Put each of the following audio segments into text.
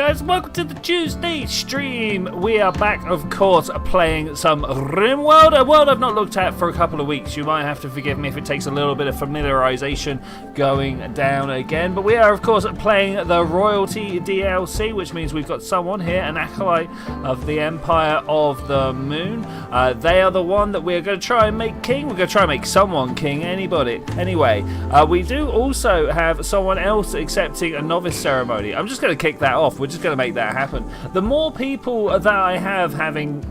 guys, welcome to the Tuesday stream. We are back, of course, playing some Rimworld, a world I've not looked at for a couple of weeks. You might have to forgive me if it takes a little bit of familiarization going down again. But we are, of course, playing the Royalty DLC, which means we've got someone here, an acolyte of the Empire of the Moon. They are the one that we're going to try and make king. We're going to try and make someone king, anybody. Anyway, we do also have someone else accepting a novice ceremony. I'm just going to kick that off. We're just going to make that happen. The more people that I have having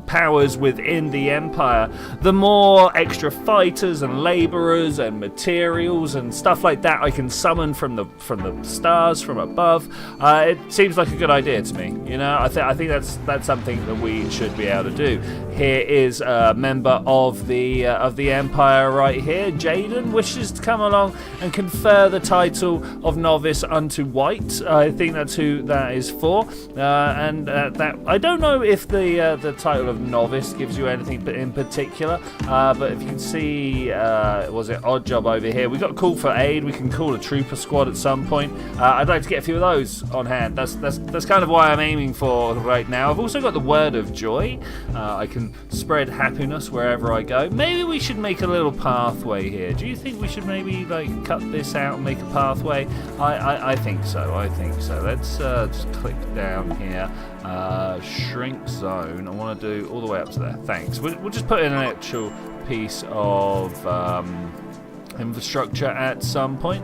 powers within the Empire, the more extra fighters and laborers and materials and stuff like that I can summon from the stars from above. It seems like a good idea to me. You know, I think that's something that we should be able to do. Here is a member of the Empire right here. Jaden wishes to come along and confer the title of novice unto White. I think that's who that is for. That I don't know if the title of novice gives you anything in particular. But if you can see, was it Odd Job over here? We got called for aid. We can call a trooper squad at some point. I'd like to get a few of those on hand. That's kind of why I'm aiming for right now. I've also got the Word of Joy. I can spread happiness wherever I go. Maybe we should make a little pathway here. Do you think we should maybe like cut this out and make a pathway? I think so. I think so. Let's just click down here. Shrink zone. I want to do all the way up to there. Thanks. We'll just put in an actual piece of infrastructure at some point.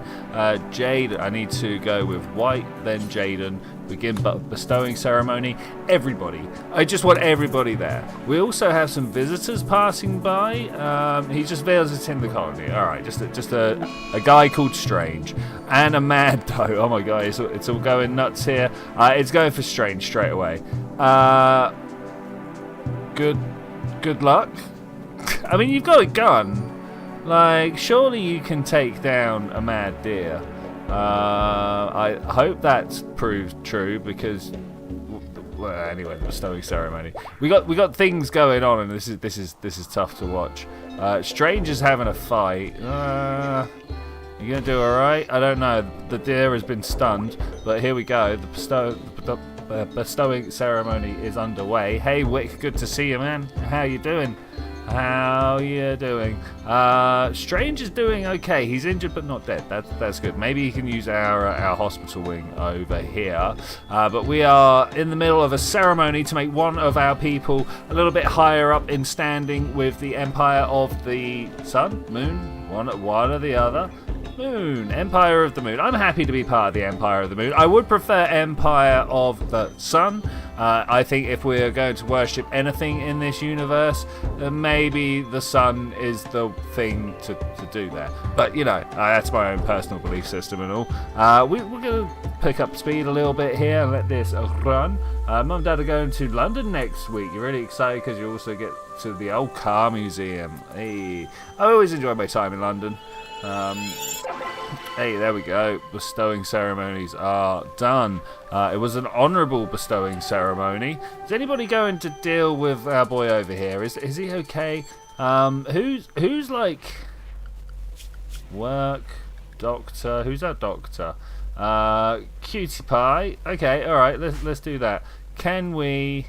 Jade, I need to go with White, then Jaden. Begin bestowing ceremony. Everybody. I just want everybody there. We also have some visitors passing by. He's just visiting the colony. All right, just a guy called Strange and a mad doe. Oh my god, it's all going nuts here. It's going for Strange straight away. Good luck. I mean, you've got a gun. Like, surely you can take down a mad deer. I hope that proves true because, well, anyway, the bestowing ceremony. We got things going on, and this is tough to watch. Strange is having a fight. You gonna do all right? I don't know. The deer has been stunned, but here we go. The bestowing ceremony is underway. Hey, Wick, good to see you, man. How you doing? How you doing? Strange is doing okay. He's injured but not dead. That's good. Maybe he can use our hospital wing over here. But we are in the middle of a ceremony to make one of our people a little bit higher up in standing with the Empire of the Sun, Moon, one or the other. Moon, Empire of the Moon. I'm happy to be part of the Empire of the Moon. I would prefer Empire of the Sun. I think if we're going to worship anything in this universe, then maybe the sun is the thing to do that. But, you know, that's my own personal belief system and all. We're going to pick up speed a little bit here and let this run. Mum and Dad are going to London next week. You're really excited because you also get to the old car museum. Hey, I always enjoy my time in London. Hey, there we go. Bestowing ceremonies are done. It was an honourable bestowing ceremony. Is anybody going to deal with our boy over here? Is he okay? Who's like work doctor? Who's our doctor? Cutie Pie. Okay, all right. Let's do that. Can we?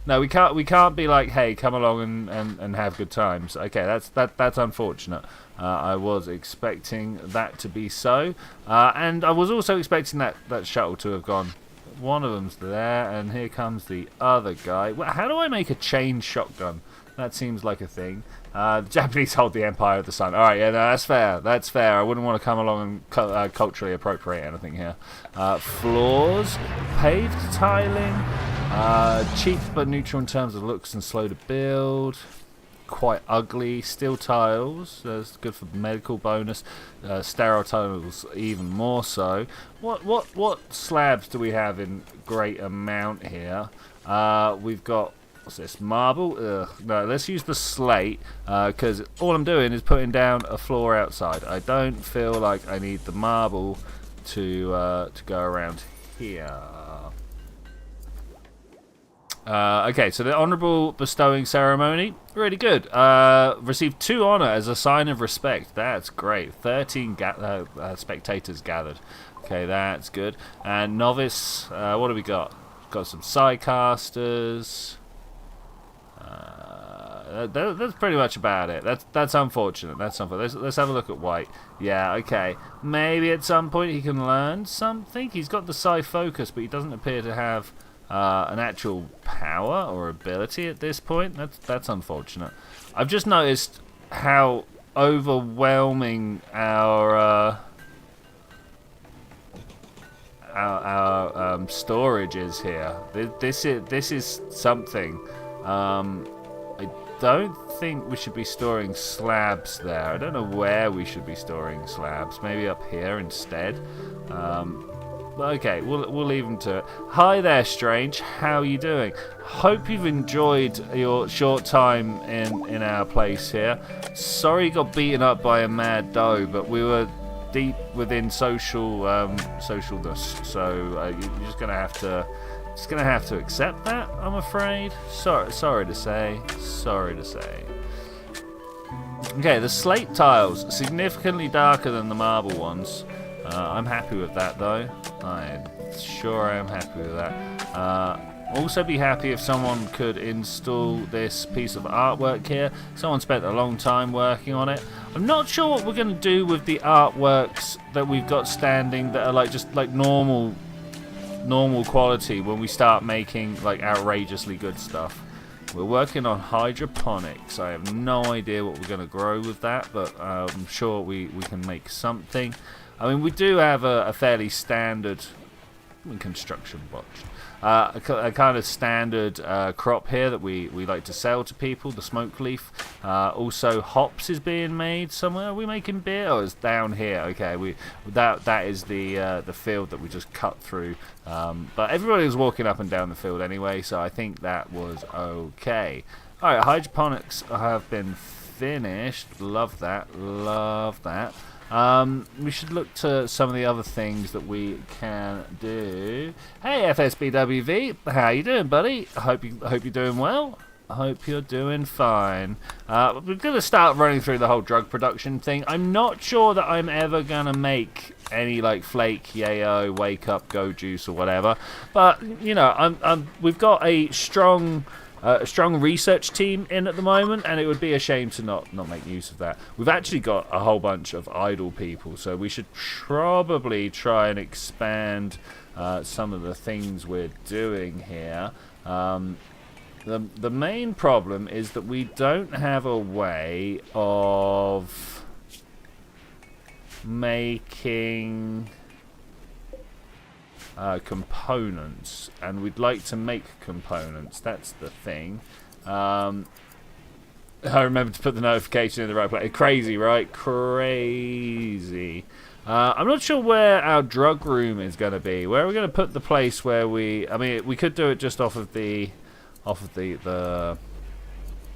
No, we can't. We can't be like, hey, come along and have good times. Okay, that's unfortunate. I was expecting that to be so, and I was also expecting that shuttle to have gone. One of them's there, and here comes the other guy. Well, how do I make a chain shotgun? That seems like a thing. The Japanese hold the Empire of the Sun. All right, yeah, no, that's fair. That's fair. I wouldn't want to come along and culturally appropriate anything here. Floors, paved tiling, cheap but neutral in terms of looks and slow to build. Quite ugly. Steel tiles, that's good for medical bonus. Sterile tiles even more so. What slabs do we have in great amount here? We've got, what's this, marble? No, let's use the slate because all I'm doing is putting down a floor outside. I don't feel like I need the marble to go around here. Okay, so the honourable bestowing ceremony, really good. Received 2 honour as a sign of respect. That's great. 13 spectators gathered. Okay, that's good. And novice, what do we got? Got some sidecasters. That's pretty much about it. That's unfortunate. That's unfortunate. Let's have a look at White. Yeah, okay. Maybe at some point he can learn something. He's got the psi focus, but he doesn't appear to have an actual power or ability at this point. That's unfortunate. I've just noticed how overwhelming our storage is here. This is something. I don't think we should be storing slabs there. I don't know where we should be storing slabs. Maybe up here instead. Okay, we'll leave them to it. Hi there, Strange. How are you doing? Hope you've enjoyed your short time in our place here. Sorry you got beaten up by a mad doe, but we were deep within socialness, so you're just gonna have to accept that, I'm afraid. Sorry to say. Okay, the slate tiles significantly darker than the marble ones. I'm happy with that, though. I'm sure I am happy with that. Also be happy if someone could install this piece of artwork here. Someone spent a long time working on it. I'm not sure what we're going to do with the artworks that we've got standing that are just normal quality when we start making outrageously good stuff. We're working on hydroponics. I have no idea what we're going to grow with that, but I'm sure we can make something. I mean, we do have a fairly standard construction botched. A kind of standard crop here that we like to sell to people, the smoke leaf. Also, hops is being made somewhere. Are we making beer? Oh, it's down here. Okay, that is the field that we just cut through. But everybody was walking up and down the field anyway, so I think that was okay. All right, hydroponics have been finished. Love that. We should look to some of the other things that we can do. Hey, FSBWV, how you doing, buddy? I hope you're doing well. I hope you're doing fine. We're going to start running through the whole drug production thing. I'm not sure that I'm ever going to make any flake, yayo, wake up, go juice or whatever. But, you know, we've got a strong research team in at the moment, and it would be a shame to not make use of that. We've actually got a whole bunch of idle people, so we should probably try and expand some of the things we're doing here. The main problem is that we don't have a way of making components, and we'd like to make components. That's the thing. I remember to put the notification in the right place. Crazy, right? Crazy. I'm not sure where our drug room is going to be. Where are we going to put the place where we could do it just off of the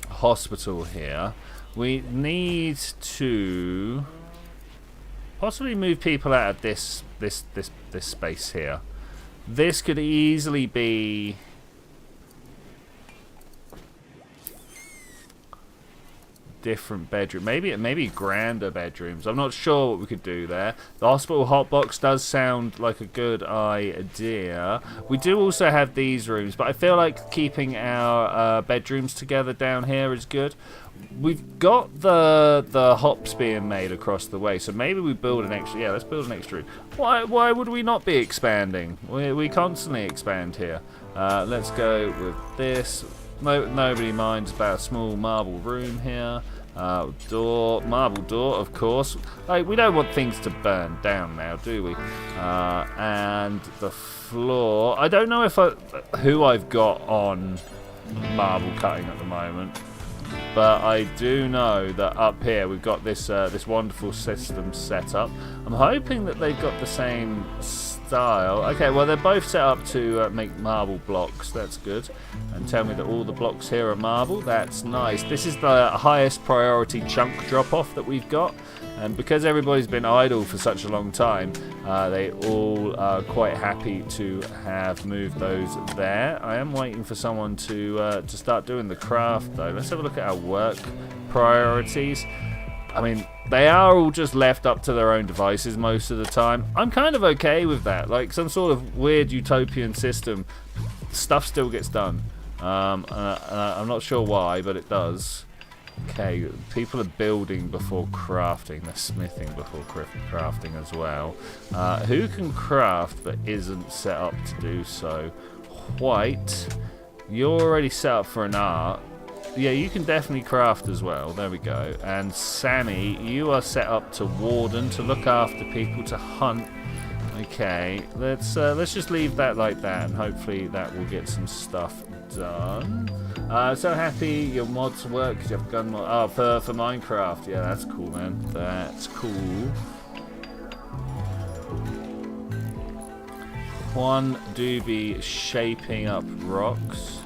hospital here. We need to possibly move people out of this space here. This could easily be different bedroom, maybe grander bedrooms. I'm not sure what we could do there. The hospital hotbox does sound like a good idea. We do also have these rooms, but I feel like keeping our bedrooms together down here is good. We've got the hops being made across the way, so maybe we build an extra. Yeah, let's build an extra room. Why would we not be expanding? We constantly expand here. Let's go with this. Nobody minds about a small marble room here. Marble door, of course. We don't want things to burn down now, do we? And the floor. I don't know who I've got on marble cutting at the moment, but I do know that up here we've got this wonderful system set up. I'm hoping that they've got the same style. Okay, well, they're both set up to make marble blocks. That's good. And tell me that all the blocks here are marble. That's nice. This is the highest priority chunk drop-off that we've got. And because everybody's been idle for such a long time, they all are quite happy to have moved those there. I am waiting for someone to start doing the craft, though. Let's have a look at our work priorities. I mean, they are all just left up to their own devices most of the time. I'm kind of okay with that. Like some sort of weird utopian system, stuff still gets done. I'm not sure why, but it does. Okay, people are building before crafting. They're smithing before crafting as well. Who can craft but isn't set up to do so? White, you're already set up for an art. Yeah, you can definitely craft as well. There we go. And Sammy, you are set up to warden, to look after people, to hunt. Okay, let's just leave that like that, and hopefully that will get some stuff done. So happy your mods work because you have gun mod. Oh, for Minecraft. Yeah, that's cool, man. That's cool. One do be shaping up rocks.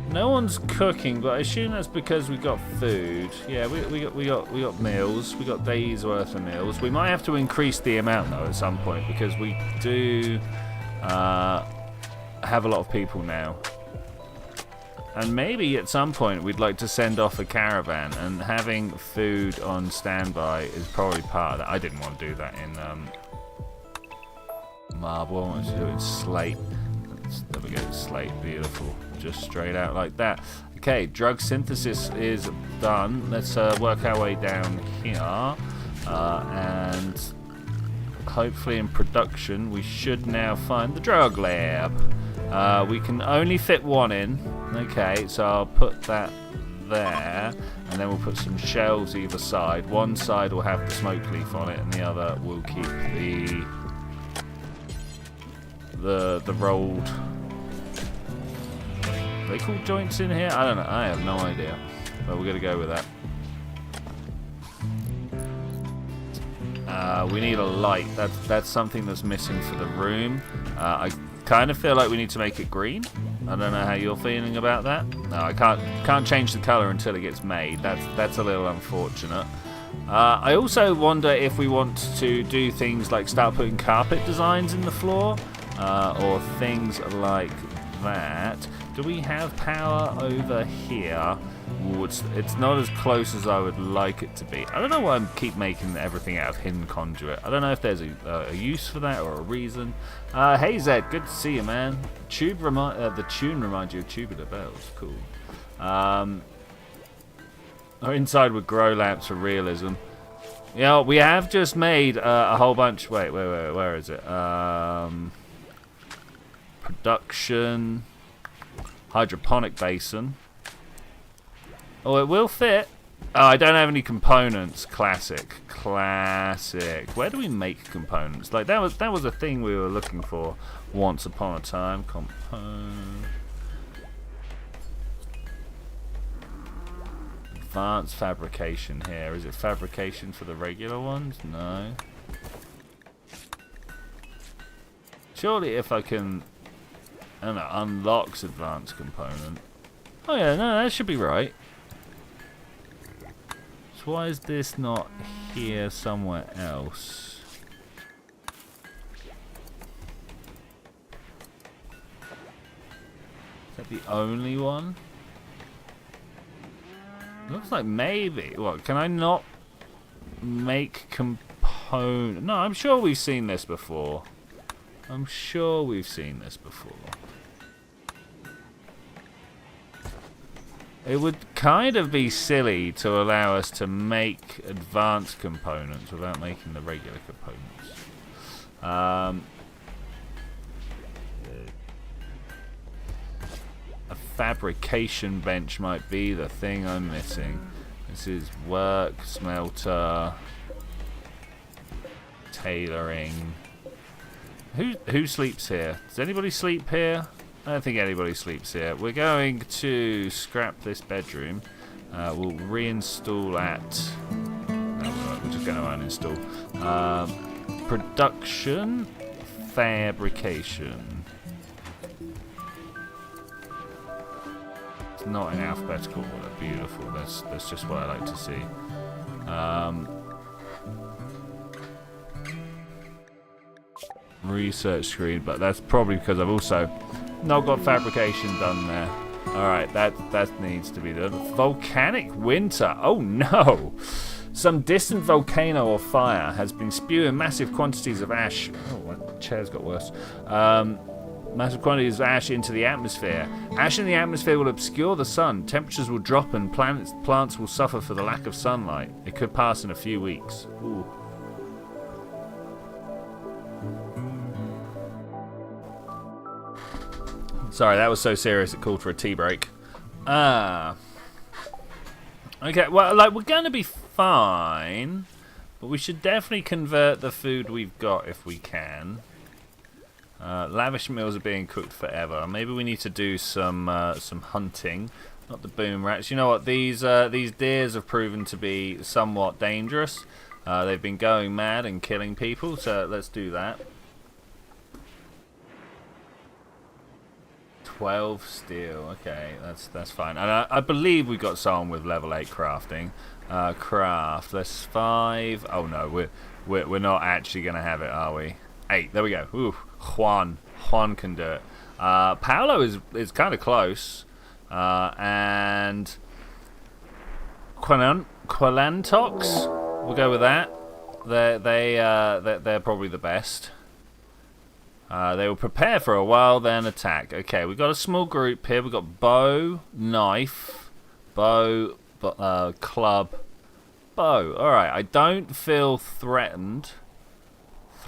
No one's cooking, but I assume that's because we got food. Yeah, we got meals. We got days worth of meals. We might have to increase the amount though at some point because we do have a lot of people now. And maybe at some point we'd like to send off a caravan, and having food on standby is probably part of that. I didn't want to do that in marble. I wanted to do it in slate. There we go, slate, beautiful. Just straight out like that. Okay, drug synthesis is done. Let's work our way down here. And hopefully in production we should now find the drug lab. We can only fit one in. Okay, so I'll put that there, and then we'll put some shelves either side. One side will have the smoke leaf on it, and the other will keep the rolled. Are they called joints in here? I don't know. I have no idea. But we're gonna go with that. We need a light. That's something that's missing for the room. I kind of feel like we need to make it green. I don't know how you're feeling about that. No, I can't change the color until it gets made. That's a little unfortunate. I also wonder if we want to do things like start putting carpet designs in the floor, or things like that. Do we have power over here? Ooh, it's not as close as I would like it to be. I don't know why I keep making everything out of hidden conduit. I don't know if there's a use for that or a reason. Hey Zed, good to see you, man. The tune reminds you of Tubular Bells. Cool. Our inside with grow lamps for realism. You know, we have just made a whole bunch. Wait, where is it? Production. Hydroponic basin. Oh, it will fit. Oh, I don't have any components. Classic. Where do we make components? Like that was a thing we were looking for once upon a time. Advanced fabrication here. Is it fabrication for the regular ones? No. Surely if I can, I don't know, unlocks advanced component. Oh yeah, no, that should be right. So why is this not here somewhere else? Is that the only one? Looks like maybe. What, can I not make component? No, I'm sure we've seen this before. I'm sure we've seen this before. It would kind of be silly to allow us to make advanced components without making the regular components. A fabrication bench might be the thing I'm missing. This is work, smelter, tailoring. Who sleeps here? Does anybody sleep here? I don't think anybody sleeps here. We're going to scrap this bedroom. We'll reinstall at... No, we're just going to uninstall. Production, fabrication. It's not in alphabetical order. Beautiful. That's just what I like to see. Research screen, but that's probably because I've also not got fabrication done there. Alright, that needs to be done. Volcanic winter. Oh no! Some distant volcano or fire has been spewing massive quantities of ash. Oh, my chair's got worse. Massive quantities of ash into the atmosphere. Ash in the atmosphere will obscure the sun. Temperatures will drop and plants will suffer for the lack of sunlight. It could pass in a few weeks. Ooh. Sorry, that was so serious it called for a tea break. Okay, well, like, we're going to be fine, but we should definitely convert the food we've got if we can. Lavish meals are being cooked forever. Maybe we need to do some hunting. Not the boom rats. You know what? These deers have proven to be somewhat dangerous. They've been going mad and killing people, so let's do that. 12 steel. Okay, that's fine. And I believe we got someone with level 8 crafting. Craft. That's 5. Oh no, we're not actually gonna have it, are we? 8. There we go. Ooh, Juan can do it. Paolo is kind of close. And Qualantox. We'll go with that. They're probably the best. They will prepare for a while, then attack. Okay, we've got a small group here. We've got bow, knife, bow, club, bow. Alright, I don't feel threatened,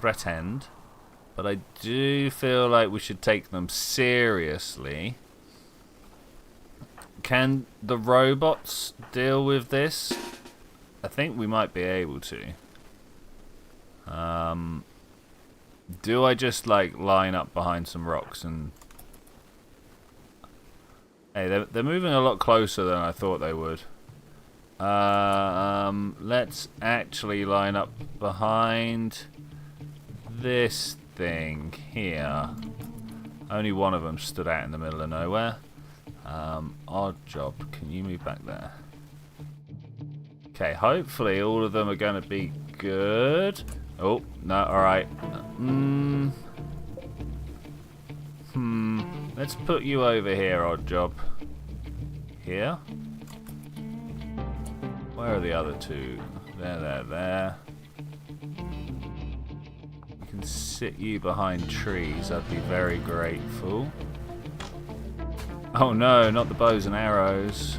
but I do feel like we should take them seriously. Can the robots deal with this? I think we might be able to. Do I just like line up behind some rocks and... Hey, they're moving a lot closer than I thought they would. Let's actually line up behind this thing here. Only one of them stood out in the middle of nowhere. Odd job. Can you move back there? Okay, hopefully all of them are going to be good. Oh, no, alright. Let's put you over here, odd job. Here? Where are the other two? There. You can sit you behind trees. I'd be very grateful. Oh no, not the bows and arrows.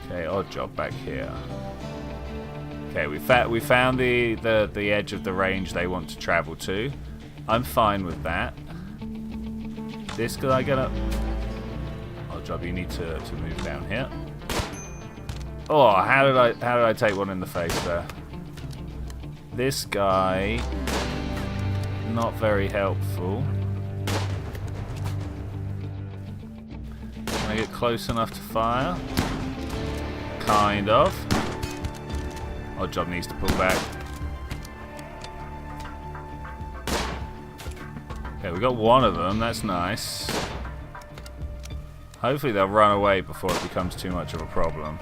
Okay, odd job back here. Okay, we found the edge of the range they want to travel to. I'm fine with that. This guy gonna... Odd job, you need to move down here. Oh, how did I take one in the face there? This guy, not very helpful. Can I get close enough to fire? Kind of. Odd job needs to pull back. Okay, we got one of them. That's nice. Hopefully they'll run away before it becomes too much of a problem.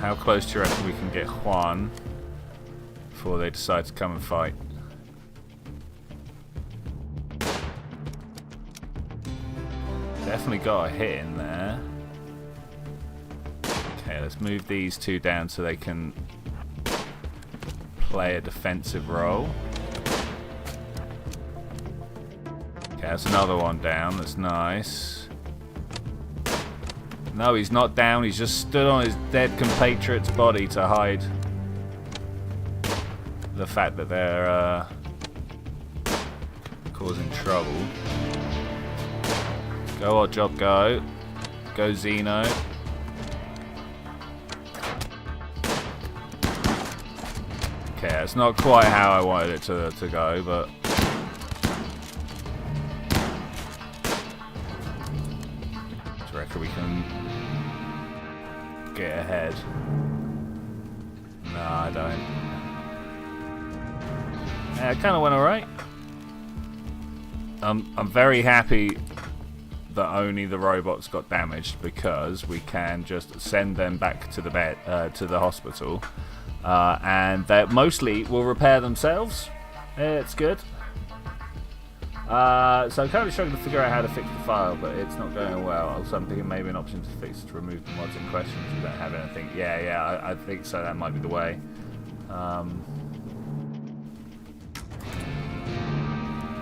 How close do you reckon we can get Juan before they decide to come and fight? Definitely got a hit in there. Okay, let's move these two down so they can play a defensive role. Okay, that's another one down. That's nice. No, he's not down. He's just stood on his dead compatriot's body to hide the fact that they're causing trouble. Go, odd job, go. Go, Xeno. Okay, that's not quite how I wanted it to go, but... I reckon we can get ahead. No, I don't. Yeah, it kind of went alright. I'm very happy that only the robots got damaged, because we can just send them back to the to the hospital, and they mostly will repair themselves. It's good. So I'm currently struggling to figure out how to fix the file, but it's not going well. So I'm thinking maybe an option to fix is to remove the mods in question if you don't have anything. Yeah, I think so. That might be the way.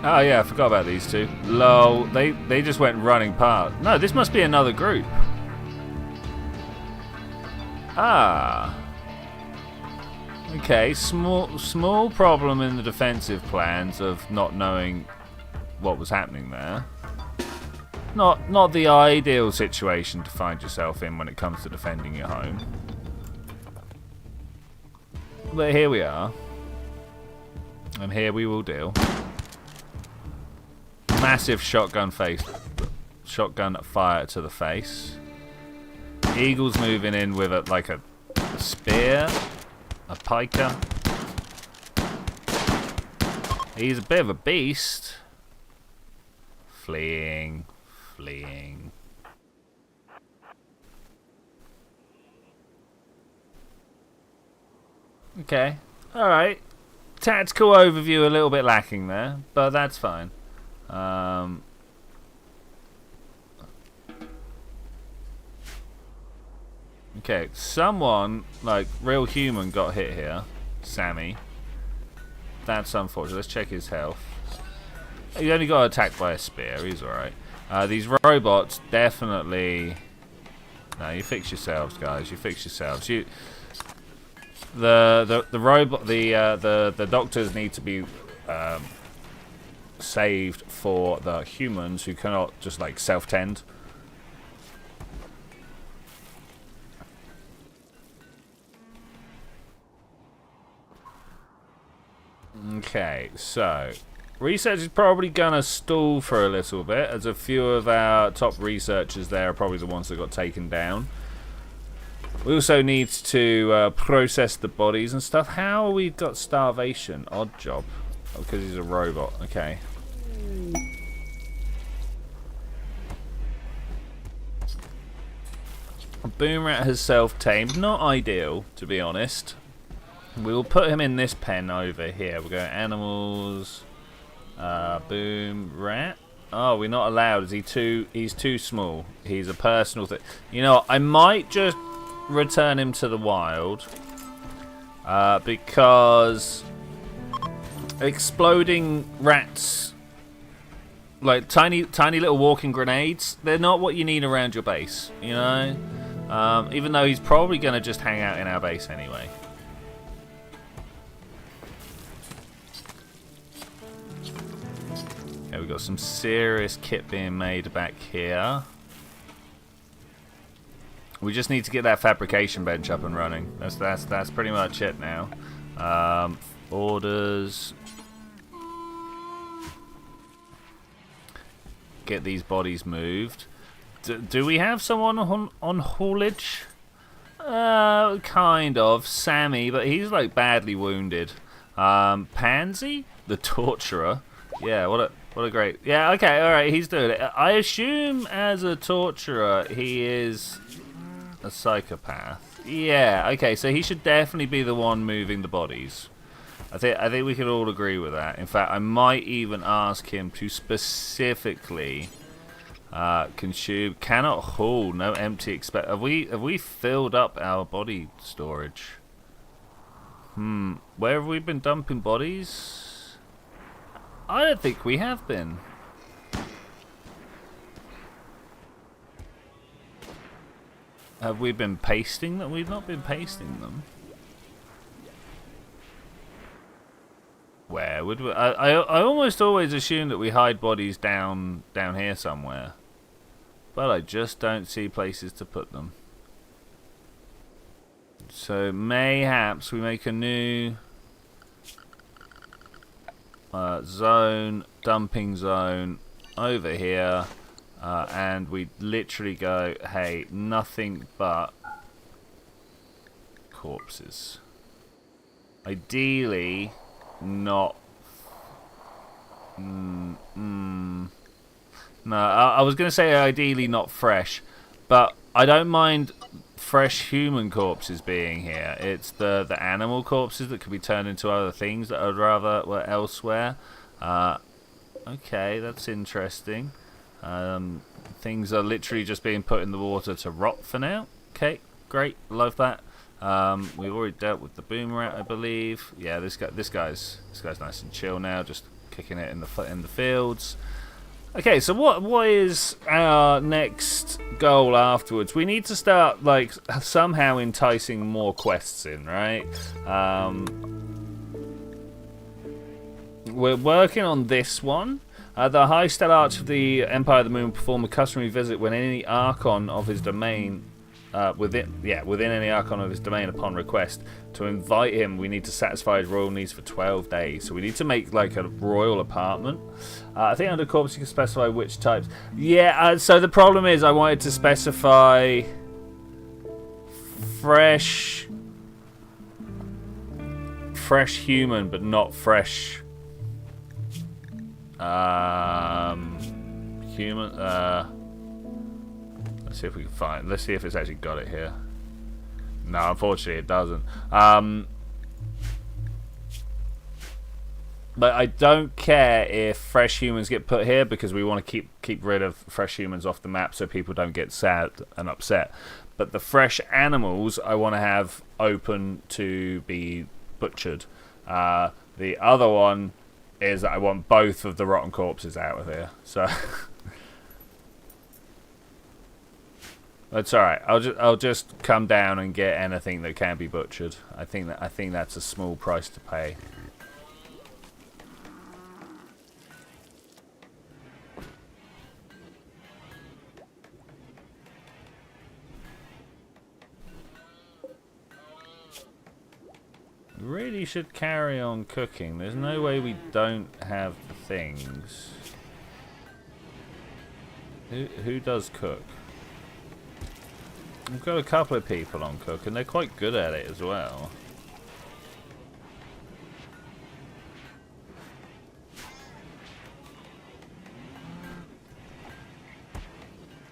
Oh yeah, I forgot about these two. Lol, they just went running past. No, this must be another group. Ah. Okay, small problem in the defensive plans of not knowing what was happening there. Not the ideal situation to find yourself in when it comes to defending your home. But here we are. And here we will deal. Massive shotgun fire to the face. Eagle's moving in with a spear, a piker. He's a bit of a beast. Fleeing. Okay, alright. Tactical overview a little bit lacking there, but that's fine. Okay, someone, like, real human got hit here. Sammy. That's unfortunate. Let's check his health. He only got attacked by a spear. He's alright. These robots definitely... No, you fix yourselves, guys. You fix yourselves. The robot... The doctors need to be... saved for the humans who cannot just like self-tend. Okay, so research is probably gonna stall for a little bit, as a few of our top researchers there are probably the ones that got taken down. We also need to process the bodies and stuff. How we got starvation? Odd job. Oh, because he's a robot. Okay. Boomrat has self-tamed. Not ideal, to be honest. We'll put him in this pen over here. We'll go animals. Boomrat. Oh, we're not allowed. He's too small. He's a personal thing. You know what? I might just return him to the wild. Because exploding rats, like tiny little walking grenades, they're not what you need around your base, you know? Even though he's probably going to just hang out in our base anyway. Okay, we've got some serious kit being made back here. We just need to get that fabrication bench up and running. That's pretty much it now. Orders. Get these bodies moved. Do we have someone on haulage? Kind of. Sammy, but he's like badly wounded. Pansy, the torturer. Yeah, what a great. Yeah, okay, all right, he's doing it. I assume as a torturer he is a psychopath. Yeah, okay, so he should definitely be the one moving the bodies. I think we could all agree with that. In fact, I might even ask him to specifically consume, cannot haul, no empty have we filled up our body storage? Where have we been dumping bodies? I don't think we have been. Have we been pasting them? We've not been pasting them. Where would we? I almost always assume that we hide bodies down here somewhere, but I just don't see places to put them. So mayhaps we make a new zone, dumping zone over here, and we literally go, hey, nothing but corpses. Ideally, not... No, I was going to say ideally not fresh, but I don't mind fresh human corpses being here. It's the animal corpses that could be turned into other things that I'd rather were elsewhere. Okay, that's interesting. Things are literally just being put in the water to rot for now. Okay, great, love that. We've already dealt with the boomerang, I believe. Yeah, this guy's nice and chill now, just kicking it in the fields. Okay, so what is our next goal afterwards? We need to start like somehow enticing more quests in, right? We're working on this one. The High Stellarch of the Empire of the Moon will perform a customary visit when any Archon of his domain, within any Archon of his domain upon request. To invite him, we need to satisfy his royal needs for 12 days. So we need to make like a royal apartment. I think under corpse you can specify which types. Yeah, so the problem is I wanted to specify fresh human, but not fresh human. Let's see if we can find. Let's see if it's actually got it here. No, unfortunately it doesn't. But I don't care if fresh humans get put here because we want to keep rid of fresh humans off the map so people don't get sad and upset. But the fresh animals I want to have open to be butchered. The other one is that I want both of the rotten corpses out of here. So that's all right. I'll just come down and get anything that can be butchered. I think that's a small price to pay. Really should carry on cooking. There's no way we don't have the things. Who does cook? We've got a couple of people on cook, and they're quite good at it as well.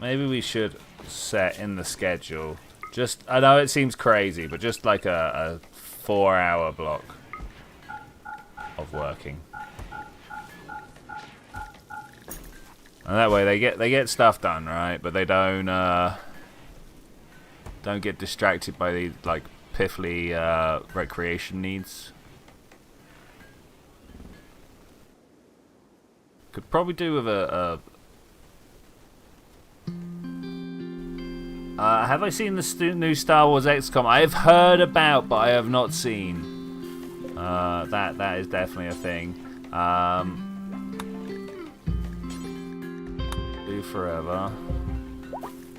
Maybe we should set in the schedule. Just, I know it seems crazy, but just like a 4-hour block of working. And that way they get stuff done, right? But they don't get distracted by these like piffly recreation needs. Could probably do with a have I seen the new Star Wars XCOM? I have heard about, but I have not seen. That is definitely a thing. Do forever.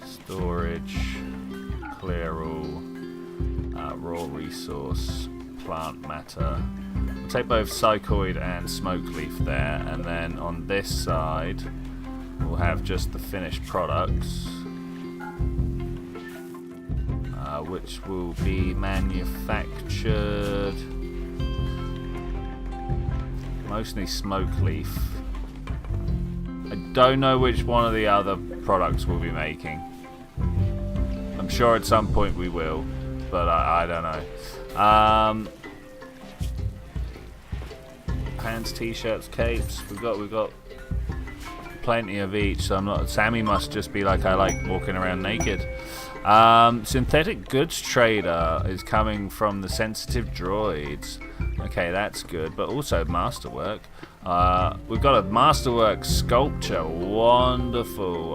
Storage. Clear all. Raw resource. Plant matter. We'll take both Psychoid and Smoke Leaf there, and then on this side we'll have just the finished products. Which will be manufactured mostly Smoke Leaf. I don't know which one of the other products we'll be making. I'm sure at some point we will, but I don't know. Pants, t-shirts, capes. We've got plenty of each. So I'm not. Sammy must just be like, I like walking around naked. Synthetic goods trader is coming from the sensitive droids. Okay, that's good, but also masterwork. We've got a masterwork sculpture. Wonderful.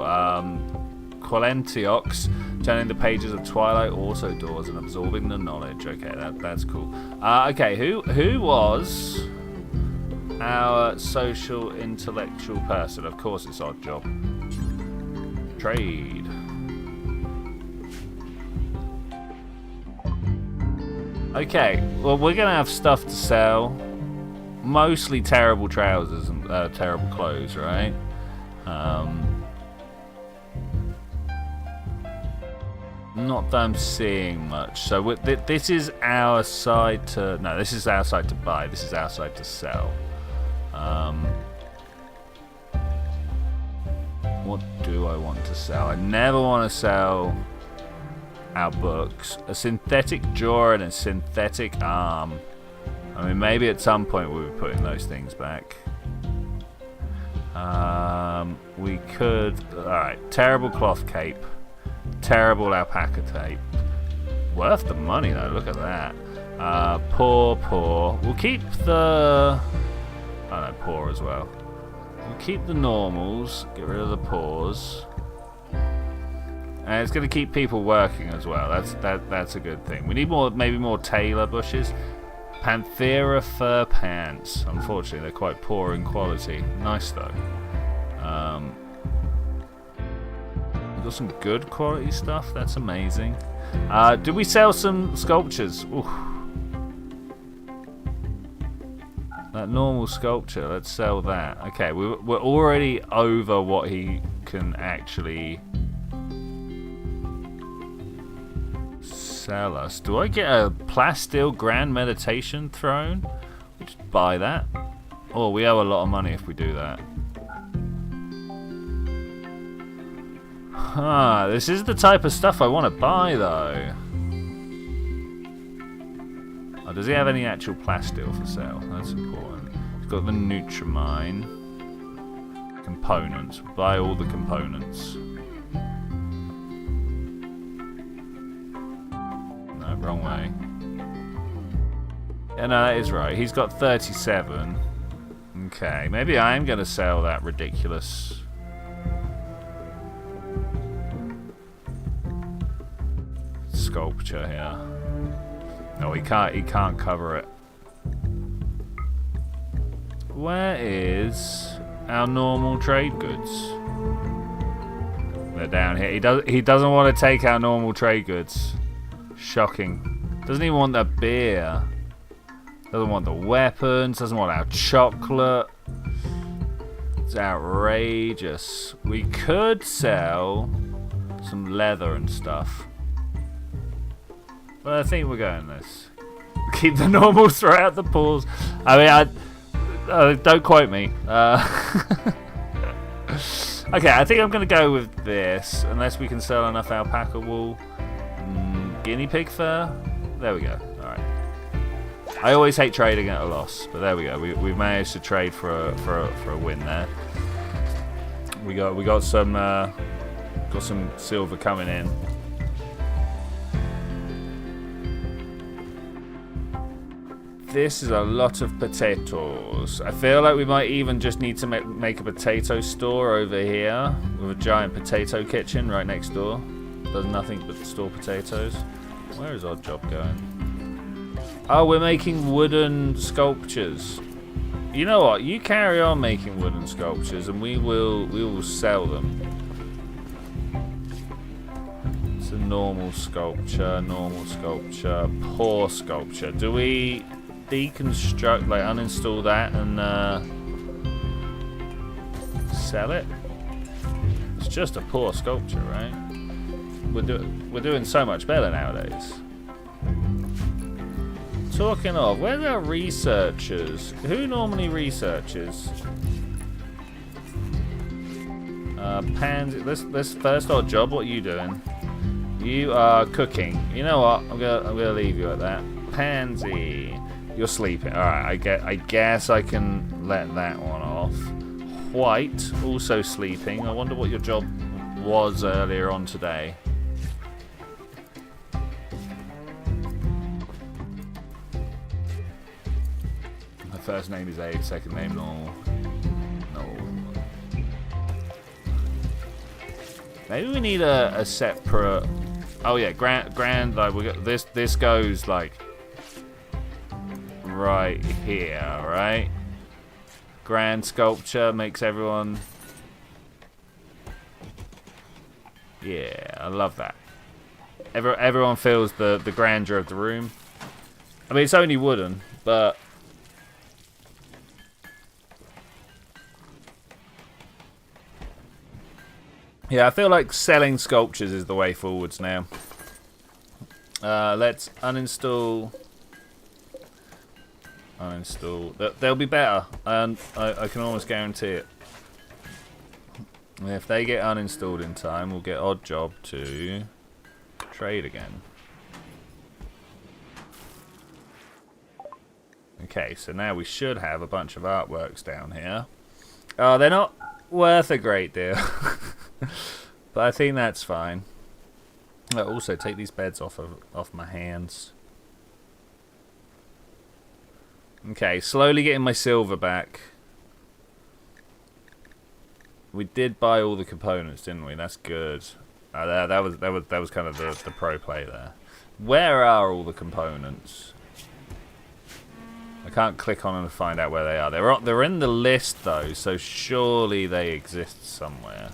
Qualentiox, turning the pages of Twilight auto doors and absorbing the knowledge. Okay, that's cool. Okay, who was our social intellectual person? Of course, it's Odd Job. Trade. Okay, well, we're going to have stuff to sell. Mostly terrible trousers and terrible clothes, right? Not that I'm seeing much. So this is our side to... No, this is our side to buy. This is our side to sell. What do I want to sell? I never want to sell our books. A synthetic jaw and a synthetic arm. I mean, maybe at some point we'll be putting those things back. We could... Alright, terrible cloth cape. Terrible alpaca tape. Worth the money though, look at that. Poor. We'll keep the... Oh no, poor as well. We'll keep the normals, get rid of the paws. And it's going to keep people working as well. That's a good thing. We need more, maybe more tailor bushes. Panthera fur pants. Unfortunately, they're quite poor in quality. Nice though. We've got some good quality stuff. That's amazing. Do we sell some sculptures? Oof. That normal sculpture, let's sell that. Okay, we're already over what he can actually sell us. Do I get a plasteel grand meditation throne? We'll just buy that. Oh, we owe a lot of money if we do that. Huh, this is the type of stuff I want to buy though. Oh, does he have any actual plasteel for sale? That's important. He's got the Nutrimine. Components. Buy all the components. No, wrong way. Yeah, no, that is right. He's got 37. Okay, maybe I am going to sell that ridiculous... sculpture here. No, he can't cover it. Where is our normal trade goods? They're down here. He doesn't want to take our normal trade goods. Shocking. Doesn't even want the beer. Doesn't want the weapons. Doesn't want our chocolate. It's outrageous. We could sell some leather and stuff. But I think we're going this. Keep the normals, throw out the pools. I mean, don't quote me. Okay, I think I'm going to go with this, unless we can sell enough alpaca wool. Guinea pig fur? There we go. Alright. I always hate trading at a loss, but there we go. We've managed to trade for a win there. We got some silver coming in. This is a lot of potatoes. I feel like we might even just need to make a potato store over here with a giant potato kitchen right next door. Does nothing but store potatoes. Where is our job going? Oh, we're making wooden sculptures. You know what? You carry on making wooden sculptures, and we will sell them. It's a normal sculpture, poor sculpture. Do we deconstruct, like uninstall that and sell it? It's just a poor sculpture, right? We're doing so much better nowadays. Talking of, where's our researchers? Who normally researches? Pansy, let's first our job. What are you doing? You are cooking. You know what? I'm gonna leave you at that. Pansy. You're sleeping. Alright, I guess I can let that one off. White, also sleeping. I wonder what your job was earlier on today. My first name is Abe, second name normal. No. Maybe we need a separate... Oh yeah, grand like we got this goes like right here, right? Grand sculpture makes everyone... Yeah, I love that. Everyone feels the grandeur of the room. I mean, it's only wooden, but... Yeah, I feel like selling sculptures is the way forwards now. Let's uninstall. Uninstall. They'll be better, and I can almost guarantee it. If they get uninstalled in time, we'll get Odd Job to trade again. Okay, so now we should have a bunch of artworks down here. Oh, they're not worth a great deal. But I think that's fine. Also, take these beds off my hands. Okay, slowly getting my silver back. We did buy all the components, didn't we? That's good. That was kind of the pro play there. Where are all the components? I can't click on them to find out where they are. They're in the list though, so surely they exist somewhere.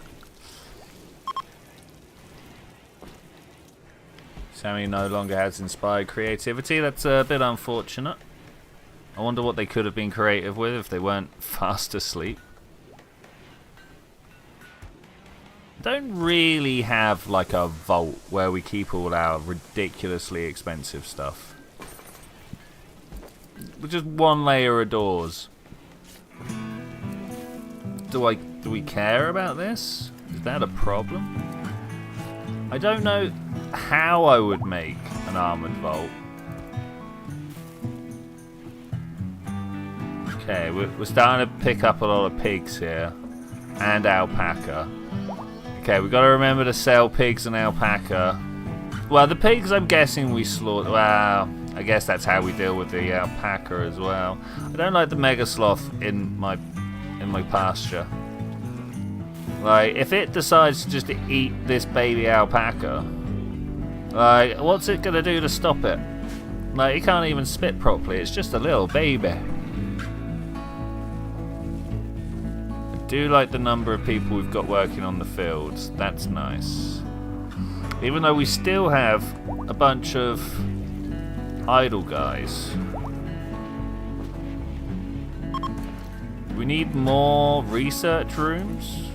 Sammy no longer has inspired creativity. That's a bit unfortunate. I wonder what they could have been creative with if they weren't fast asleep. Don't really have like a vault where we keep all our ridiculously expensive stuff. With just one layer of doors. Do we care about this? Is that a problem? I don't know how I would make an armored vault. Okay, we're starting to pick up a lot of pigs here. And alpaca. Okay, we've got to remember to sell pigs and alpaca. Well, the pigs I'm guessing we slaughter. Well, I guess that's how we deal with the alpaca as well. I don't like the mega sloth in my pasture. Like, if it decides to just eat this baby alpaca, like, what's it gonna do to stop it? Like, it can't even spit properly. It's just a little baby. I do like the number of people we've got working on the fields. That's nice. Even though we still have a bunch of idle guys. We need more research rooms.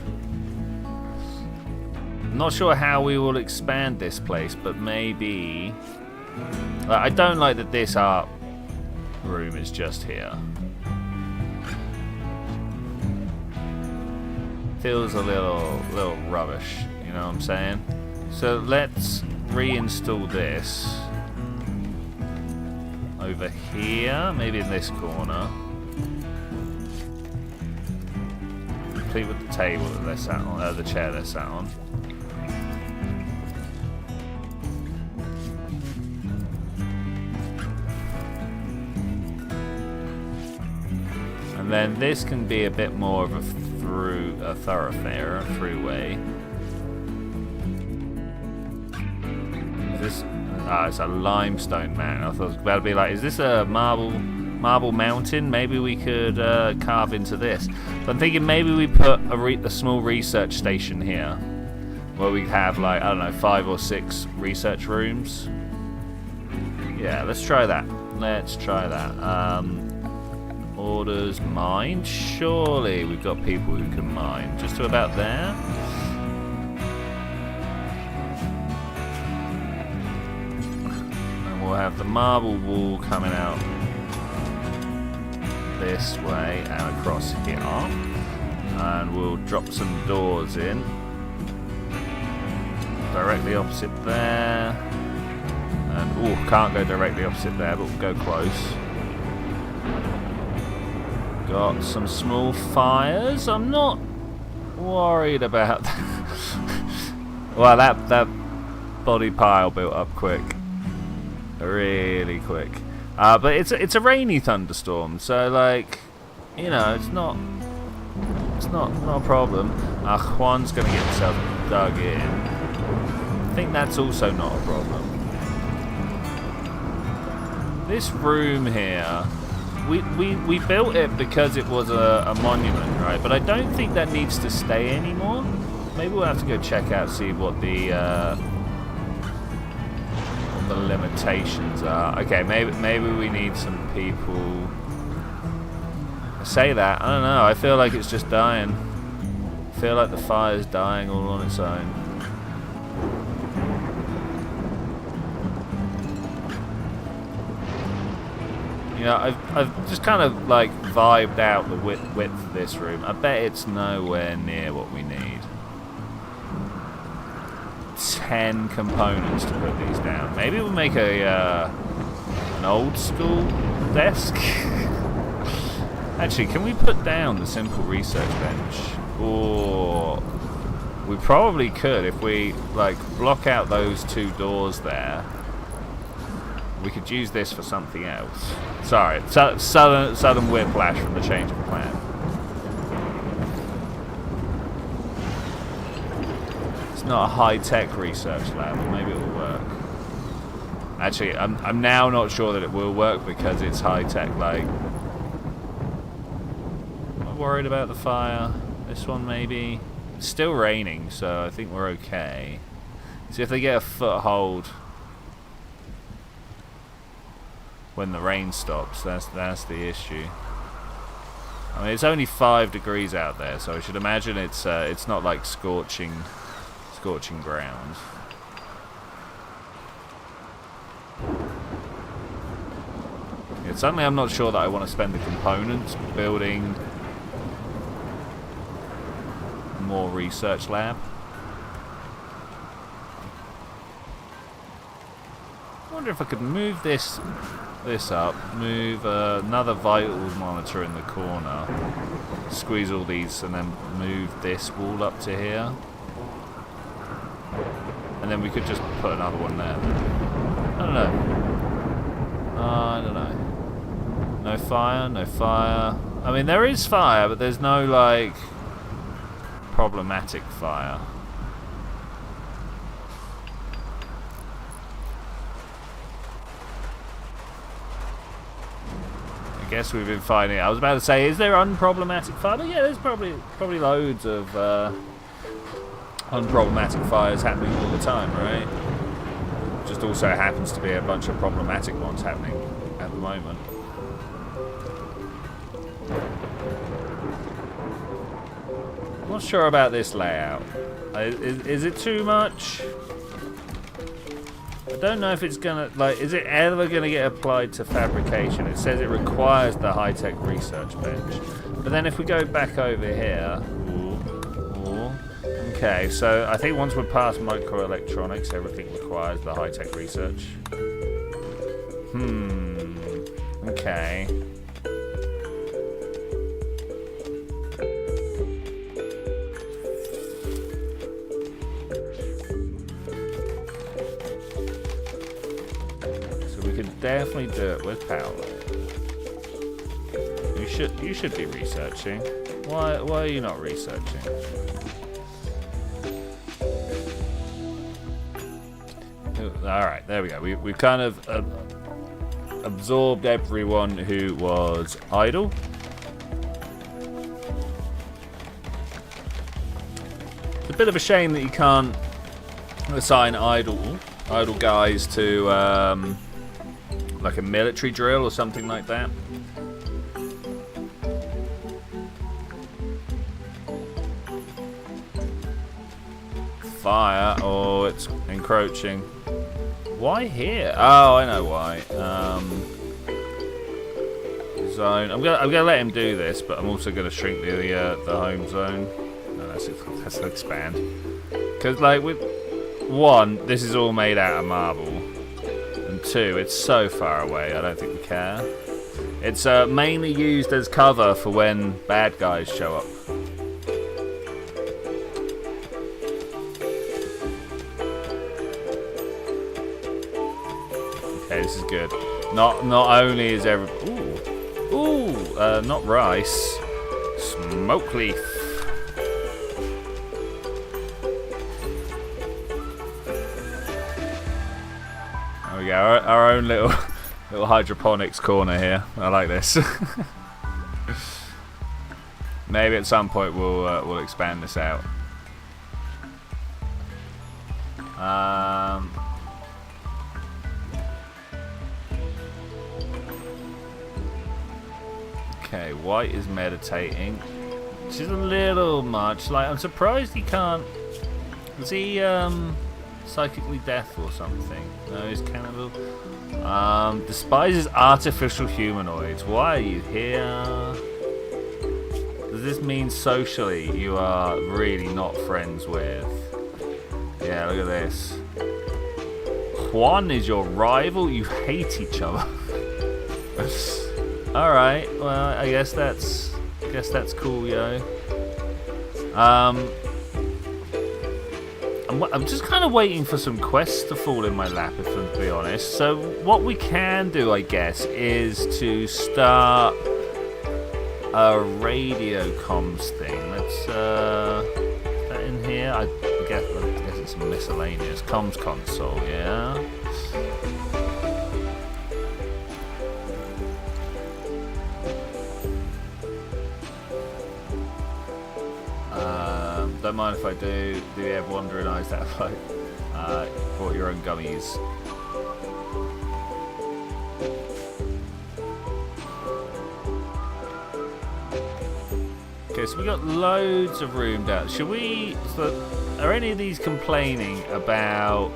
I'm not sure how we will expand this place, but maybe... I don't like that this art room is just here. Feels a little rubbish, you know what I'm saying? So let's reinstall this over here, maybe in this corner. Complete with the table that they're sat on, the chair they're sat on. And then this can be a bit more of a thoroughfare, a throughway. Is this? Ah, it's a limestone man. I thought it was about to be like, is this a marble mountain? Maybe we could carve into this. But I'm thinking maybe we put a small research station here, where we have like, I don't know, 5 or 6 research rooms. Yeah, let's try that. Let's try that. Orders mine. Surely we've got people who can mine. Just to about there. And we'll have the marble wall coming out this way and across here. And we'll drop some doors in. Directly opposite there. And, oh, can't go directly opposite there, but we'll go close. Got some small fires. I'm not worried about that. Well, that body pile built up quick, really quick. But it's a rainy thunderstorm, so like, you know, it's not a problem. Juan's gonna get himself dug in. I think that's also not a problem. This room here. We built it because it was a monument, right? But I don't think that needs to stay anymore. Maybe we'll have to go check out, see what the limitations are. Okay, maybe we need some people. I say that, I don't know. I feel like it's just dying. I feel like the fire's dying all on its own. know, I've just kind of like vibed out the width of this room. I bet it's nowhere near what we need. 10 components to put these down. Maybe we'll make an old school desk. Actually, can we put down the simple research bench? Or we probably could if we like block out those 2 doors there. We could use this for something else. Sorry, sudden whiplash from the change of plan. It's not a high-tech research lab, but maybe it will work. Actually, I'm now not sure that it will work because it's high-tech. Like, am I worried about the fire? This one maybe. It's still raining, so I think we're okay. See if they get a foothold when the rain stops. That's the issue. I mean, it's only 5 degrees out there, so I should imagine it's not like scorching ground. Yeah, suddenly I'm not sure that I want to spend the components building more research lab. I wonder if I could move this up, move another vitals monitor in the corner, squeeze all these, and then move this wall up to here. And then we could just put another one there. I don't know. I don't know. No fire, no fire. I mean, there is fire, but there's no, like, problematic fire. I guess we've been finding. I was about to say, is there unproblematic fire? But yeah, there's probably loads of unproblematic fires happening all the time, right? Just also happens to be a bunch of problematic ones happening at the moment. I'm not sure about this layout. Is it too much? I don't know if it's gonna, like, is it ever gonna get applied to fabrication? It says it requires the high-tech research bench. But then if we go back over here, okay, so I think once we're past microelectronics, everything requires the high-tech research. Okay. Definitely do it with power. You should be researching. Why are you not researching? Alright, there we go. We've kind of absorbed everyone who was idle. It's a bit of a shame that you can't assign idle guys to like a military drill or something like that. Fire. Oh, it's encroaching. Why here? Oh, I know why. Zone. I'm gonna let him do this, but I'm also gonna shrink the home zone. No, that's to expand. Because like with 1, this is all made out of marble. 2, it's so far away, I don't think we care. It's mainly used as cover for when bad guys show up. Okay, this is good. Not only is not rice, smoke leaf. Our own little hydroponics corner here. I like this. Maybe at some point we'll expand this out. Okay, White is meditating. Which is a little much. Like, I'm surprised he can't. Is he Psychically deaf or something. No, he's cannibal. Despises artificial humanoids. Why are you here? Does this mean socially you are really not friends with? Yeah, look at this. Juan is your rival? You hate each other. Alright, well, I guess that's cool, yo. I'm just kind of waiting for some quests to fall in my lap, if I'm to be honest. So what we can do, I guess, is to start a radio comms thing. Let's is that in here? I guess it's a miscellaneous comms console. Yeah. Don't mind if I do. Do you ever wonder and eyes that like brought your own gummies? Okay, so we got loads of room down. Should we? So, are any of these complaining about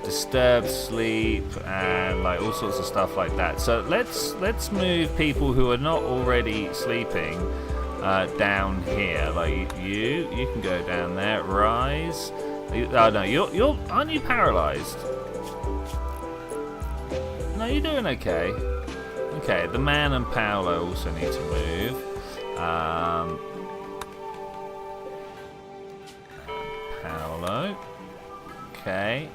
disturbed sleep and like all sorts of stuff like that? So let's move people who are not already sleeping. Down here, like you can go down there. Rise. Oh no, you're aren't you paralyzed? No, you're doing okay. Okay, the man and Paolo also need to move. Paolo. Okay.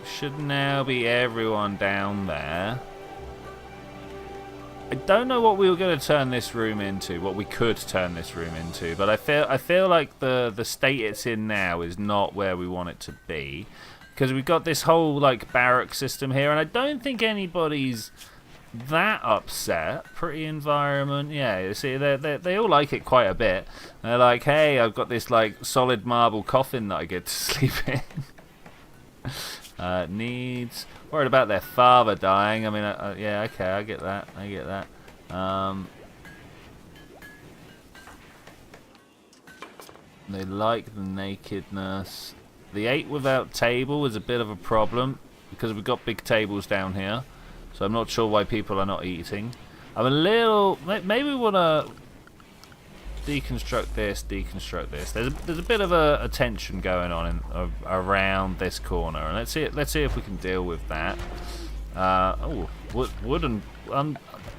Should now be everyone down there. I don't know what we were going to turn this room into, what we could turn this room into, but I feel like the state it's in now is not where we want it to be, because we've got this whole like barrack system here, and I don't think anybody's that upset. Pretty environment, yeah. You see, they all like it quite a bit. They're like, hey, I've got this like solid marble coffin that I get to sleep in. Needs. Worried about their father dying. I mean, yeah, okay, I get that. They like the nakedness. The 8 without table is a bit of a problem because we've got big tables down here. So I'm not sure why people are not eating. I'm a little. Maybe we want to deconstruct this. There's a bit of a tension going on around this corner, and let's see if we can deal with that. Wood and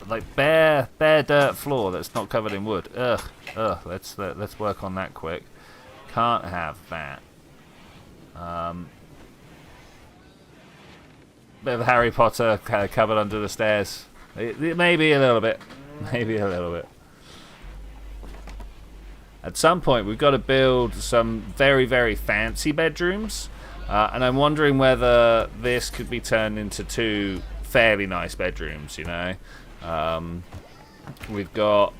like bare dirt floor that's not covered in wood. Ugh. Let's work on that quick. Can't have that. Bit of Harry Potter covered under the stairs. Maybe a little bit. At some point, we've got to build some very, very fancy bedrooms. And I'm wondering whether this could be turned into 2 fairly nice bedrooms, you know. We've got,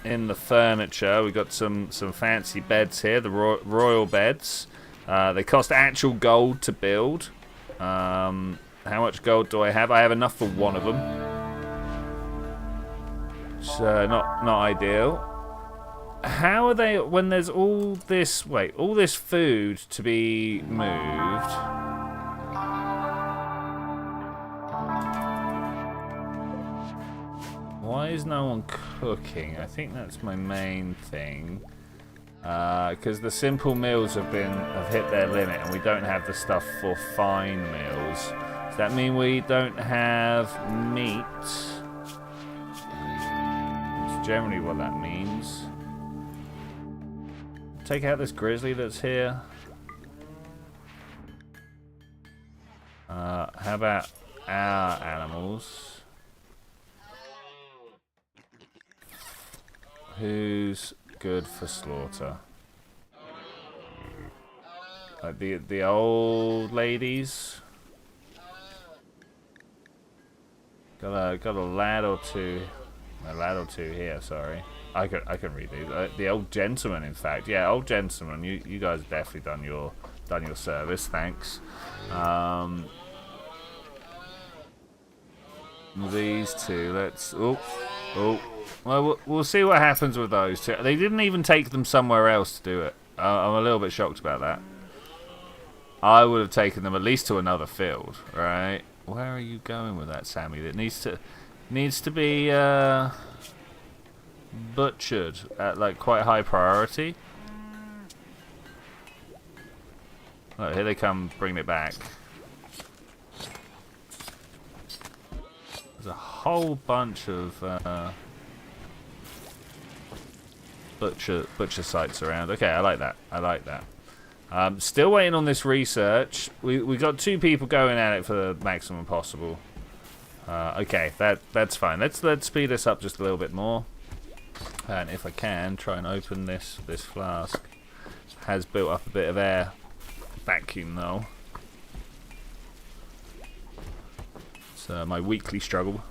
in the furniture, we've got some fancy beds here, the royal beds. They cost actual gold to build. How much gold do I have? I have enough for one of them. So, not ideal. How are they, when there's all this food to be moved? Why is no one cooking? I think that's my main thing. Because the simple meals have hit their limit, and we don't have the stuff for fine meals. Does that mean we don't have meat? That's generally what that means. Take out this grizzly that's here. How about our animals? Who's good for slaughter? Like the old ladies. Got a lad or two. A lad or two here. Sorry. I can read these. The old gentleman, in fact. Yeah, old gentleman. You guys have definitely done your service. Thanks. These two. Let's. Oh, Oh, well, we'll see what happens with those two. They didn't even take them somewhere else to do it. I'm a little bit shocked about that. I would have taken them at least to another field, right? Where are you going with that, Sammy? That needs to be butchered at like quite high priority. Oh, here they come, bringing it back. There's a whole bunch of butcher sites around. Okay, I like that. I like that. Still waiting on this research. We got 2 people going at it for the maximum possible. Okay, that's fine. Let's speed this up just a little bit more. And if I can, try and open this flask. Has built up a bit of air vacuum though. It's my weekly struggle.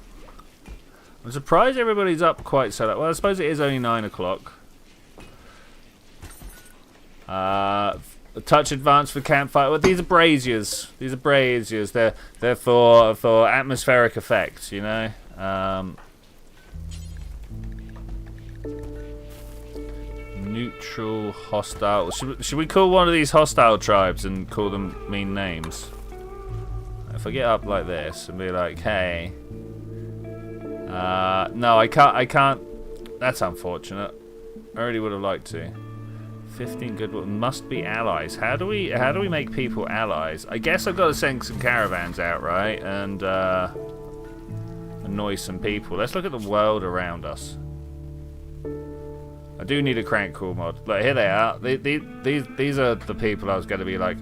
I'm surprised everybody's up quite so late. Well, I suppose it is only 9 o'clock. A touch advanced for campfire. Well, these are braziers. These are braziers. They're for atmospheric effects, you know. Neutral, hostile. Should we call one of these hostile tribes and call them mean names? If I get up like this and be like, hey, no, I can't. That's unfortunate. I really would have liked to. 15 goodwill must be allies. How do we make people allies? I guess I've got to send some caravans out, right, and annoy some people. Let's look at the world around us. I do need a crank call mod. Look, here they are. These are the people I was going to be like,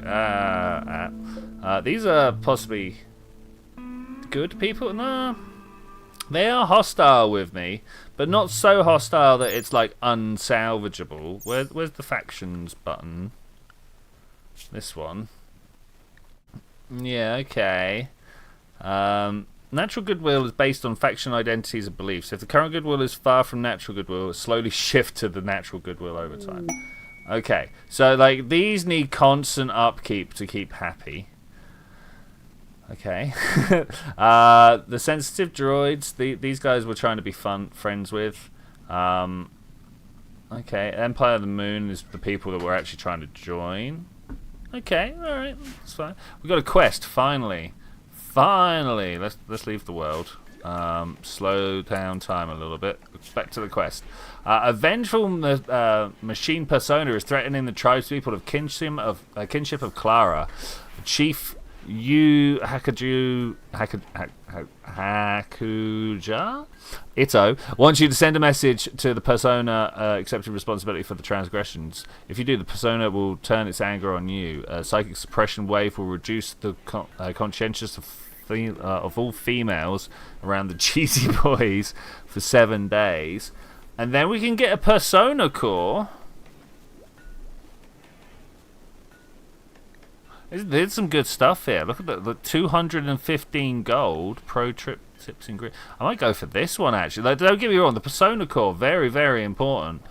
these are possibly good people. No, they are hostile with me, but not so hostile that it's like unsalvageable. Where's the factions button? This one. Yeah, okay. Natural goodwill is based on faction identities and beliefs. If the current goodwill is far from natural goodwill, it slowly shift to the natural goodwill over time. Okay, so like these need constant upkeep to keep happy. Okay. The sensitive droids, these guys we're trying to be friends with. Okay, Empire of the Moon is the people that we're actually trying to join. Okay, alright, that's fine. We got a quest, finally. Finally, let's leave the world. Slow down time a little bit. Back to the quest. A vengeful machine persona is threatening the tribespeople of kinship of Clara. Chief Hakuja Ito wants you to send a message to the persona accepting responsibility for the transgressions. If you do, the persona will turn its anger on you. Psychic suppression wave will reduce the conscientious of all females around the cheesy boys for 7 days, and then we can get a persona core. There's some good stuff here. Look at the 215 gold pro trip tips and green. I might go for this one actually. Like, don't get me wrong, the persona core very, very important.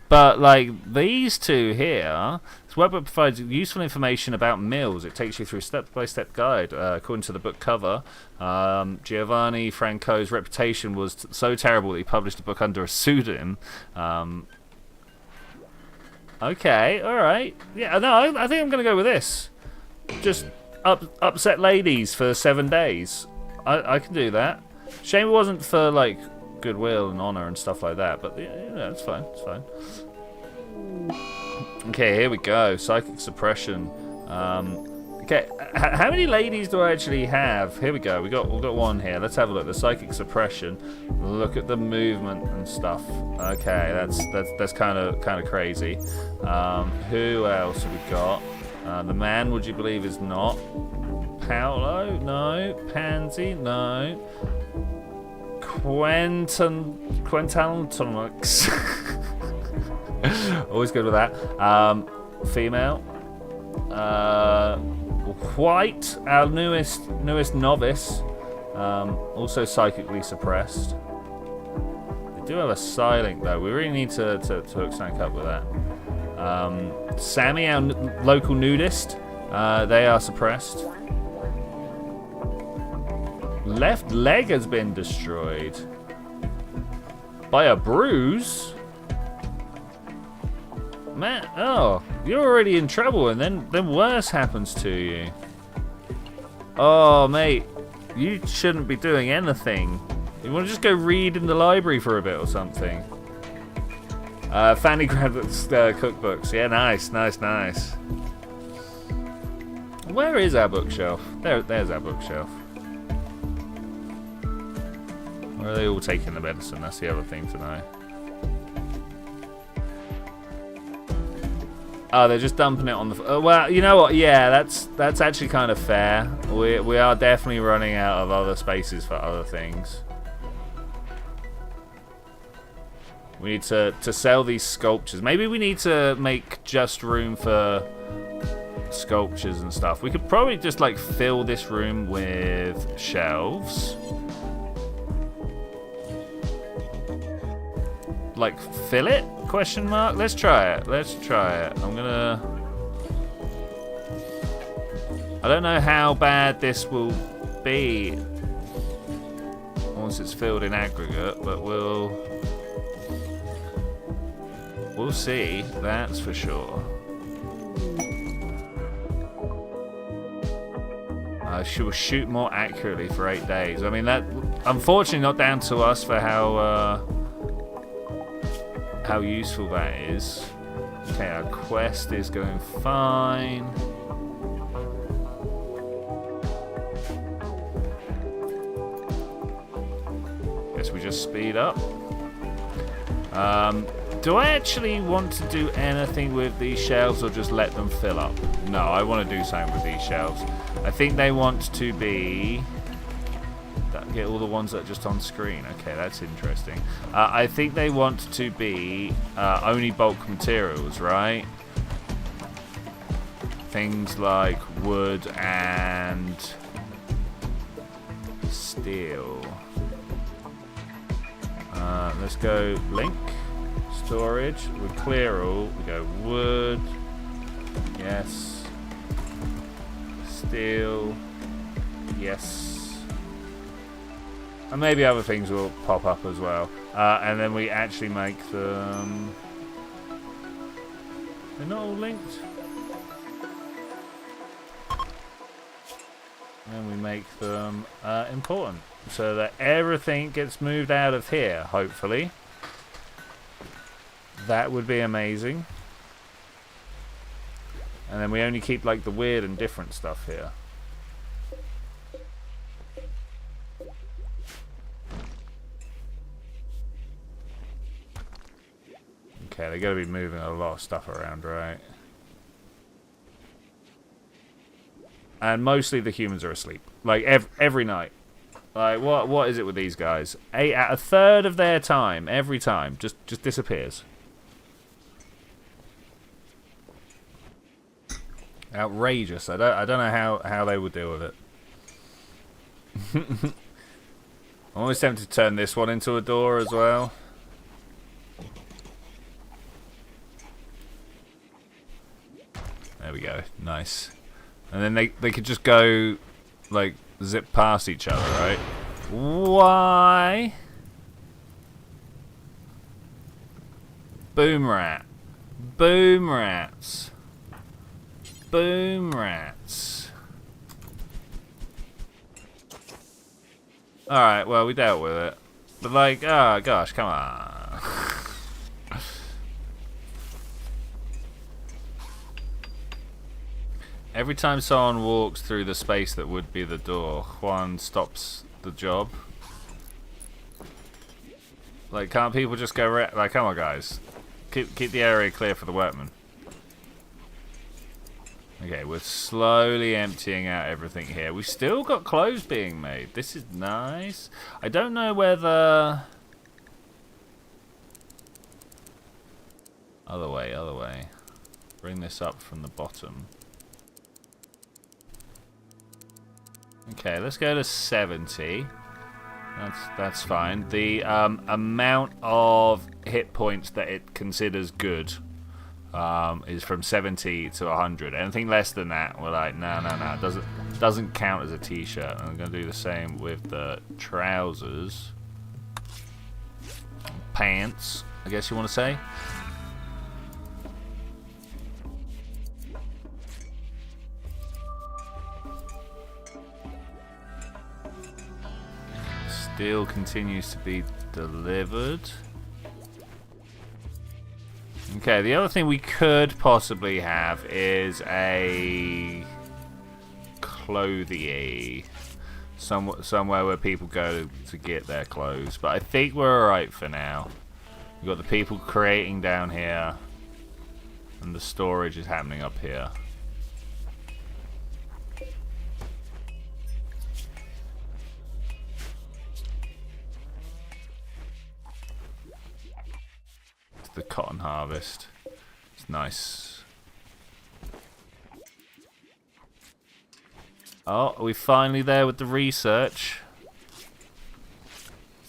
But like these two here, this webbook provides useful information about mills. It takes you through a step-by-step guide. According to the book cover, Giovanni Franco's reputation was so terrible that he published a book under a pseudonym. Okay, all right. Yeah, no, I think I'm gonna go with this. Just upset ladies for 7 days. I can do that. Shame it wasn't for like goodwill and honor and stuff like that, but yeah, it's fine. It's fine. Okay, here we go. Psychic suppression. Okay, how many ladies do I actually have? Here we go. We've got one here. Let's have a look. The psychic suppression. Look at the movement and stuff. Okay, that's kind of crazy. Who else have we got? The man, would you believe, is not. Paolo? No. Pansy? No. Quentaltonix. Always good with that. Female. White, our newest novice. Also psychically suppressed. They do have a silent though. We really need to hook something up with that. Sammy, our local nudist. They are suppressed. Left leg has been destroyed. By a bruise? Man, oh, you're already in trouble, and then worse happens to you. Oh, mate, you shouldn't be doing anything. You want to just go read in the library for a bit or something? Fanny Granville's cookbooks. Yeah, nice. Where is our bookshelf? There's our bookshelf. Or are they all taking the medicine? That's the other thing to know. Oh, they're just dumping it on the... well, you know what? Yeah, that's actually kind of fair. We are definitely running out of other spaces for other things. We need to sell these sculptures. Maybe we need to make just room for sculptures and stuff. We could probably just like fill this room with shelves. Like fill it? Question mark? Let's try it. I don't know how bad this will be once it's filled in aggregate, but we'll see, that's for sure. I will shoot more accurately for 8 days. I mean, that unfortunately not down to us for how useful that is. Okay, our quest is going fine. Guess we just speed up. Do I actually want to do anything with these shelves or just let them fill up? No, I want to do something with these shelves. I think they want to be... Get all the ones that are just on screen. Okay, that's interesting. I think they want to be only bulk materials, right? Things like wood and steel. Let's go link. Storage. We clear all. We go wood. Yes. Steel. Yes. And maybe other things will pop up as well. And then we actually make them... They're not all linked. And then we make them important. So that everything gets moved out of here, hopefully. That would be amazing. And then we only keep like the weird and different stuff here. Okay, they're going to be moving a lot of stuff around, right? And mostly the humans are asleep. Like, every night. Like, what is it with these guys? A third of their time, every time, just disappears. Outrageous. I don't know how they would deal with it. I'm always tempted to turn this one into a door as well. There we go. Nice. And then they could just go, like, zip past each other, right? Why? Boom rat. Boom rats. Boom rats. Alright, well, we dealt with it. But, like, oh, gosh, come on. Every time someone walks through the space that would be the door, Juan stops the job. Like, can't people just go... Like, come on, guys. Keep the area clear for the workmen. Okay, we're slowly emptying out everything here. We've still got clothes being made. This is nice. I don't know whether... Other way, other way. Bring this up from the bottom. Okay, let's go to 70. That's fine. The amount of hit points that it considers good is from 70 to 100. Anything less than that, we're like, no. Doesn't count as a t-shirt. I'm going to do the same with the trousers. pants, I guess you want to say. Steel continues to be delivered. Okay, the other thing we could possibly have is a clothier. Somewhere where people go to get their clothes. But I think we're alright for now. We've got the people creating down here. And the storage is happening up here. The cotton harvest. It's nice. Oh, are we finally there with the research?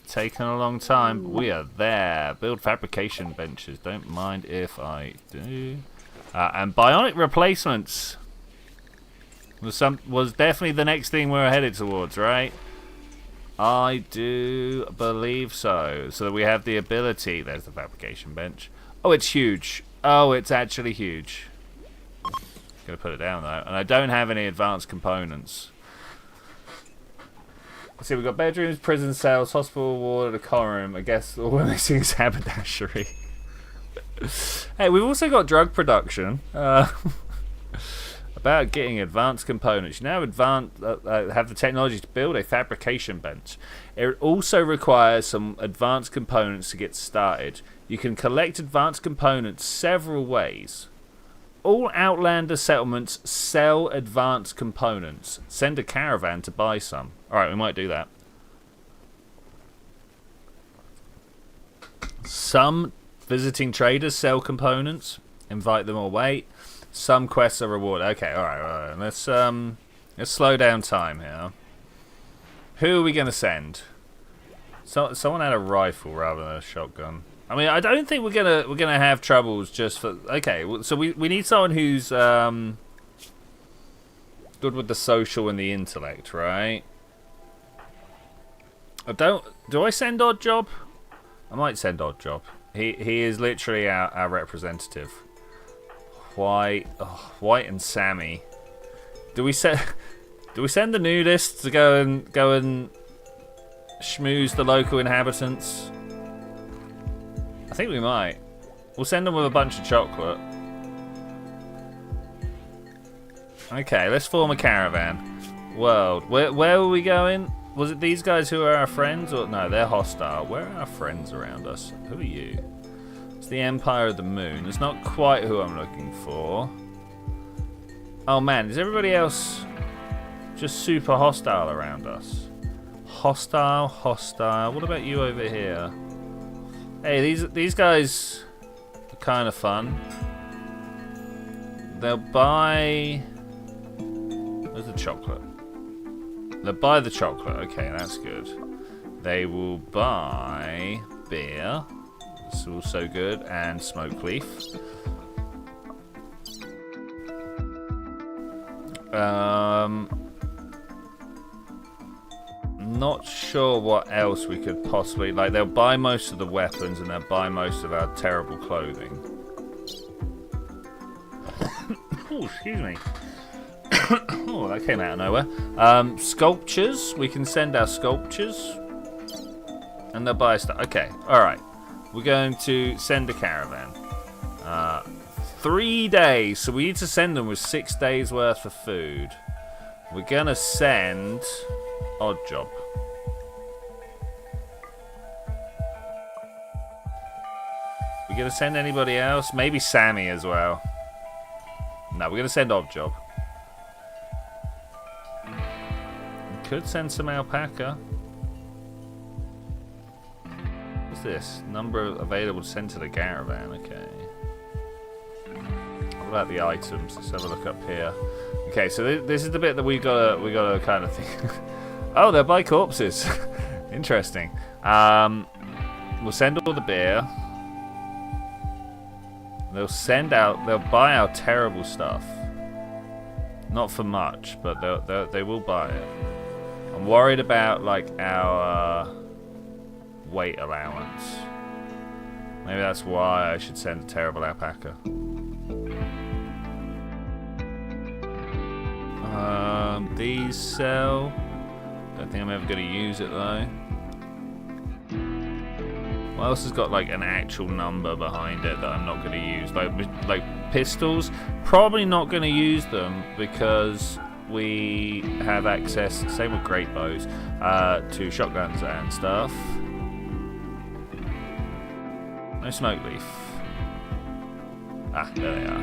It's taken a long time, but we are there. Build fabrication benches. Don't mind if I do. And bionic replacements was definitely the next thing we're headed towards, right? I do believe so. So that we have the ability. There's the fabrication bench. Oh, it's huge. Oh, it's actually huge. Gonna put it down though. And I don't have any advanced components. Let's see, we've got bedrooms, prison cells, hospital ward, a common room. I guess all we're missing is haberdashery. Hey, we've also got drug production. About getting advanced components. You now have the technology to build a fabrication bench. It also requires some advanced components to get started. You can collect advanced components several ways. All Outlander settlements sell advanced components. Send a caravan to buy some. Alright, we might do that. Some visiting traders sell components. Invite them away. Some quests are rewarded. Okay, alright. Let's slow down time here. Who are we gonna send? Someone had a rifle rather than a shotgun. I mean, I don't think we're gonna have troubles just for. Okay, so we need someone who's good with the social and the intellect, right? Do I send Odd Job? I might send Odd Job. He is literally our representative. White and Sammy. Do we send the nudists to go and schmooze the local inhabitants? I think we might. We'll send them with a bunch of chocolate. Okay, let's form a caravan. World. Where are we going? Was it these guys who are our friends? Or no, they're hostile. Where are our friends around us? Who are you? It's the Empire of the Moon. It's not quite who I'm looking for. Oh man, is everybody else just super hostile around us? Hostile. What about you over here? Hey, these guys are kind of fun. They'll buy. Where's the chocolate? They'll buy the chocolate. Okay, that's good. They will buy beer. It's also good, and smoke leaf. Not sure what else we could possibly like. They'll buy most of the weapons and they'll buy most of our terrible clothing. Oh, excuse me. Oh, that came out of nowhere. Sculptures. We can send our sculptures, and they'll buy stuff. Okay, all right. We're going to send a caravan. 3 days, so we need to send them with 6 days worth of food. We're gonna send Odd Job. We're gonna send anybody else? Maybe Sammy as well. No, we're gonna send Odd Job. We could send some alpaca. What's this? Number available to send to the caravan. Okay. What about the items? Let's have a look up here. Okay, so this is the bit that we gotta kind of think. Oh, they'll buy corpses. Interesting. We'll send all the beer. They'll buy our terrible stuff. Not for much, but they will buy it. I'm worried about like our weight allowance. Maybe that's why I should send a terrible alpaca. These sell. Don't think I'm ever going to use it though. What else has got like an actual number behind it that I'm not going to use? Like pistols. Probably not going to use them because we have access. Same with great bows to shotguns and stuff. No smoke leaf. Ah, there they are.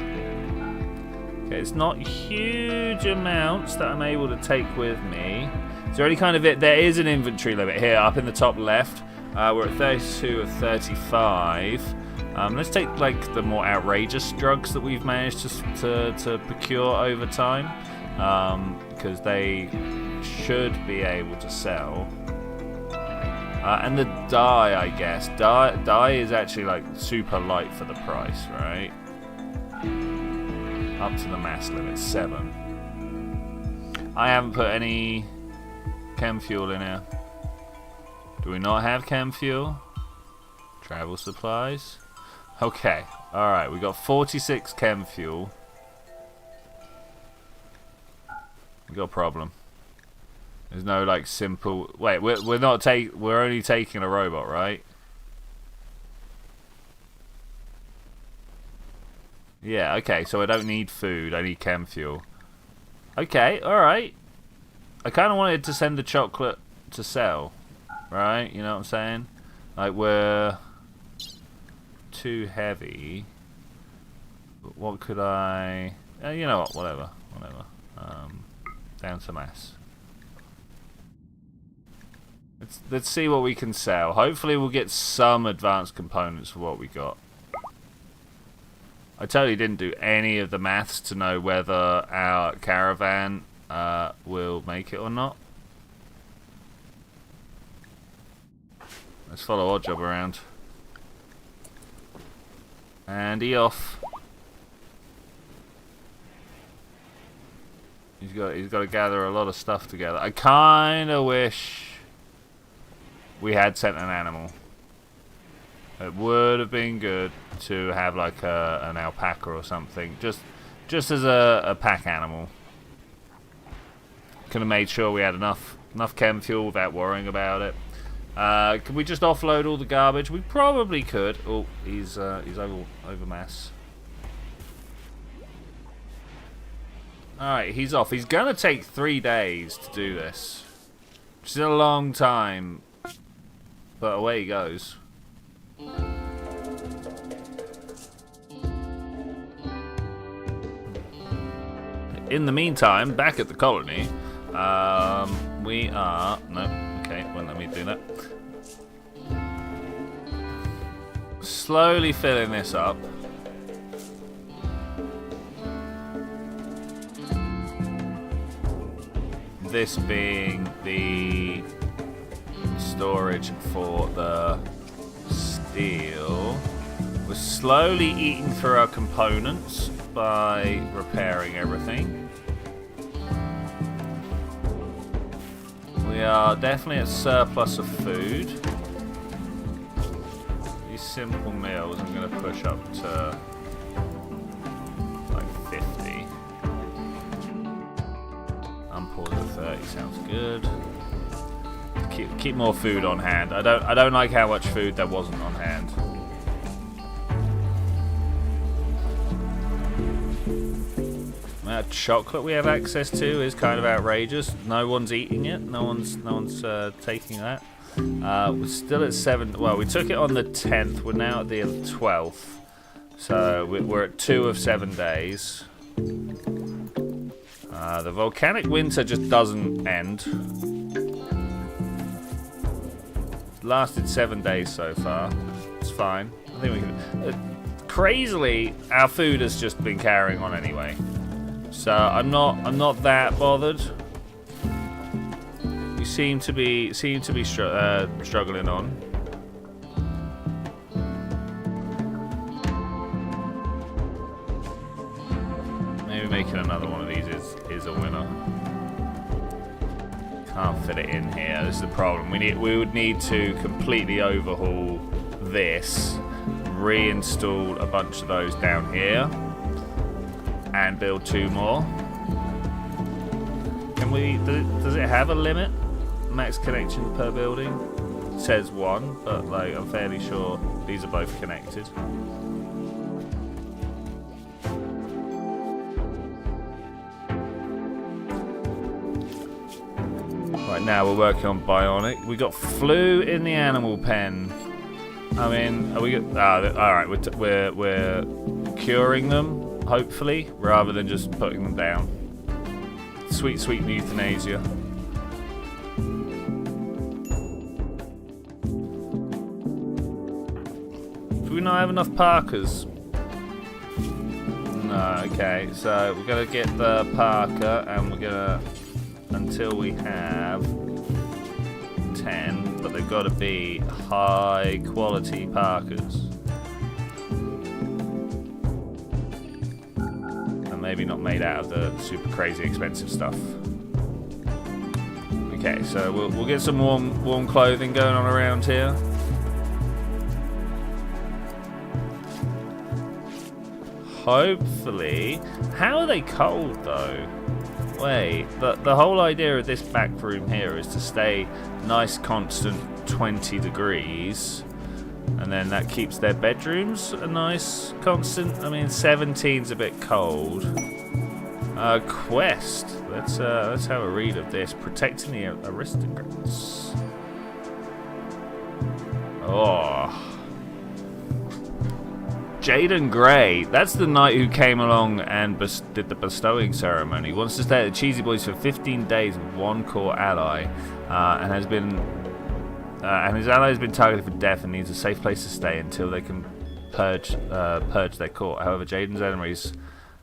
Okay, it's not huge amounts that I'm able to take with me. It's already kind of it. There is an inventory limit here up in the top left. We're at 32 of 35. Let's take like the more outrageous drugs that we've managed to procure over time, because they should be able to sell. And the dye, I guess. Dye is actually like super light for the price, right? Up to the mass limit, 7. I haven't put any chem fuel in here. Do we not have chem fuel? Travel supplies. Okay, alright, we got 46 chem fuel. We got a problem. There's no like simple. Wait, we're only taking a robot, right? Yeah, okay, so I don't need food, I need chem fuel. Okay, alright. I kind of wanted to send the chocolate to sell, right? You know what I'm saying? Like, we're too heavy. But what could I... you know what, whatever. Down to mass. Let's see what we can sell. Hopefully we'll get some advanced components for what we got. I totally didn't do any of the maths to know whether our caravan will make it or not. Let's follow Oddjob around. And he off. He's got to gather a lot of stuff together. I kind of wish we had sent an animal. It would have been good to have like an alpaca or something, just as a pack animal. Could have made sure we had enough chem fuel without worrying about it. Can we just offload all the garbage? We probably could. Oh, he's over mass. All right, he's off. He's gonna take 3 days to do this, which is a long time. But away he goes. In the meantime, back at the colony, we are... No, okay, won't let me do that. Slowly filling this up. This being the storage for the steel. We're slowly eating through our components by repairing everything. We are definitely at surplus of food. These simple meals I'm going to push up to like 50. Unpause at 30 sounds good. Keep more food on hand. I don't like how much food there wasn't on hand. The amount of chocolate we have access to is kind of outrageous. No one's eating it. No one's taking that. We're still at 7. Well, we took it on the 10th. We're now at the 12th. So we're at 2 of 7 days. The volcanic winter just doesn't end. Lasted 7 days so far. It's fine. I think we can. Crazily, our food has just been carrying on anyway, so I'm not that bothered. We seem to be struggling on. Maybe making another one of these is a winner. Can't fit it in here. This is the problem. We would need to completely overhaul this, reinstall a bunch of those down here and build 2 more. Can we? Does it have a limit? Max connection per building? It says 1, but like I'm fairly sure these are both connected. Right now we're working on bionic. We got flu in the animal pen. I mean, are we? All right, we're curing them, hopefully, rather than just putting them down. Sweet, sweet euthanasia. Do we not have enough Parkers? No. Okay, so we're gonna get the Parker, and we're gonna. Until we have 10, but they've got to be high quality Parkers. And maybe not made out of the super crazy expensive stuff. Okay, so we'll get some warm clothing going on around here. Hopefully. How are they cold though? Wait, the whole idea of this back room here is to stay nice constant 20 degrees, and then that keeps their bedrooms a nice constant. I mean, 17's a bit cold. Quest. Let's have a read of this. Protecting the aristocrats. Oh. Jaden Grey, that's the knight who came along and did the bestowing ceremony. Wants to stay at the Cheesy Boys for 15 days with 1 core ally, and his ally has been targeted for death and needs a safe place to stay until they can purge their court. However, Jaden's enemies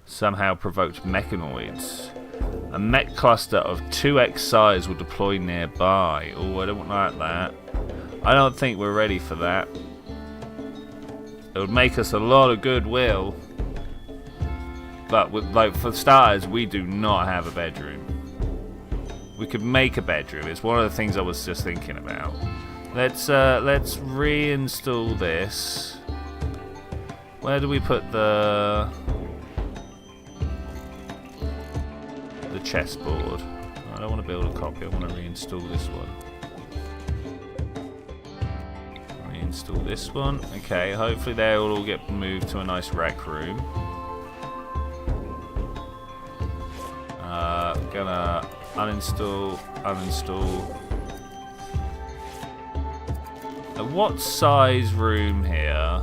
somehow provoked mechanoids. A mech cluster of 2x size will deploy nearby. Oh, I don't like that. I don't think we're ready for that. It would make us a lot of goodwill, but for starters, we do not have a bedroom. We could make a bedroom. It's one of the things I was just thinking about. Let's reinstall this. Where do we put the chessboard? I don't want to build a copy. I want to reinstall this one. Install this one. Okay, hopefully they will all get moved to a nice rec room. Gonna uninstall. What size room here?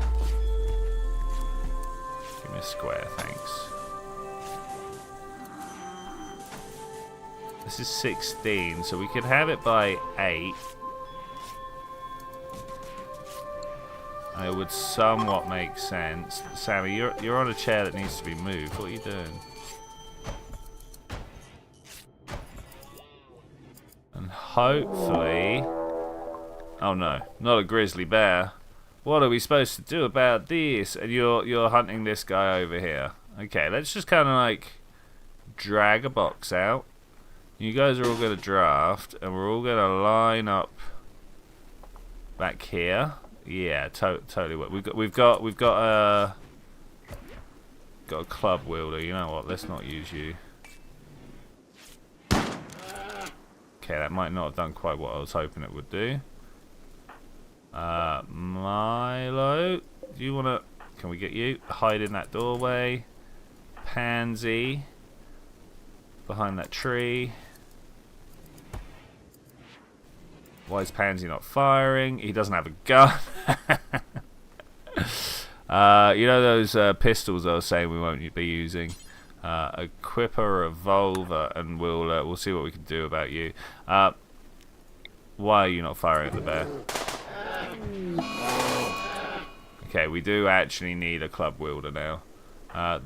Give me a square, thanks. This is 16, so we could have it by 8. It would somewhat make sense. Sammy, you're on a chair that needs to be moved. What are you doing? And hopefully... Oh no, not a grizzly bear. What are we supposed to do about this? And you're hunting this guy over here. Okay, let's just kind of like drag a box out. You guys are all going to draft, and we're all going to line up back here. Yeah, totally. We've got a club wielder. You know what? Let's not use you. Okay, that might not have done quite what I was hoping it would do. Milo, do you wanna? Can we get you? Hide in that doorway. Pansy, behind that tree. Why is Pansy not firing? He doesn't have a gun. You know those pistols I was saying we won't be using? Equip a revolver, and we'll see what we can do about you. Why are you not firing at the bear? Okay, we do actually need a club wielder now.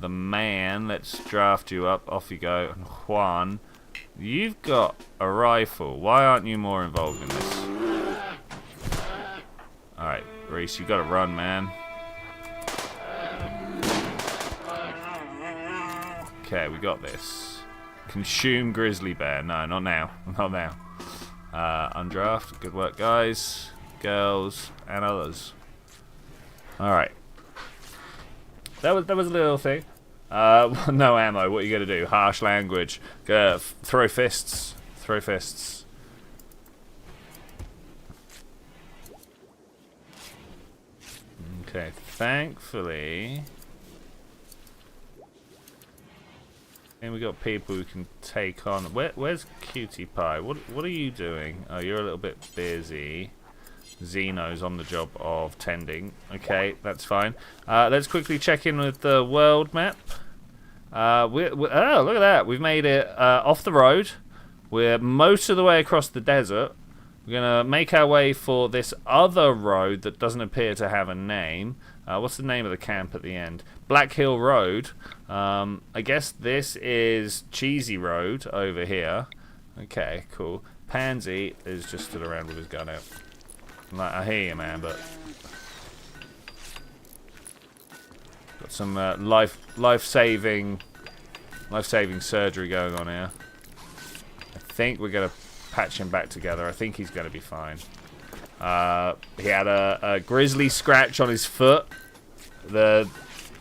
The man, let's draft you up. Off you go. And Juan, you've got a rifle. Why aren't you more involved in this? Alright, Reese, you gotta run, man. Okay, we got this. Consume grizzly bear. No, not now. Not now. Undraft. Good work, guys, girls, and others. Alright. That was a little thing. No ammo. What are you gonna do? Harsh language. Throw fists. Throw fists. Okay. Thankfully, and we got people who can take on. Where's Cutie Pie? What are you doing? Oh, you're a little bit busy. Xeno's on the job of tending. Okay, that's fine. Let's quickly check in with the world map. Oh, look at that. We've made it off the road. We're most of the way across the desert. We're going to make our way for this other road that doesn't appear to have a name. What's the name of the camp at the end? Black Hill Road. I guess this is Cheesy Road over here. Okay, cool. Pansy is just stood around with his gun out. Like, I hear you, man, but got some life-saving surgery going on here. I think we're gonna patch him back together. I think he's gonna be fine. He had a grizzly scratch on his foot. The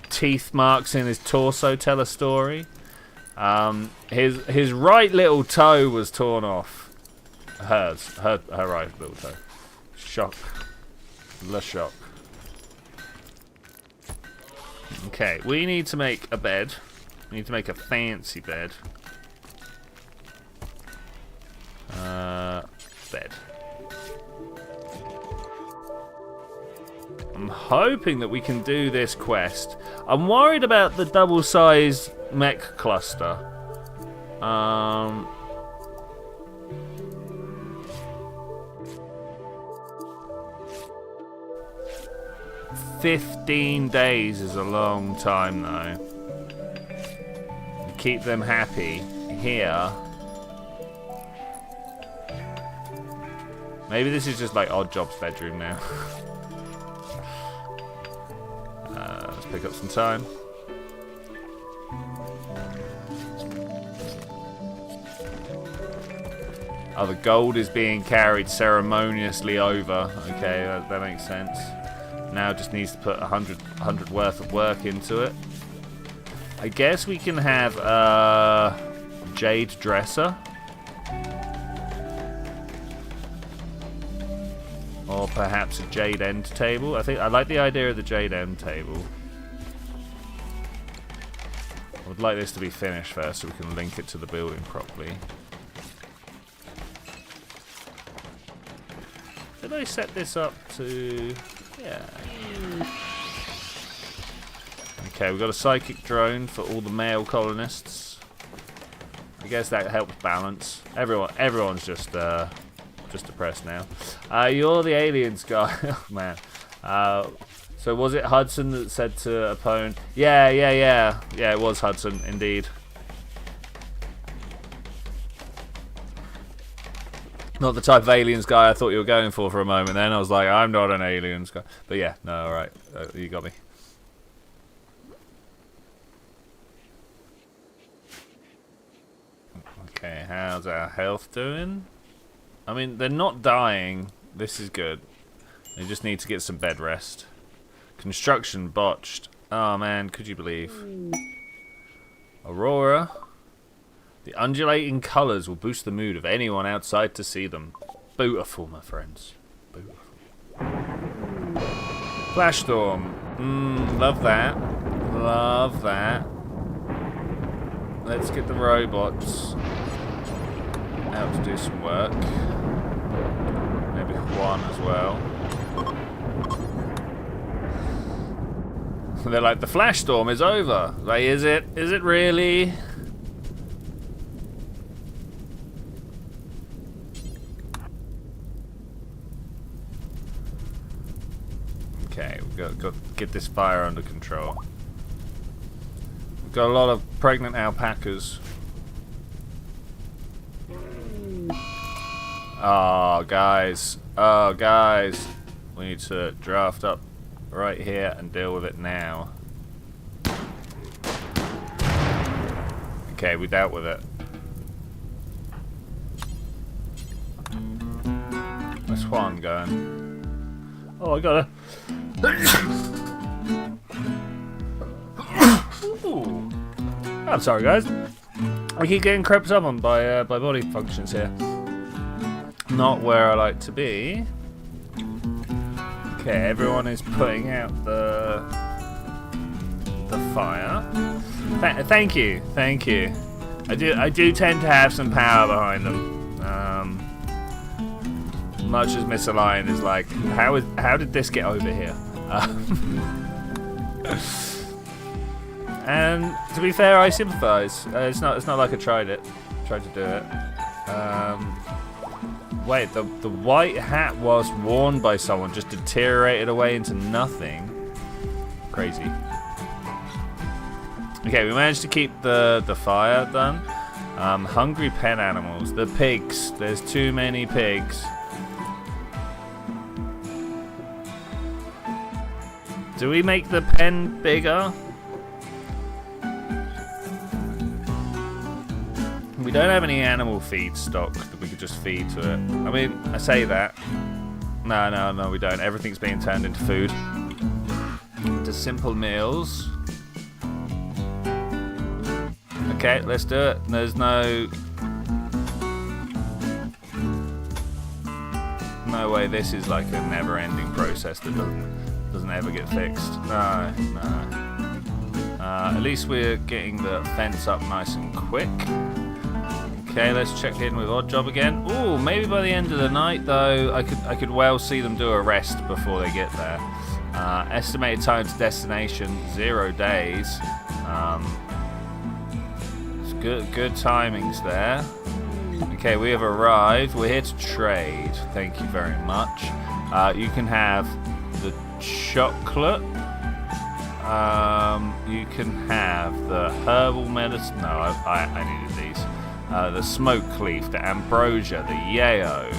teeth marks in his torso tell a story. His right little toe was torn off. Her right little toe. Shock. Le shock. Okay, we need to make a bed. We need to make a fancy bed. Bed. I'm hoping that we can do this quest. I'm worried about the double-sized mech cluster. 15 days is a long time, though. Keep them happy here. Maybe this is just like Oddjob's bedroom now. Let's pick up some time. Oh, the gold is being carried ceremoniously over. Okay, that makes sense. Now just needs to put 100 worth of work into it. I guess we can have a jade dresser. Or perhaps a jade end table. I like the idea of the jade end table. I would like this to be finished first so we can link it to the building properly. Did I set this up to... yeah. Okay, we've got a psychic drone for all the male colonists. I guess that helps balance. Everyone's just depressed now. You're the aliens guy. Oh, man. So was it Hudson that said to Apone? Yeah, it was Hudson, indeed. Not the type of aliens guy I thought you were going for a moment then. I was like, I'm not an aliens guy. But yeah, no, alright. You got me. Okay, how's our health doing? I mean, they're not dying. This is good. They just need to get some bed rest. Construction botched. Oh man, could you believe? Aurora. The undulating colours will boost the mood of anyone outside to see them. Beautiful, my friends. Beautiful. Flash storm. Love that. Love that. Let's get the robots out to do some work. Maybe Juan as well. They're like, the flash storm is over. Like, is it? Is it really? Okay, we've got to get this fire under control. We've got a lot of pregnant alpacas. Oh, guys. Oh, guys. We need to draft up right here and deal with it now. Okay, we dealt with it. Where's Juan going? Oh, I gotta... Ooh. I'm sorry, guys. I keep getting crept up on by body functions here. Not where I like to be. Okay, everyone is putting out the fire. Thank you. I do tend to have some power behind them. Much as Miss Alliance is like, how did this get over here? And to be fair, I sympathise. It's not like I tried to do it. Wait, the white hat was worn by someone, just deteriorated away into nothing. Crazy. Okay, we managed to keep the fire done. Hungry pet animals, the pigs. There's too many pigs. Do we make the pen bigger? We don't have any animal feed stock that we could just feed to it. I mean, I say that. No, we don't. Everything's being turned into food. Into simple meals. Okay, let's do it. There's no way this is like a never-ending process that doesn't ever get fixed. No. At least we're getting the fence up nice and quick. Okay, let's check in with Oddjob again. Ooh, maybe by the end of the night though, I could well see them do a rest before they get there. Estimated time to destination 0 days. It's good timings there. Okay, we have arrived. We're here to trade. Thank you very much. You can have the chocolate. You can have the herbal medicine. No, I needed these. The smoke leaf, the ambrosia, the yayo.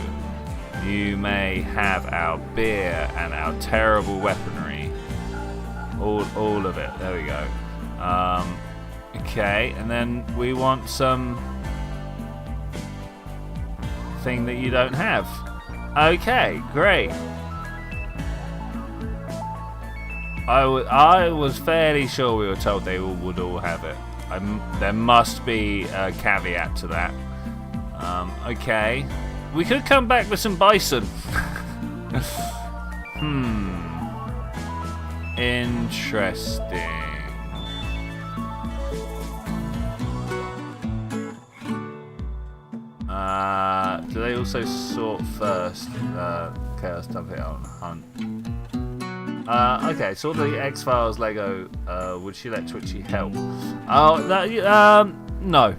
You may have our beer and our terrible weaponry. All of it. There we go. Okay, and then we want some thing that you don't have. Okay, great. I was fairly sure we were told they would all have it. There must be a caveat to that. Okay. We could come back with some bison. Interesting. Do they also sort first? Chaos Dump It on Hunt. Okay, so the X-Files Lego, would she let Twitchi help? Oh, no.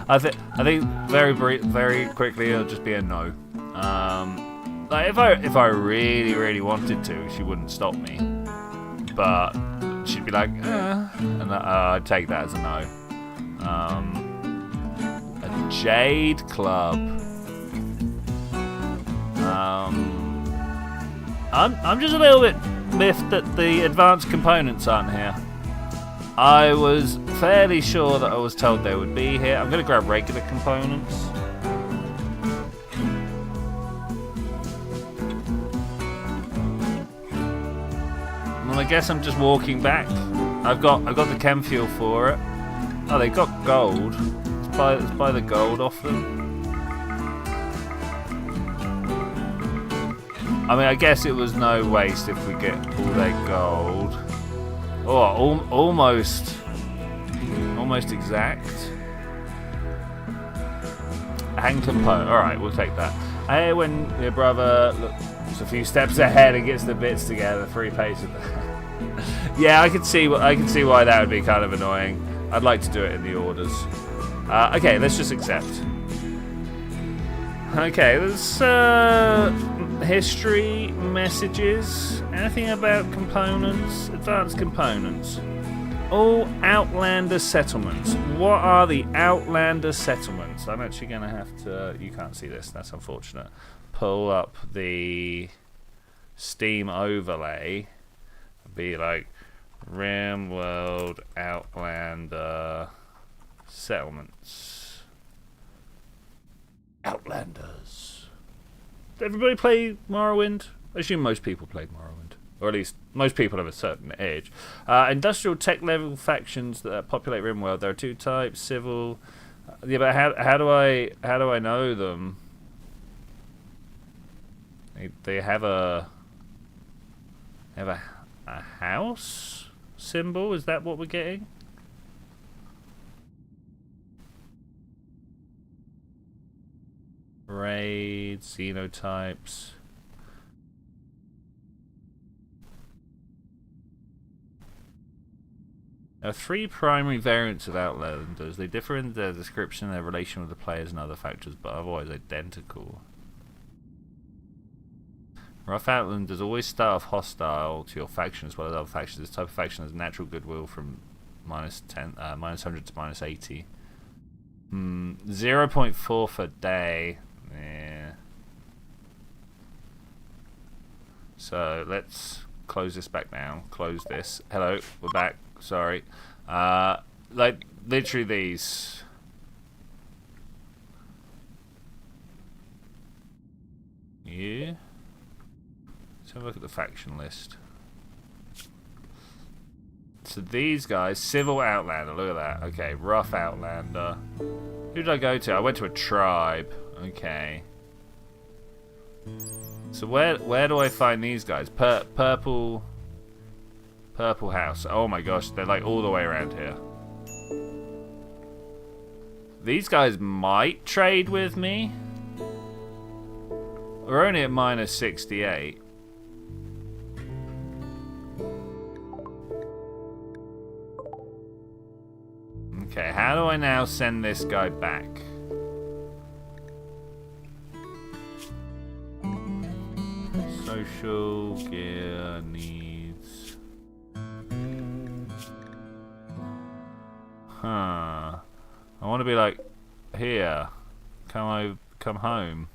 I think very quickly it'll just be a no. Like if I really wanted to, she wouldn't stop me. But she'd be like, and I'd take that as a no. A Jade Club. I'm just a little bit miffed that the advanced components aren't here. I was fairly sure that I was told they would be here. I'm going to grab regular components. Well, I guess I'm just walking back. I've got the chem fuel for it. Oh, they got gold. Let's buy the gold off them. I mean, I guess it was no waste if we get all their gold. Oh, almost exact. Hang component. All right, we'll take that. Hey, when your brother looks a few steps ahead and gets the bits together, 3 paces. Yeah, I can see why that would be kind of annoying. I'd like to do it in the orders. Okay, let's just accept. Okay, there's history, messages, anything about components, advanced components. All Outlander settlements. What are the Outlander settlements? I'm actually going to have to... You can't see this, that's unfortunate. Pull up the Steam overlay. Be like Rimworld Outlander settlements. Outlanders. Did everybody play Morrowind? I assume most people played Morrowind. Or at least most people of a certain age. Industrial tech level factions that populate Rimworld. There are 2 types: civil. Yeah, but how do I know them? They have a house symbol. Is that what we're getting? Raid, xenotypes. There are 3 primary variants of Outlanders. They differ in their description, their relation with the players and other factors, but otherwise identical. Rough Outlanders always start off hostile to your faction as well as other factions. This type of faction has natural goodwill from -100 to -80. 0.4 for day. Yeah. So let's close this back now. Close this. Hello, we're back. Sorry. Like literally these. You. Let's have a look at the faction list. So these guys, Civil Outlander, look at that. Okay, Rough Outlander. Who did I go to? I went to a tribe. Okay. So where do I find these guys? Purple House. Oh my gosh, they're like all the way around here. These guys might trade with me. We're only at -68. Okay, how do I now send this guy back? Social gear needs. Huh. I want to be like, here, come home.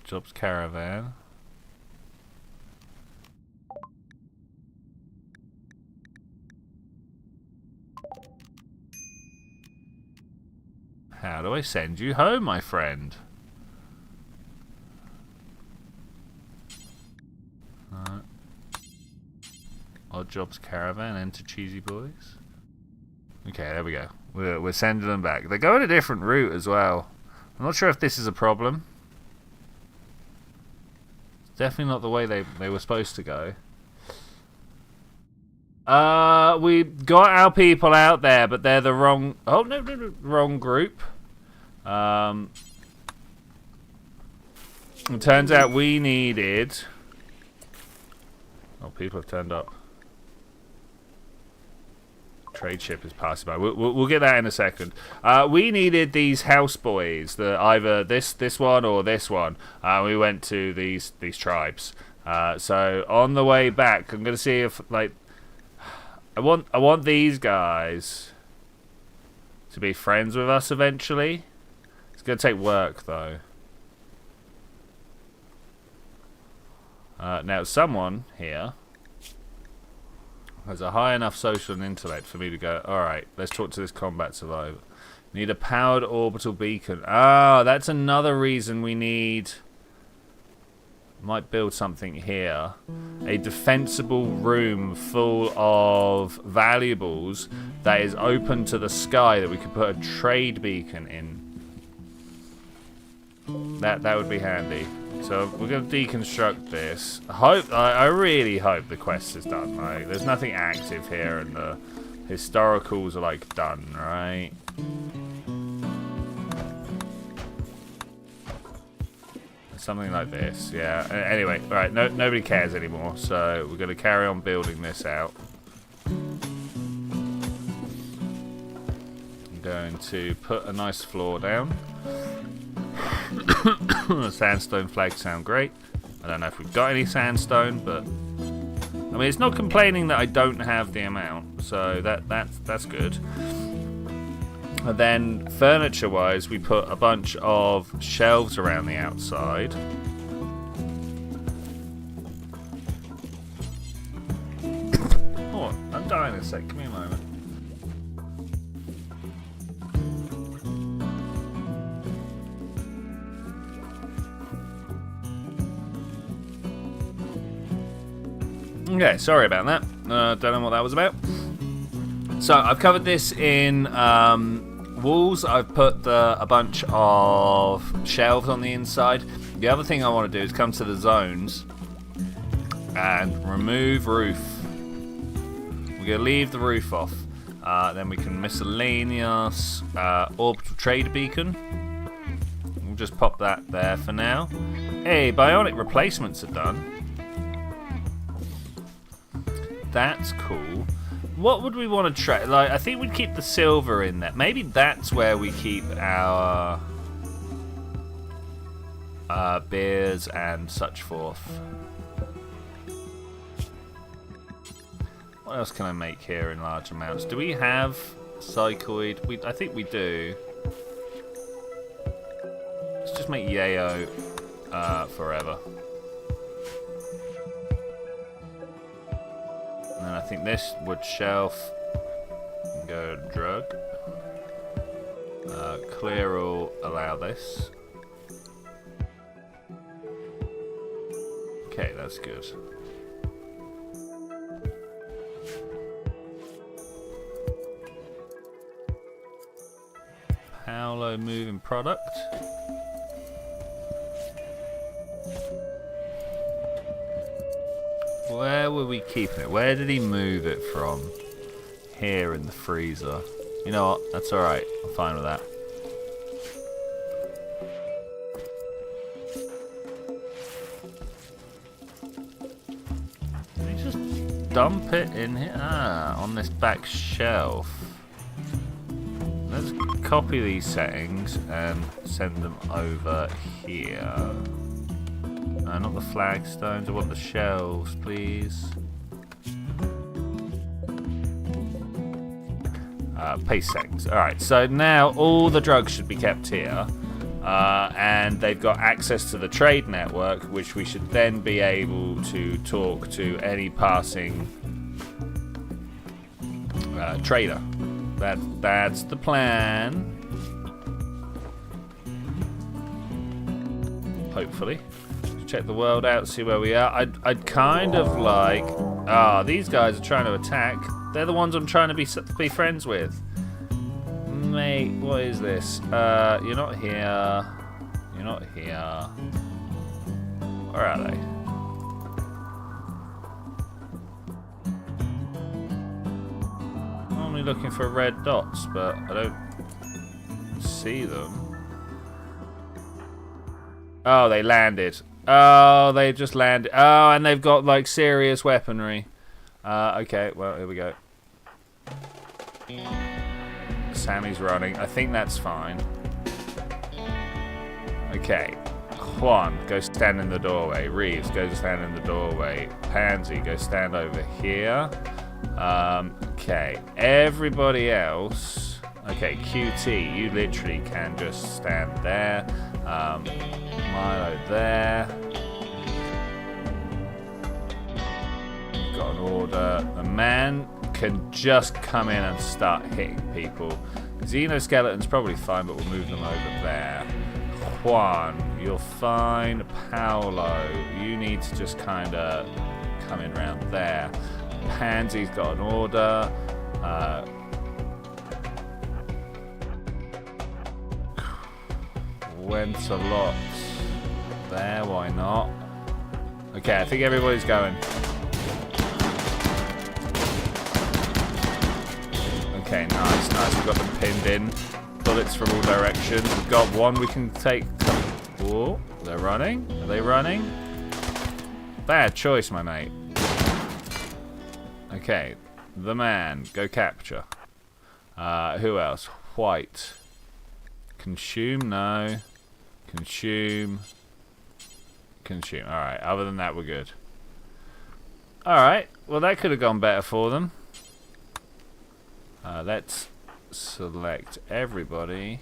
Jobs caravan. How do I send you home, my friend? Odd Jobs Caravan, enter Cheesy Boys. Okay, there we go. We're sending them back. They're going a different route as well. I'm not sure if this is a problem. It's definitely not the way they were supposed to go. We got our people out there, but they're the wrong... Oh, no, wrong group. It turns out we needed... Oh, people have turned up. Trade ship is passing by. We'll get that in a second. We needed these houseboys, either this one or this one. We went to these tribes. So on the way back, I'm gonna see if like I want these guys to be friends with us eventually. It's gonna take work though. Now someone here has a high enough social and intellect for me to go, alright, let's talk to this combat survivor. Need a powered orbital beacon. Ah, that's another reason we need... Might build something here. A defensible room full of valuables that is open to the sky that we could put a trade beacon in. That would be handy. So we're going to deconstruct this. I really hope the quest is done. Like, there's nothing active here, and the historicals are like done, right? Something like this, yeah. Anyway, all right. Nobody cares anymore, so we're going to carry on building this out. I'm going to put a nice floor down. Sandstone flags sound great. I don't know if we've got any sandstone, but I mean, it's not complaining that I don't have the amount, so that's good. And then furniture-wise, we put a bunch of shelves around the outside. Oh, I'm dying in a sec. Give me a moment. Okay, sorry about that. Don't know what that was about. So I've covered this in walls. I've put a bunch of shelves on the inside. The other thing I want to do is come to the zones and remove roof. We're going to leave the roof off. Then we can miscellaneous orbital trade beacon. We'll just pop that there for now. Hey, bionic replacements are done. That's cool. What would we want to trade? Like, I think we'd keep the silver in there. Maybe that's where we keep our beers and such forth. What else can I make here in large amounts? Do we have psychoid? I think we do. Let's just make yayo forever. And then I think this wood shelf can go drug. Clear will allow this. Okay, that's good. Paolo moving product. Where were we keeping it? Where did he move it from? Here in the freezer. You know what? That's alright. I'm fine with that. Did he just dump it in here? Ah, on this back shelf. Let's copy these settings and send them over here. No, not the flagstones. I want the shelves, please. Paste settings. Alright, so now all the drugs should be kept here. And they've got access to the trade network, which we should then be able to talk to any passing trader. That's the plan. Hopefully. Check the world out, see where we are. I'd kind of like... Ah, these guys are trying to attack. They're the ones I'm trying to be friends with. Mate, what is this? You're not here. You're not here. Where are they? I'm only looking for red dots, but I don't see them. Oh, they landed. Oh, they just landed. Oh, and they've got, like, serious weaponry. Okay, well, here we go. Sammy's running. I think that's fine. Okay. Juan, go stand in the doorway. Reeves, go stand in the doorway. Pansy, go stand over here. Okay. Everybody else... Okay, QT, you literally can just stand there. Milo there. Got an order. The man can just come in and start hitting people. Xenoskeleton's probably fine, but we'll move them over there. Juan, you're fine. Paolo, you need to just kind of come in around there. Pansy's got an order. Went a lot there, why not? Okay, I think everybody's going. Okay, nice. We've got them pinned in. Bullets from all directions. We've got one we can take. Whoa, they're running. Are they running? Bad choice, my mate. Okay, the man. Go capture. Who else? White. Consume, no. Consume. Alright, other than that, we're good. Alright, well, that could have gone better for them. Let's select everybody.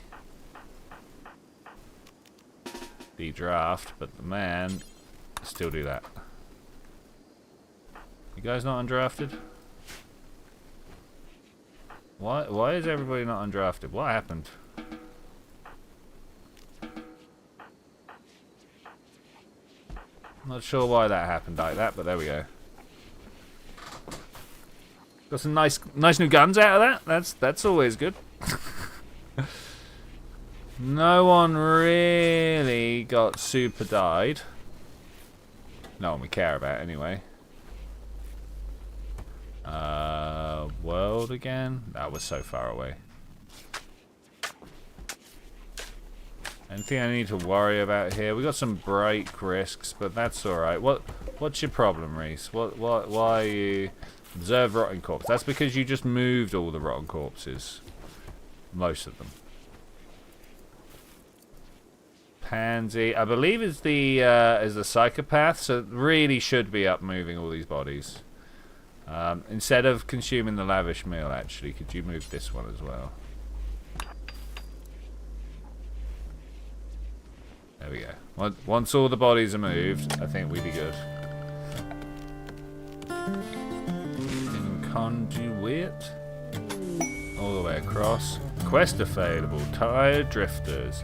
De-draft, but the man... Still do that. You guys not undrafted? Why is everybody not undrafted? What happened? Not sure why that happened like that, but there we go. Got some nice new guns out of that. That's always good. No one really got super died. No one we care about anyway. World again? That was so far away. Anything I need to worry about here? We got some break risks, but that's alright. What's your problem, Reese? Why are you... Observe rotting corpse. That's because you just moved all the rotten corpses. Most of them. Pansy, I believe is the psychopath, so it really should be up moving all these bodies. Instead of consuming the lavish meal, actually, could you move this one as well? There we go. Once all the bodies are moved, I think we'd be good. Conduit all the way across. Quest available. Tired drifters.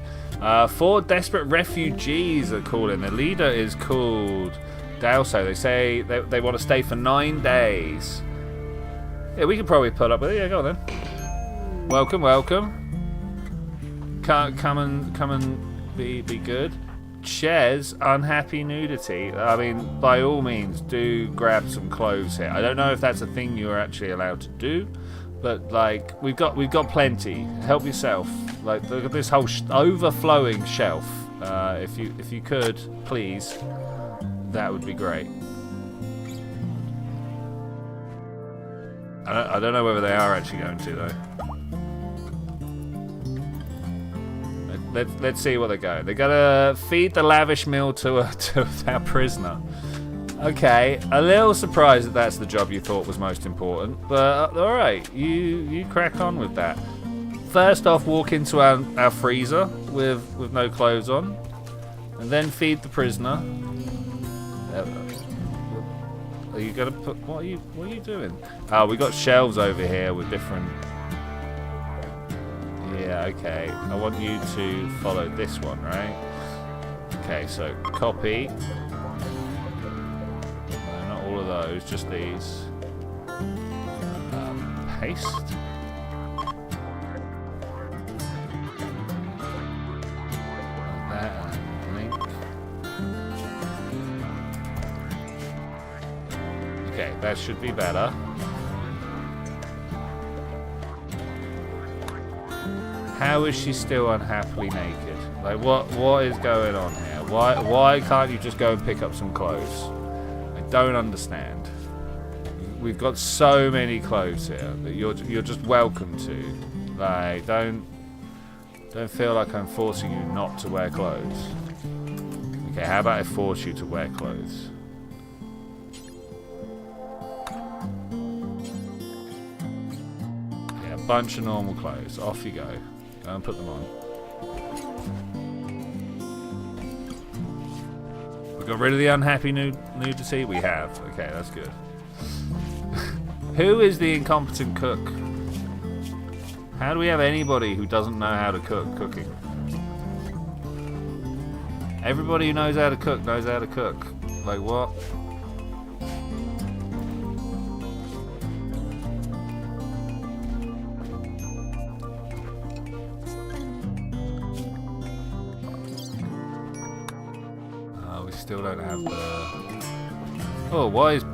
4 desperate refugees are called in. The leader is called Dalso. They say they want to stay for 9 days. Yeah, we could probably put up with it. Yeah, go on then. Welcome. Come and be good. Ches, unhappy nudity. I mean, by all means, do grab some clothes here. I don't know if that's a thing you're actually allowed to do, but like we've got plenty. Help yourself. Like look at this whole overflowing shelf. If you could, please, that would be great. I don't know whether they are actually going to though. Let's see what they're going. They're gonna feed the lavish meal to our prisoner. Okay, a little surprised that that's the job you thought was most important, but all right, you crack on with that. First off, walk into our freezer with no clothes on, and then feed the prisoner. Are you gonna put? What are you doing? Oh, we got shelves over here with different. Yeah, okay. I want you to follow this one, right? Okay, so copy. No, not all of those, just these. Paste. That and link. Okay, that should be better. How is she still unhappily naked? Like, what is going on here? Why can't you just go and pick up some clothes? I don't understand. We've got so many clothes here that you're just welcome to. Like, don't feel like I'm forcing you not to wear clothes. Okay, how about I force you to wear clothes? Yeah, a bunch of normal clothes. Off you go. Go and put them on. We got rid of the unhappy nudity? We have. Okay, that's good. Who is the incompetent cook? How do we have anybody who doesn't know how to cooking? Everybody who knows how to cook knows how to cook. Like what? Still don't have the... Oh, why is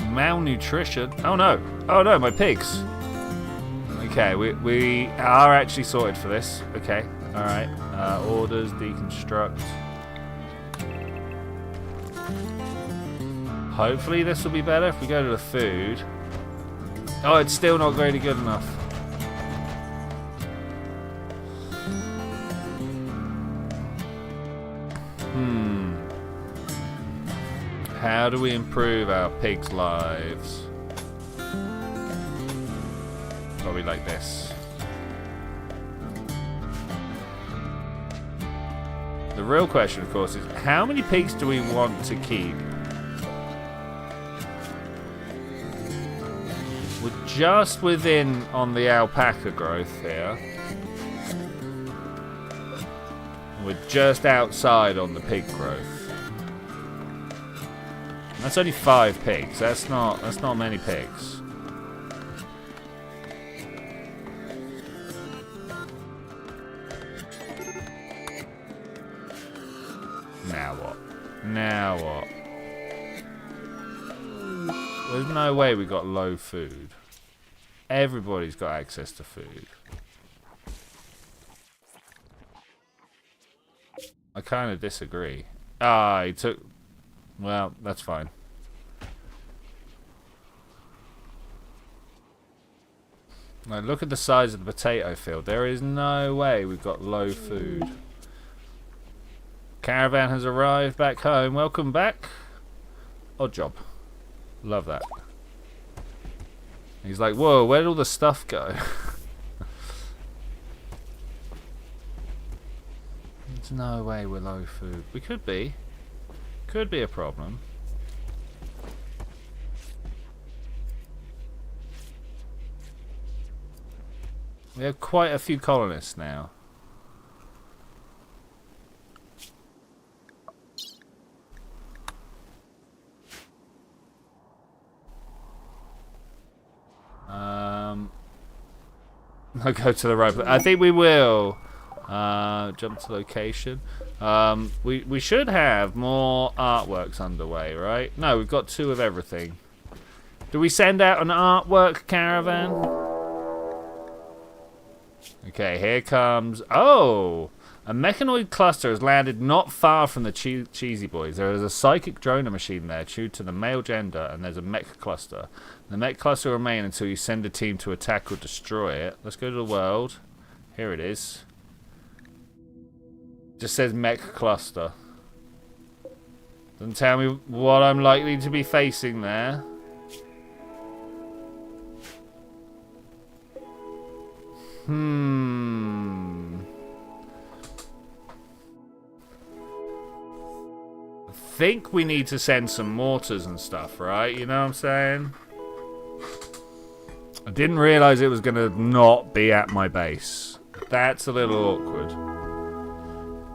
malnutrition? Oh no, my pigs. Okay, we are actually sorted for this. Okay, all right. Orders, deconstruct. Hopefully this will be better if we go to the food. Oh, it's still not really good enough. How do we improve our pigs' lives? Probably like this. The real question, of course, is how many pigs do we want to keep? We're just within on the alpaca growth here. We're just outside on the pig growth. That's only 5 pigs. That's not many pigs. Now what? Now what? There's no way we got low food. Everybody's got access to food. I kind of disagree. Ah, he took... Well, that's fine. Now look at the size of the potato field. There is no way we've got low food. Caravan has arrived back home. Welcome back. Odd job. Love that. He's like, whoa, where'd all the stuff go? There's no way we're low food. We could be. Could be a problem. We have quite a few colonists now. I'll go to the right place. I think we will. Jump to location. We should have more artworks underway, right? No, we've got 2 of everything. Do we send out an artwork caravan? Okay, here comes... Oh! A mechanoid cluster has landed not far from the Cheesy Boys. There is a psychic droner machine there, tuned to the male gender, and there's a mech cluster. The mech cluster will remain until you send a team to attack or destroy it. Let's go to the world. Here it is. Just says mech cluster. Doesn't tell me what I'm likely to be facing there. I think we need to send some mortars and stuff, right? You know what I'm saying? I didn't realise it was going to not be at my base. That's a little awkward.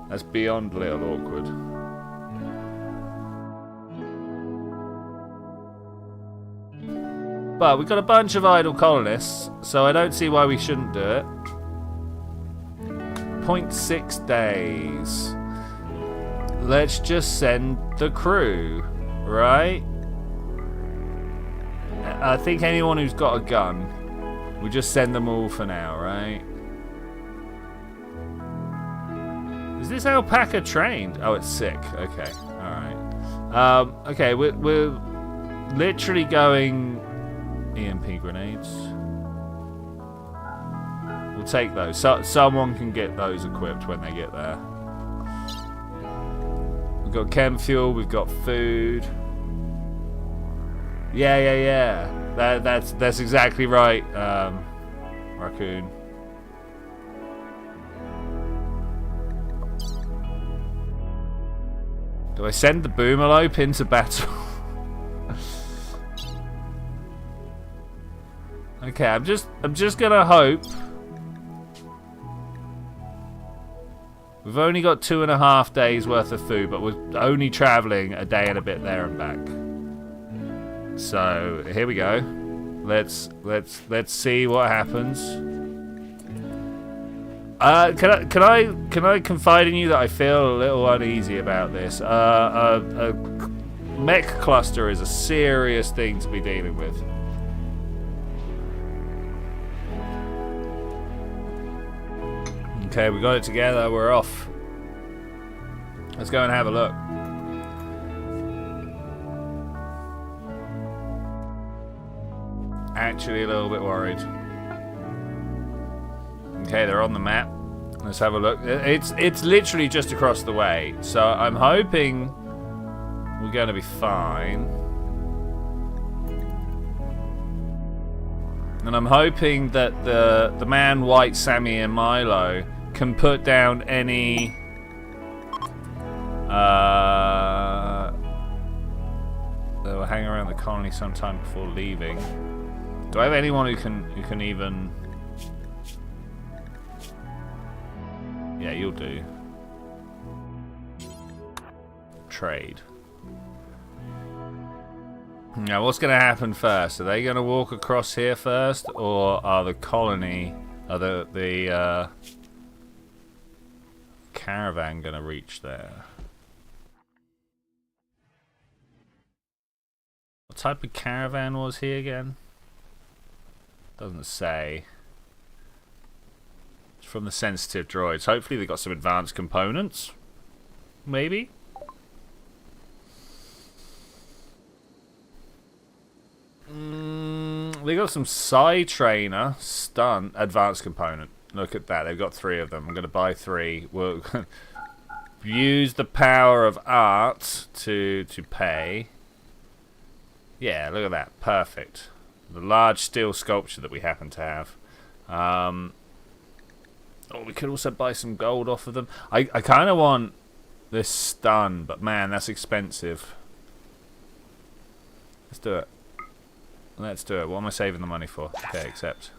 That's beyond a little awkward. But we've got a bunch of idle colonists, so I don't see why we shouldn't do it. 0.6 days. Let's just send the crew, right? I think anyone who's got a gun, we just send them all for now, right? Is this alpaca trained? Oh, it's sick. Okay, alright. Okay, we're literally going... EMP grenades. We'll take those. So, someone can get those equipped when they get there. We've got chem fuel, we've got food. Yeah. That's exactly right, Raccoon. Do I send the Boomerlope into battle? Okay, I'm just gonna hope. We've only got 2.5 days worth of food, but we're only traveling a day and a bit there and back. So here we go. Let's see what happens. Can I confide in you that I feel a little uneasy about this? A mech cluster is a serious thing to be dealing with. Okay, we got it together. We're off. Let's go and have a look. Actually, a little bit worried. Okay, they're on the map. Let's have a look. It's literally just across the way, so I'm hoping we're going to be fine. And I'm hoping that the man, White, Sammy, and Milo can put down any they'll hang around the colony sometime before leaving. Do I have anyone who can even? Yeah, you'll do. Trade. Now, what's going to happen first? Are they going to walk across here first, or are the colony, are the caravan going to reach there? type of caravan was he again? Doesn't say. It's from the sensitive droids. Hopefully they got some advanced components. Maybe. They got some side trainer, stun, advanced component. Look at that. They've got 3 of them. I'm going to buy 3. We'll use the power of art to pay. Yeah, look at that. Perfect. The large steel sculpture that we happen to have. Oh, we could also buy some gold off of them. I kind of want this stun, but man, that's expensive. Let's do it. Let's do it. What am I saving the money for? Okay, accept.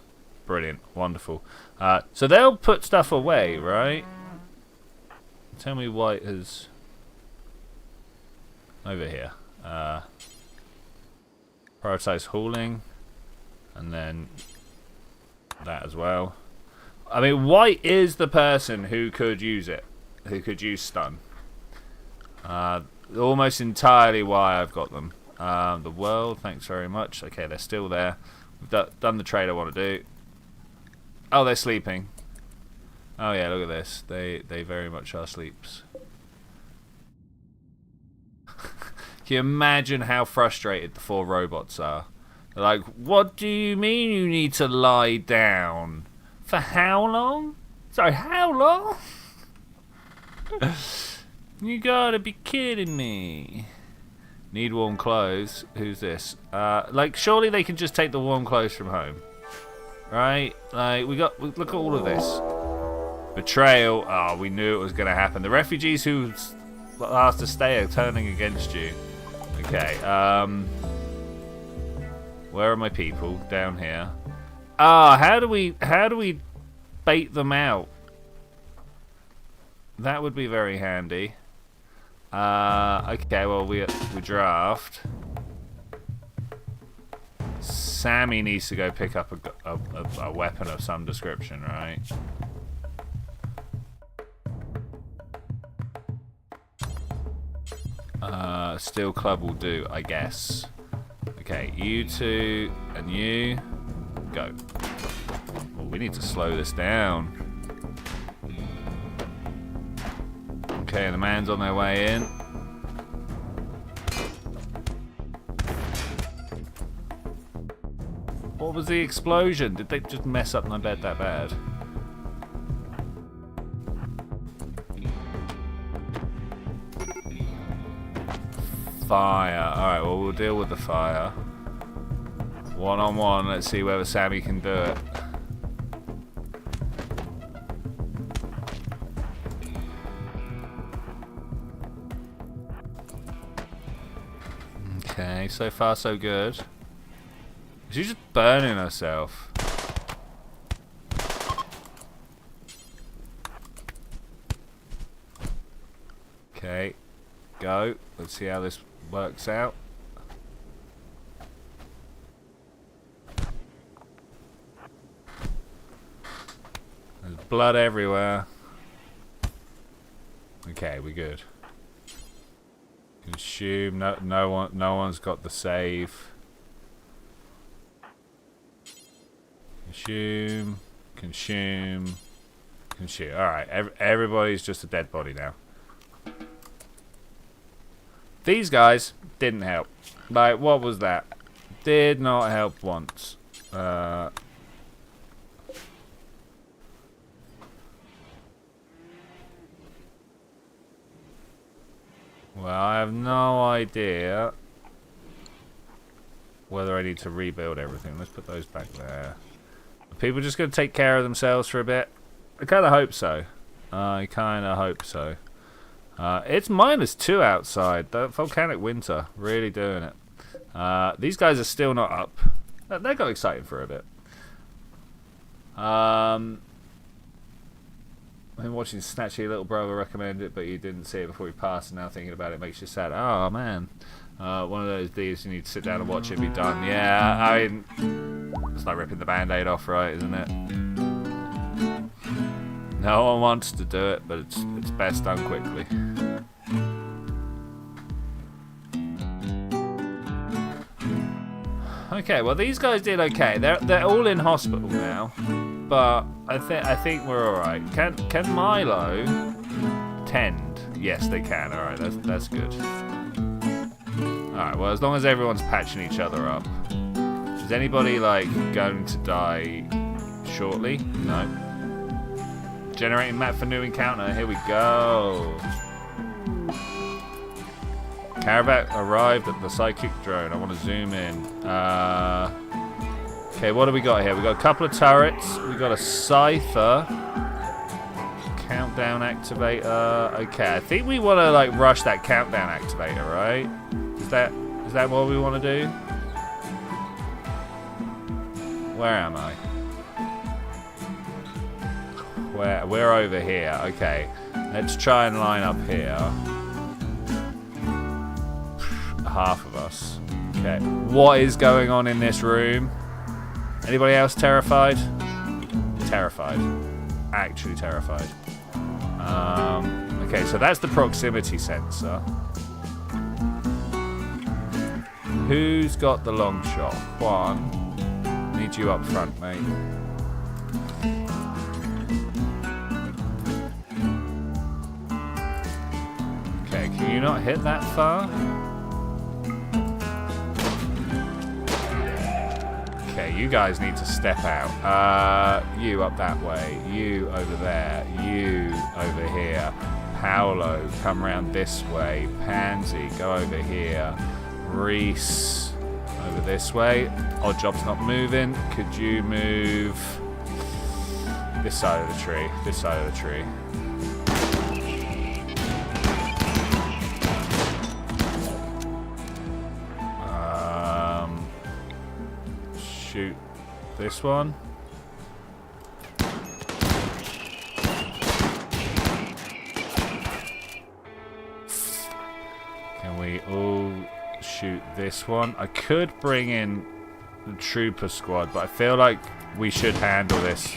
Brilliant. Wonderful. So they'll put stuff away, right? Tell me why it is over here. Prioritize hauling. And then that as well. I mean, white is the person who could use it. Who could use stun. Almost entirely why I've got them. The world, thanks very much. Okay, they're still there. We've done the trade I want to do. Oh, they're sleeping. Oh yeah, look at this. They very much are sleeps. Can you imagine how frustrated the 4 robots are? They're like, what do you mean you need to lie down? For how long? Sorry, how long? You gotta be kidding me. Need warm clothes. Who's this? Like, surely they can just take the warm clothes from home. Right? Like, look at all of this. Betrayal. Oh, we knew it was going to happen. The refugees who asked to stay are turning against you. Okay, where are my people? Down here. Ah, how do we bait them out? That would be very handy. Okay, well, we draft. Sammy needs to go pick up a weapon of some description, right? Steel club will do, I guess. Okay, you 2 and you go. Oh, we need to slow this down. Okay, the man's on their way in. What was the explosion? Did they just mess up my bed that bad? Fire. Alright, well, we'll deal with the fire. 1-on-1. Let's see whether Sammy can do it. Okay, so far so good. She's just burning herself. Okay, go. Let's see how this works out. There's blood everywhere. Okay, we're good. Consume. No one's got the save. Consume. Alright, everybody's just a dead body now. These guys didn't help. Like, what was that? Did not help once. Well, I have no idea whether I need to rebuild everything. Let's put those back there. Are people just going to take care of themselves for a bit? I kind of hope so. It's -2 outside. The volcanic winter. Really doing it. These guys are still not up. That got exciting for a bit. I've been watching Snatchy Little Brother recommend it, but you didn't see it before he passed, and now thinking about it makes you sad. Oh, man. One of those days you need to sit down and watch it be done. Yeah, I mean, it's like ripping the band-aid off, right, isn't it? No one wants to do it, but it's best done quickly. Okay, well these guys did okay. They're all in hospital now, but I think we're all right. Can Milo tend? Yes, they can. All right, that's good. All right. Well, as long as everyone's patching each other up. Is anybody like going to die shortly? No. Generating map for new encounter. Here we go. Caravan arrived at the psychic drone. I want to zoom in. Okay, what do we got here? We got a couple of turrets. We got a scyther. Countdown activator. Okay, I think we want to like rush that countdown activator, right? Is that what we want to do? Where am I? We're over here. Okay, let's try and line up here. Half of us. Okay, what is going on in this room? Anybody else terrified? Terrified. Actually terrified. Okay, so that's the proximity sensor. Who's got the long shot? Juan. Need you up front, mate. Okay, can you not hit that far? Okay, you guys need to step out. You up that way. You over there. You over here. Paolo, come around this way. Pansy, go over here. Reese, over this way. Oddjob's not moving. Could you move this side of the tree? This side of the tree. Shoot this one. Can we all shoot this one? I could bring in the trooper squad, but I feel like we should handle this.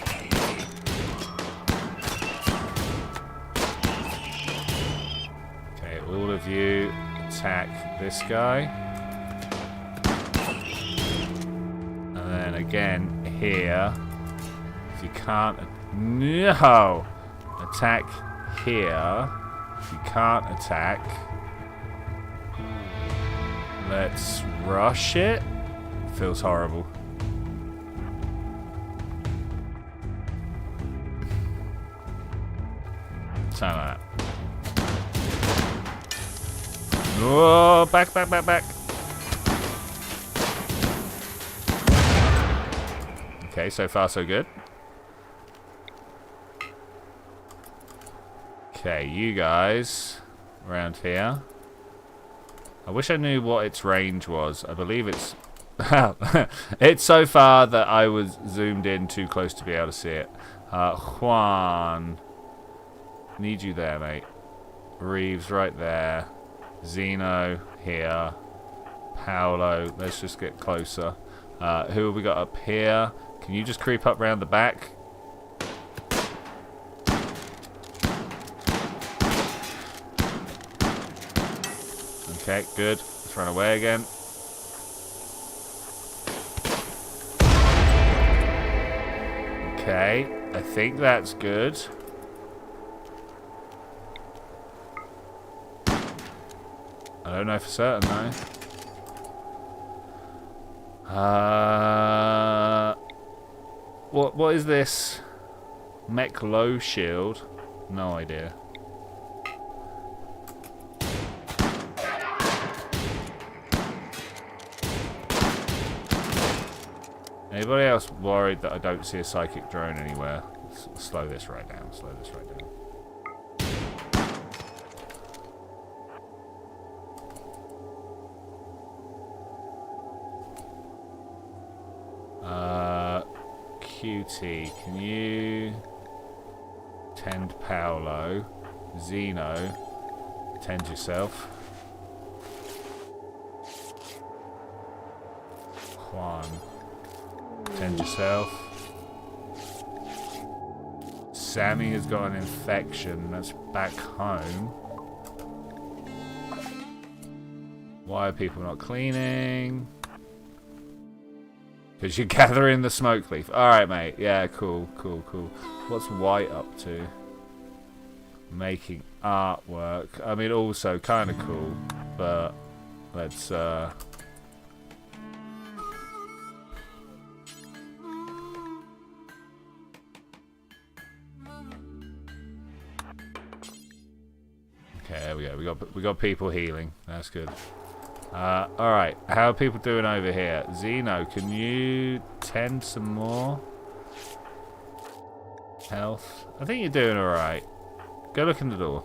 Okay, all of you attack this guy. And then again here. If you can't... No! Attack here. If you can't attack... Let's rush it. Feels horrible. Something like that. Whoa, back. Okay, so far so good. Okay, you guys around here. I wish I knew what its range was. I believe it's... it's so far that I was zoomed in too close to be able to see it. Juan. Need you there, mate. Reeves right there. Zeno here. Paolo. Let's just get closer. Who have we got up here? Can you just creep up round the back? Okay, good. Let's run away again. Okay, I think that's good. I don't know for certain though. What is this? Mech low shield? No idea. Anybody else worried that I don't see a psychic drone anywhere? Slow this right down. Slow this right down. QT, can you tend Paolo? Zeno, tend yourself. Juan, tend yourself. Sammy has got an infection. That's back home. Why are people not cleaning? Because you're gathering the smoke leaf. Alright, mate. Yeah, cool, cool, cool. What's White up to? Making artwork. I mean, also kind of cool. But let's... Okay, there we go. We got people healing. That's good. Alright, how are people doing over here? Zeno, can you tend some more? Health. I think you're doing alright. Go look in the door.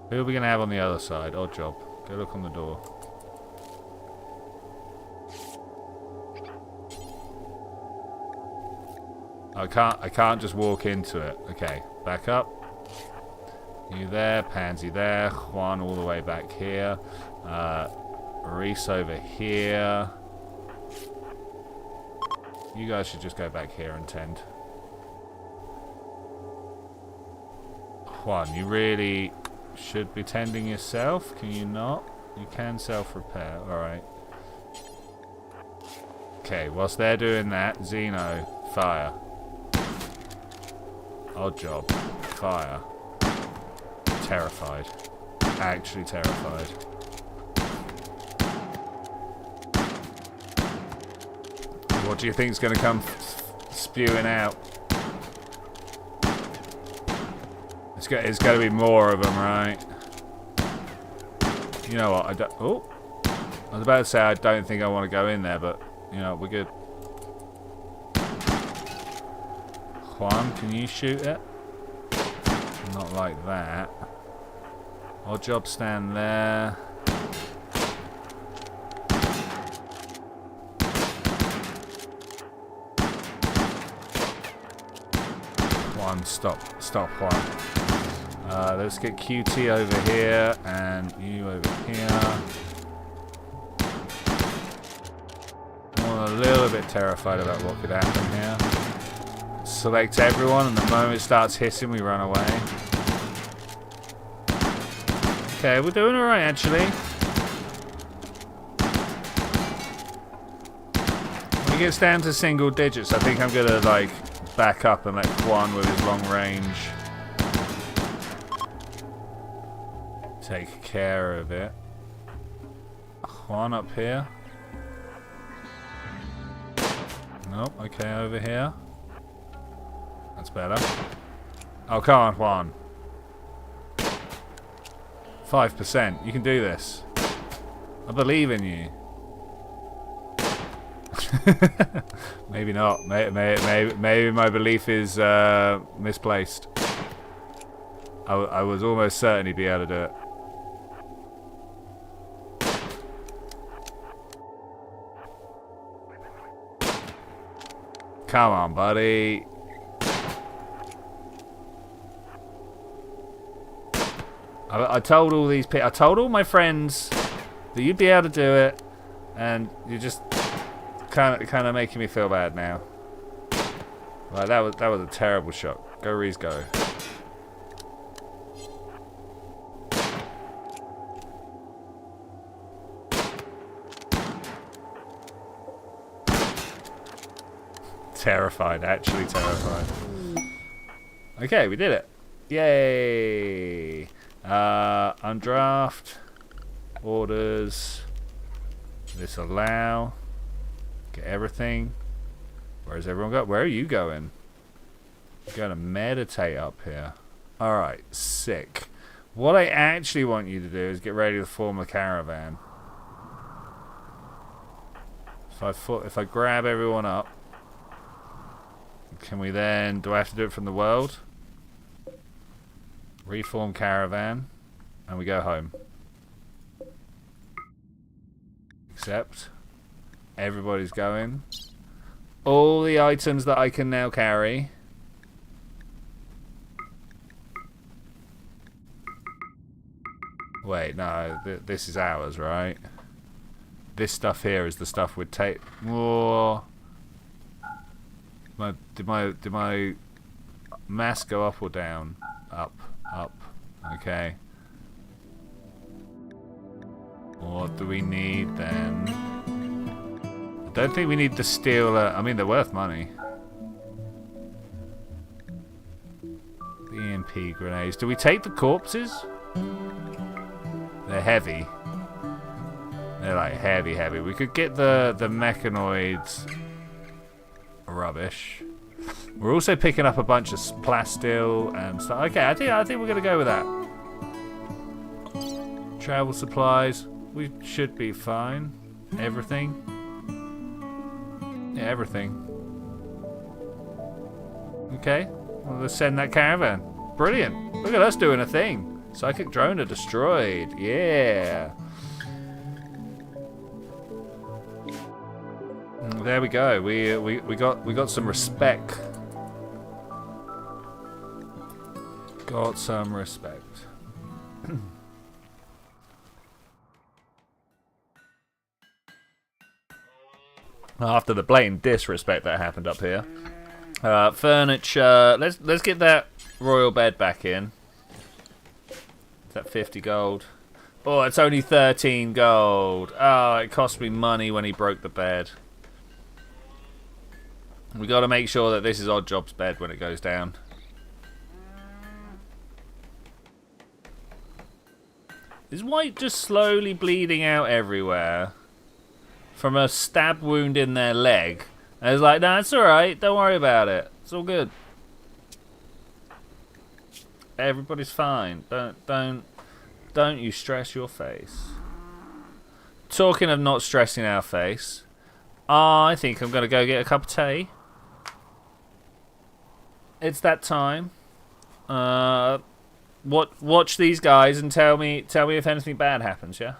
Who are we going to have on the other side? Odd job. Go look on the door. I can't just walk into it. Okay, back up. You there, Pansy there, Juan all the way back here, Reese over here. You guys should just go back here and tend. Juan, you really should be tending yourself, can you not? You can self-repair, alright. Okay, whilst they're doing that, Zeno, fire. Odd job, fire. Terrified. Actually terrified. What do you think is going to come spewing out? It's going to be more of them, right? You know what? I was about to say I don't think I want to go in there, but you know we're good. Juan, can you shoot it? Not like that. Odd job, stand there. Juan, stop Juan. Let's get QT over here and you over here. I'm a little bit terrified about what could happen here. Select everyone, and the moment it starts hitting, we run away. Okay, we're doing alright actually. When it gets down to single digits, I think I'm gonna like back up and let Juan with his long range take care of it. Juan up here. Nope, okay, over here. That's better. Oh, come on, Juan. 5%. You can do this. I believe in you. Maybe not. Maybe my belief is misplaced. I was almost certain he'd be able to do it. Come on, buddy. I told all these people, I told all my friends that you'd be able to do it, and you're just kind of making me feel bad now. Like that was a terrible shot. Go Reese, go. Terrified, actually terrified. Okay, we did it. Yay! Undraft. Orders. Disallow. Get everything. Where's everyone go? Where are you going? You're going to meditate up here. Alright, sick. What I actually want you to do is get ready to form a caravan. If I grab everyone up, can we then... Do I have to do it from the world? Reform caravan. And we go home. Except everybody's going. All the items that I can now carry. Wait, no, this is ours, right? This stuff here is the stuff we'd take. Whoa. Did my mass go up or down? Up. Okay. What do we need then? I don't think we need the steel. I mean, they're worth money. The EMP grenades. Do we take the corpses? They're heavy. They're like heavy. We could get the mechanoids. Rubbish. We're also picking up a bunch of plasteel and stuff. Okay, I think we're gonna go with that. Travel supplies. We should be fine. Everything. Yeah, everything. Okay. Well, let's send that caravan. Brilliant. Look at us doing a thing. Psychic drone are destroyed. Yeah. There we go. We got some respect. Got some respect. After the blatant disrespect that happened up here. Furniture. Let's get that royal bed back in. Is that 50 gold? Oh, it's only 13 gold. Oh, it cost me money when he broke the bed. We got to make sure that this is Oddjob's bed when it goes down. Is White just slowly bleeding out everywhere from a stab wound in their leg? And it's like, nah, it's alright, don't worry about it. It's all good. Everybody's fine. Don't you stress your face. Talking of not stressing our face, I think I'm gonna go get a cup of tea. It's that time. Watch these guys and tell me if anything bad happens, yeah?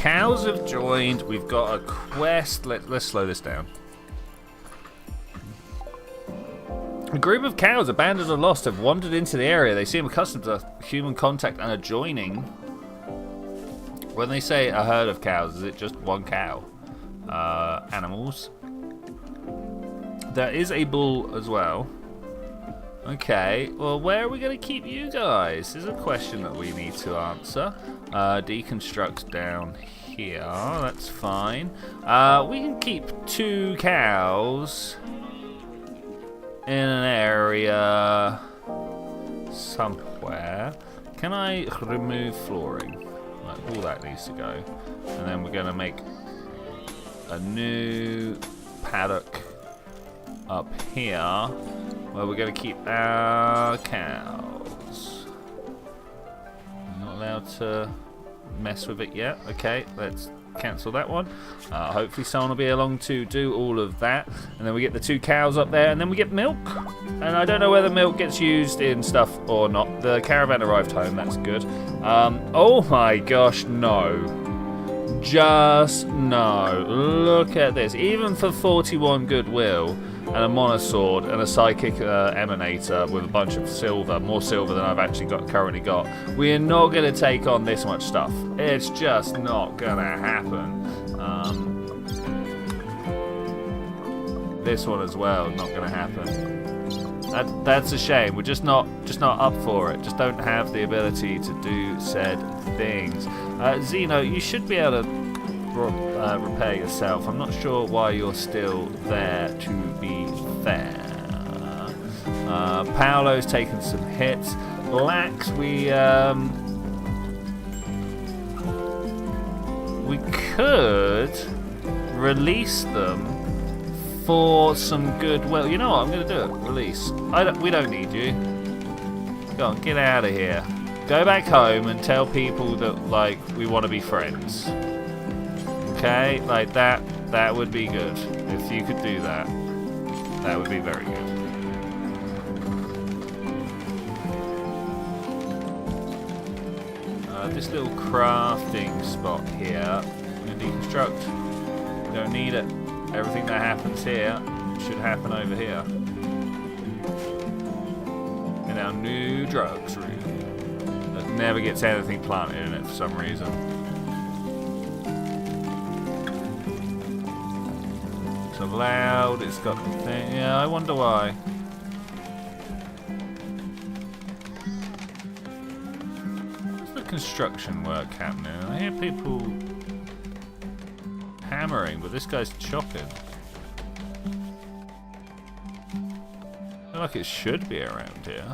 cows have joined. We've got a quest. Let's slow this down. A group of cows, abandoned or lost, have wandered into the area. They seem accustomed to human contact and are joining. When they say a herd of cows, is it just one cow? Animals. There is a bull as well. Okay, well, where are we going to keep you guys? This is a question that we need to answer. Deconstruct down here. That's fine. We can keep 2 cows in an area somewhere. Can I remove flooring? Like, all that needs to go. And then we're going to make a new paddock up here where we're going to keep our cows. Not allowed to mess with it yet. Okay, let's cancel that one. Hopefully someone will be along to do all of that. And then we get the 2 cows up there, and then we get milk. And I don't know whether milk gets used in stuff or not. The caravan arrived home, that's good. Oh my gosh, no. Just no. Look at this. Even for 41 goodwill and a monosword and a psychic emanator with a bunch of silver, more silver than I've actually currently got, we are not going to take on this much stuff. It's just not going to happen. This one as well, not going to happen. That's a shame. We're just not up for it. Just don't have the ability to do said things. Zeno, you should be able to repair yourself. I'm not sure why you're still there, to be fair. Paolo's taken some hits. Lax, we could release them for some goodwill. You know what? I'm going to do it. Release. We don't need you. Go on, get out of here. Go back home and tell people that, like, we want to be friends. Okay? Like, that would be good. If you could do that, that would be very good. This little crafting spot here, I'm going to deconstruct. We don't need it. Everything that happens here should happen over here. In our new drugs room. That never gets anything planted in it for some reason. It's allowed, it's got the thing. Yeah, I wonder why. Where's the construction work happening? I hear people hammering, but this guy's chopping. I feel like it should be around here.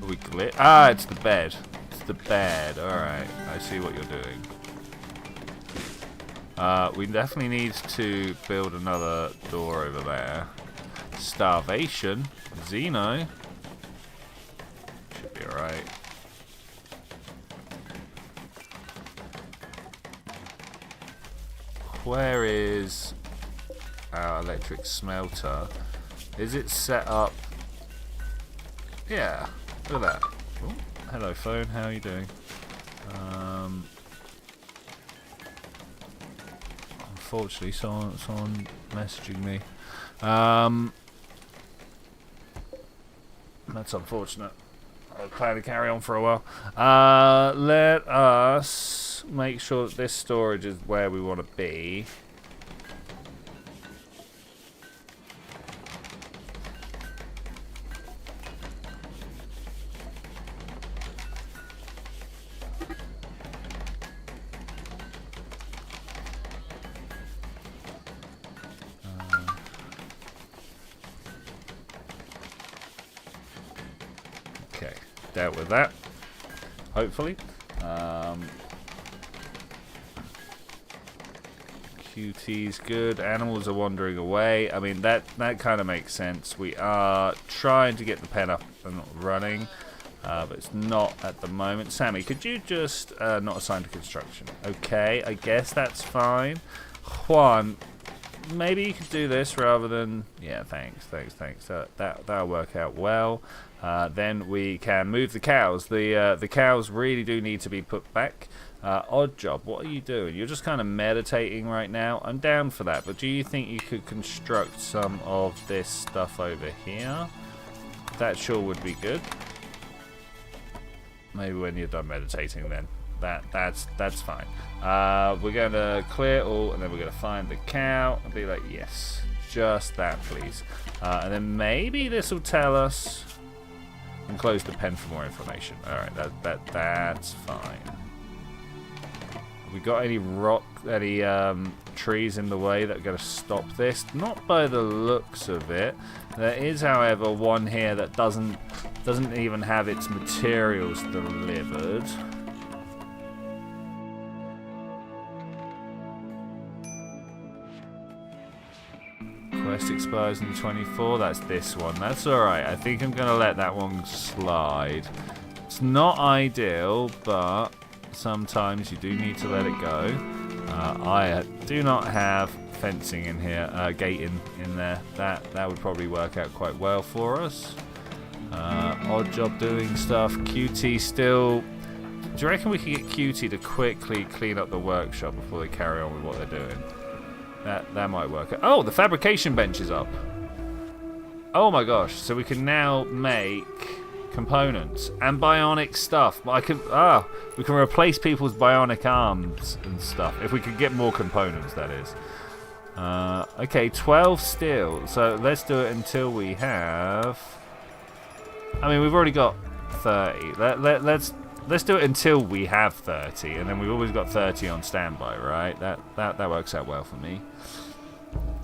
Are we glit? Ah, it's the bed. It's the bed. Alright, I see what you're doing. We definitely need to build another door over there. Starvation. Zeno. Should be alright. Where is our electric smelter? Is it set up? Yeah, look at that. Oh, hello phone, how are you doing? Unfortunately, someone messaging me. That's unfortunate. I was planning to carry on for a while. Let us make sure that this storage is where we want to be. Okay, dealt with that. Hopefully. QT's good. Animals are wandering away. I mean, that kind of makes sense. We are trying to get the pen up and running, but it's not at the moment. Sammy, could you just not assign to construction? Okay, I guess that's fine. Juan, maybe you could do this rather than... Yeah, thanks. That'll work out well. Then we can move the cows. The cows really do need to be put back. Odd job, what are you doing? You're just kind of meditating right now. I'm down for that, but do you think you could construct some of this stuff over here? That sure would be good. Maybe when you're done meditating then. That's fine. We're going to clear all, and then we're going to find the cow and be like, yes, just that, please. And then maybe this will tell us. And close the pen for more information. All right, that's fine. Have we got any trees in the way that are going to stop this? Not by the looks of it. There is, however, one here that doesn't even have its materials delivered. Quest expires in 24. That's this one. That's alright. I think I'm going to let that one slide. It's not ideal, but sometimes you do need to let it go. I do not have fencing in here, gating in there. That would probably work out quite well for us. Odd job doing stuff. QT still... Do you reckon we can get QT to quickly clean up the workshop before they carry on with what they're doing? That might work. Oh, the fabrication bench is up. Oh my gosh! So we can now make components and bionic stuff. We can replace people's bionic arms and stuff if we could get more components. That is. Okay, 12 steel. So let's do it until we have. I mean, we've already got 30. Let's do it until we have 30, and then we've always got 30 on standby, right? That works out well for me.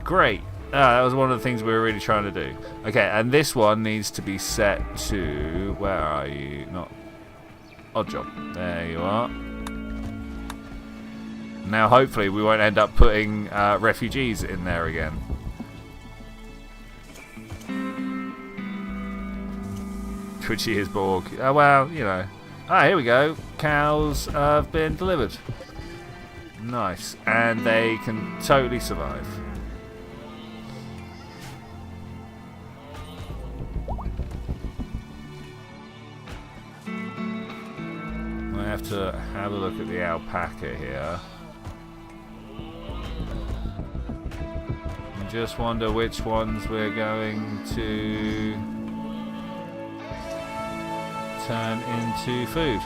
Great. That was one of the things we were really trying to do. Okay, and this one needs to be set to... Where are you? Not... Odd job. There you are. Now, hopefully, we won't end up putting refugees in there again. Twitchi is Borg. Oh, well, you know... Ah, here we go. Cows have been delivered. Nice. And they can totally survive. I have to have a look at the alpaca here. And just wonder which ones we're going to turn into food.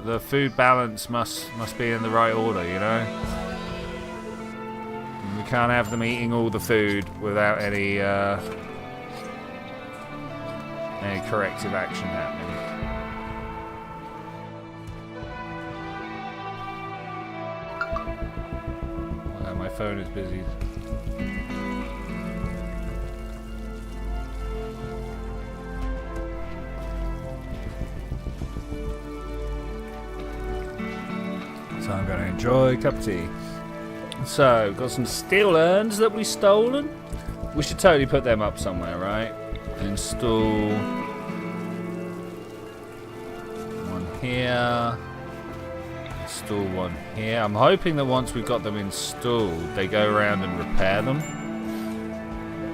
The food balance must be in the right order, you know. And we can't have them eating all the food without any corrective action happening. My phone is busy. So I'm going to enjoy a cup of tea. So, got some steel urns that we've stolen. We should totally put them up somewhere, right? Install one here. Install one here. I'm hoping that once we've got them installed, they go around and repair them.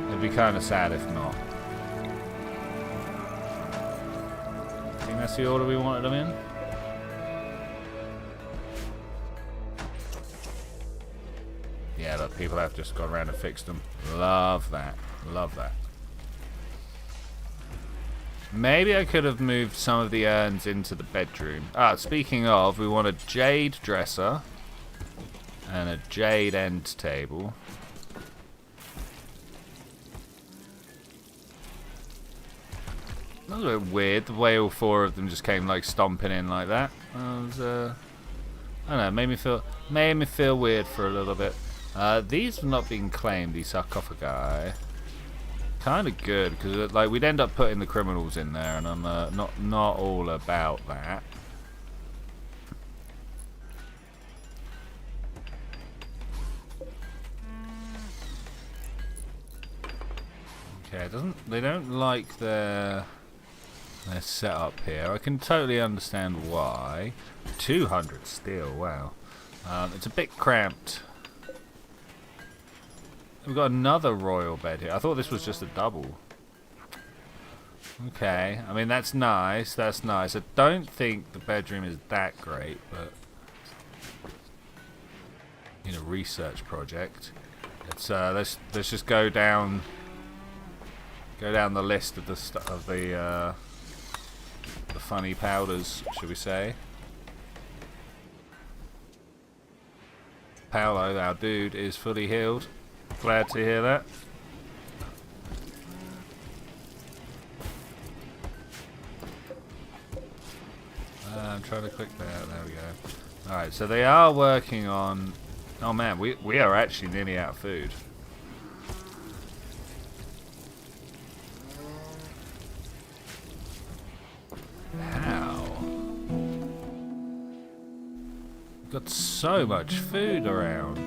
It'd be kind of sad if not. I think that's the order we wanted them in. Yeah, look, people have just gone around and fixed them. Love that. Love that. Maybe I could have moved some of the urns into the bedroom. Ah, speaking of, we want a jade dresser and a jade end table. That was a bit weird, the way all four of them just came like stomping in like that. That was, I don't know, made me feel weird for a little bit. These have not been claimed, these sarcophagi. Kind of good, because like we'd end up putting the criminals in there, and I'm not all about that. Okay, they don't like their They're set up here. I can totally understand why. 200 steel, wow. It's a bit cramped. We've got another royal bed here. I thought this was just a double. Okay, I mean that's nice, that's nice. I don't think the bedroom is that great, but in a research project. Let's just go down the list of the funny powders, should we say? Paolo, our dude, is fully healed. Glad to hear that. I'm trying to click that. There we go. Alright, so they are working on... Oh man, we are actually nearly out of food. How? Got so much food around.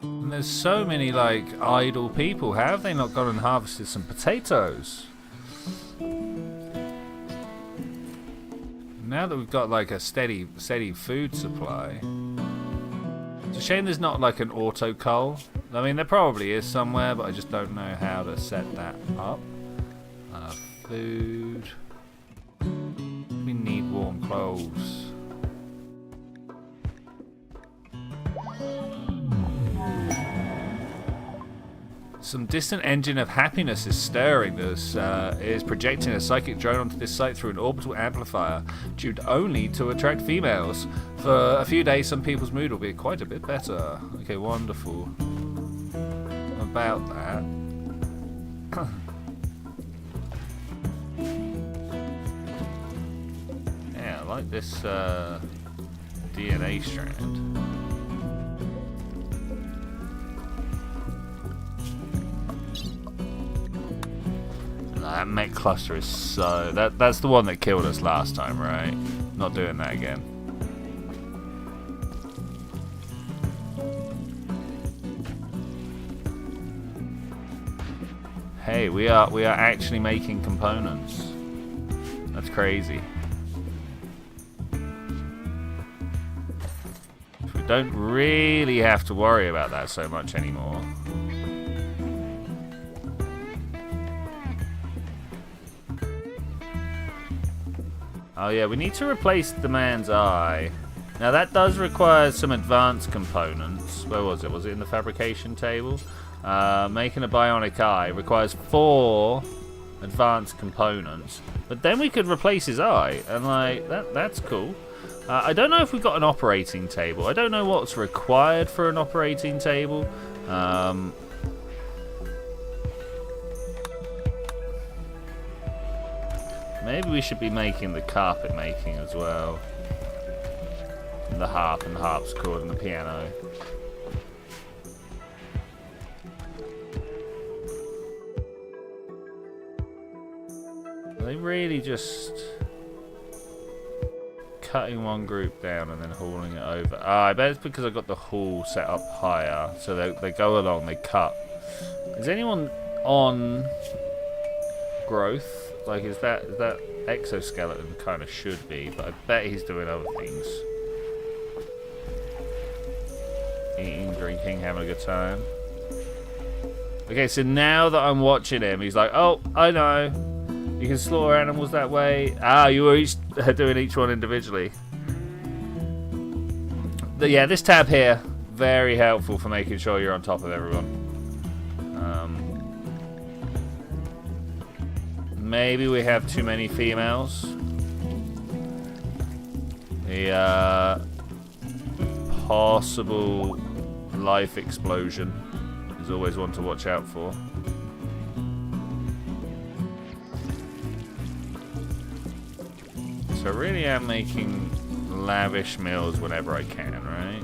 And there's so many, like, idle people. How have they not gone and harvested some potatoes? Now that we've got like a steady food supply, it's a shame there's not like an auto cull. I mean, there probably is somewhere, but I just don't know how to set that up. Food. We need warm clothes. Some distant engine of happiness is stirring. This is projecting a psychic drone onto this site through an orbital amplifier, tuned only to attract females. For a few days, some people's mood will be quite a bit better. Okay, wonderful. About that. Yeah, I like this DNA strand. That mech cluster is so... That's the one that killed us last time, right? Not doing that again. Hey, we are actually making components. That's crazy. We don't really have to worry about that so much anymore. Oh yeah, we need to replace the man's eye. Now that does require some advanced components. Where was it? Was it in the fabrication table? Making a bionic eye requires 4 advanced components. But then we could replace his eye, and like that's cool. I don't know if we've got an operating table. I don't know what's required for an operating table. Maybe we should be making the carpet making as well. And the harp and the harpsichord and the piano. Are they really just cutting one group down and then hauling it over? Ah, I bet it's because I've got the haul set up higher. So they go along, they cut. Is anyone on growth? Like, is that exoskeleton kind of should be, but I bet he's doing other things. Eating, drinking, having a good time. Okay, so now that I'm watching him, he's like, oh, I know. You can slaughter animals that way. Ah, you were each doing each one individually. But yeah, this tab here, very helpful for making sure you're on top of everyone. Maybe we have too many females. The possible life explosion is always one to watch out for. So I really am making lavish meals whenever I can, right?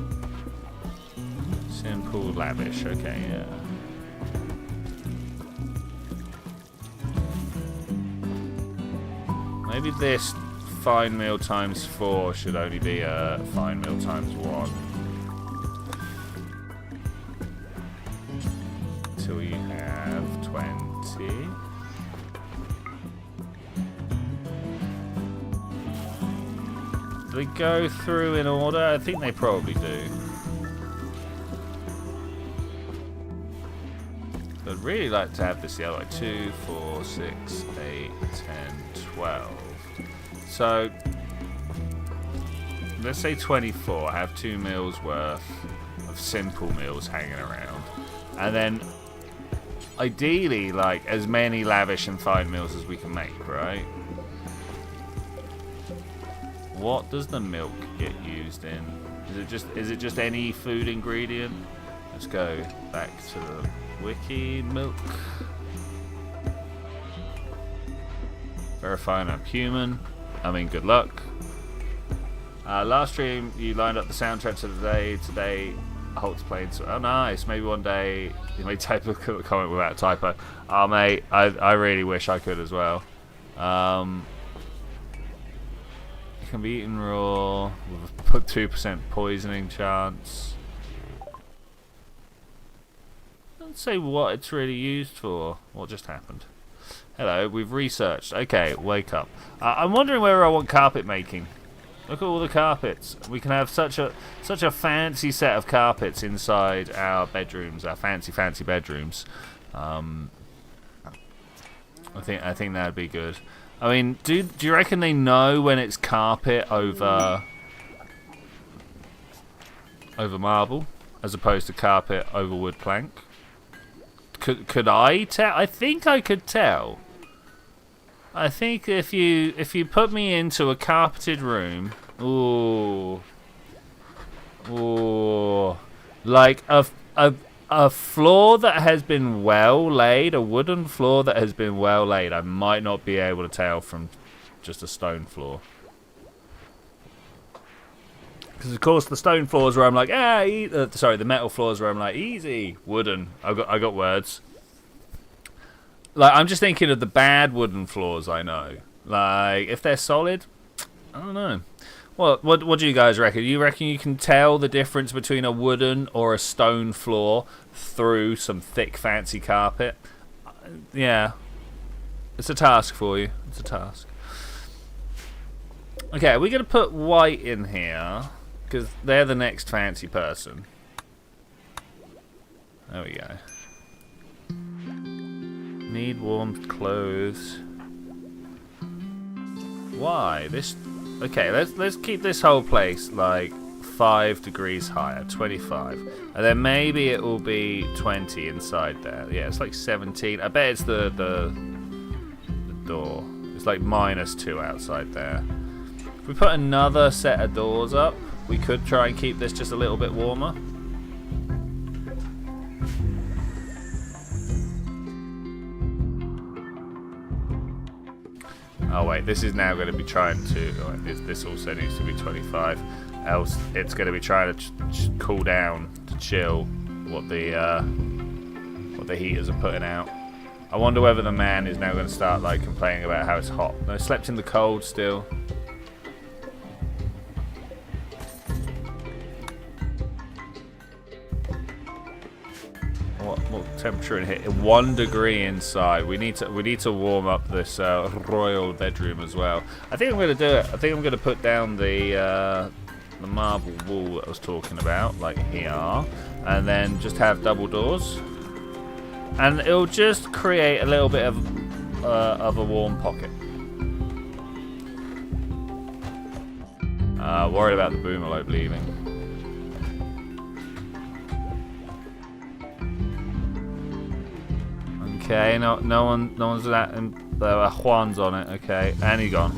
Simple, lavish, okay, yeah. Maybe this fine meal times 4 should only be a fine meal times 1. Until you have 20. see. Do they go through in order? I think they probably do. I'd really like to have this the other way. 2, 4, 6, 8, 10, 12. So, let's say 24. I have 2 meals worth of simple meals hanging around. And then, ideally, like, as many lavish and fine meals as we can make, right? What does the milk get used in? Is it just any food ingredient? Let's go back to the wiki. Milk. Verifying I'm human. I mean, good luck. Last stream, you lined up the soundtrack to the day. Today, Holt's playing. Oh, nice. Maybe one day you may type a comment without a typo. Oh, mate, I really wish I could as well. It can be eaten raw with a 2% poisoning chance. Doesn't say what it's really used for. What just happened? Hello, we've researched. Okay, wake up. I'm wondering where I want carpet making. Look at all the carpets. We can have such a fancy set of carpets inside our bedrooms, our fancy bedrooms. I think that'd be good. I mean, do you reckon they know when it's carpet over marble as opposed to carpet over wood plank? Could I tell? I think I could tell. I think if you put me into a carpeted room, like a floor that has been well laid, a wooden floor that has been well laid, I might not be able to tell from just a stone floor. Because of course the stone floors where I'm like, the metal floors where I'm like, easy. Wooden. I got words. Like, I'm just thinking of the bad wooden floors I know. Like, if they're solid, I don't know. What do you guys reckon? You reckon you can tell the difference between a wooden or a stone floor through some thick, fancy carpet? Yeah. It's a task for you. It's a task. Okay, we're going to put white in here, because they're the next fancy person. There we go. Need warm clothes. Why? Okay, let's keep this whole place like 5 degrees higher, 25, and then maybe it will be 20 inside there. Yeah, it's like 17. I bet it's the door. It's like -2 outside there. If we put another set of doors up, we could try and keep this just a little bit warmer. Oh wait, this is now going to be trying to. Oh, this also needs to be 25. Else, it's going to be trying to cool down to chill what the heaters are putting out. I wonder whether the man is now going to start like complaining about how it's hot. No, slept in the cold still. What temperature in here? 1 degree inside. We need to warm up this royal bedroom as well. I think I'm going to do it. I think I'm going to put down the marble wall that I was talking about, like here, and then just have double doors, and it'll just create a little bit of a warm pocket. Worried about the boomerlope leaving. Okay, no one's that, and Juan's on it. Okay, and he's gone.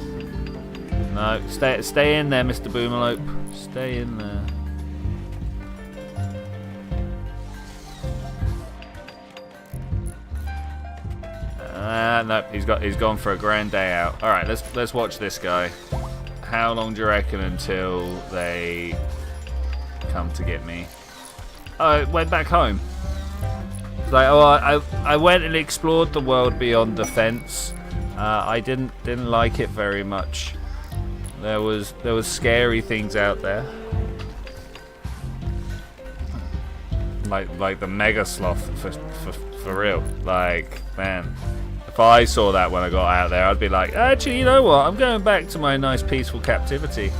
No, stay in there, Mr. Boomerlope. Stay in there. No, he's gone for a grand day out. All right, let's watch this guy. How long do you reckon until they come to get me? Oh, it went back home. Like, oh, I went and explored the world beyond the fence. I didn't like it very much. There was scary things out there. like the mega sloth for real. Like, man, if I saw that when I got out there, I'd be like, actually, you know what? I'm going back to my nice peaceful captivity.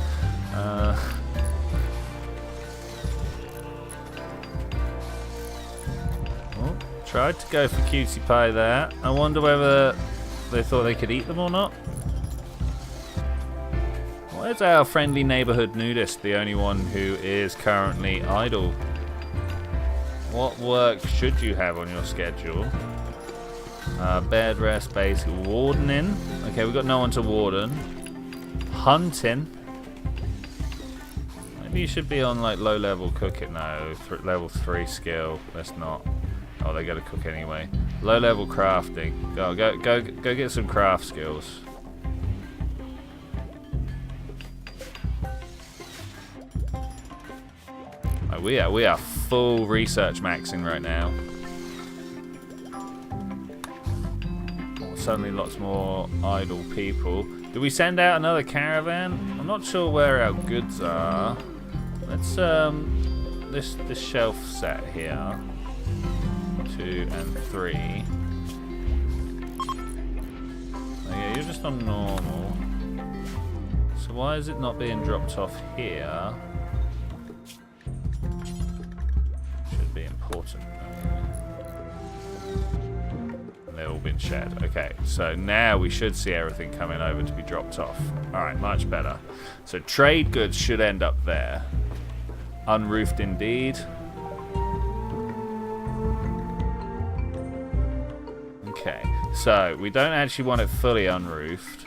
Tried to go for cutie pie there. I wonder whether they thought they could eat them or not. Where's our friendly neighborhood nudist, the only one who is currently idle? What work should you have on your schedule? Bed rest, basic, wardening. Okay, we've got no one to warden. Hunting. Maybe you should be on like low level cooking. No, level 3 skill. Let's not. Oh, they gotta cook anyway. Low level crafting. Go get some craft skills. Oh, we are full research maxing right now. Oh, suddenly lots more idle people. Do we send out another caravan? I'm not sure where our goods are. Let's this shelf set here. 2 and 3. Oh yeah, you're just on normal. So why is it not being dropped off here? Should be important. And they've all been shared. Okay, so now we should see everything coming over to be dropped off. Alright, much better. So trade goods should end up there. Unroofed indeed. Okay, so we don't actually want it fully unroofed.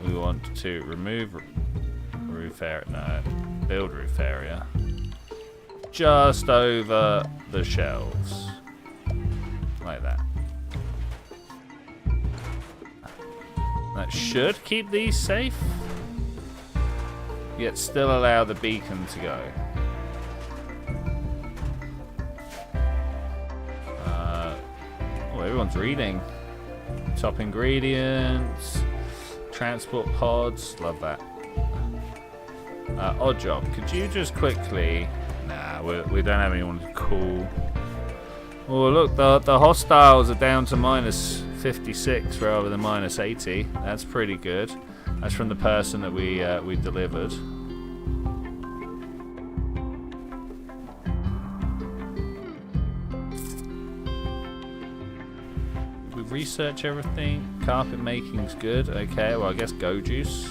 We want to remove roof area. No, build roof area. Just over the shelves, like that. That should keep these safe, yet still allow the beacon to go. Everyone's reading. Top ingredients, transport pods, love that. Odd job, could you just quickly... Nah, we don't have anyone to call. Oh look, the hostiles are down to minus 56 rather than minus 80. That's pretty good. That's from the person that we delivered. Research everything. Carpet making's good. Okay, well I guess go juice.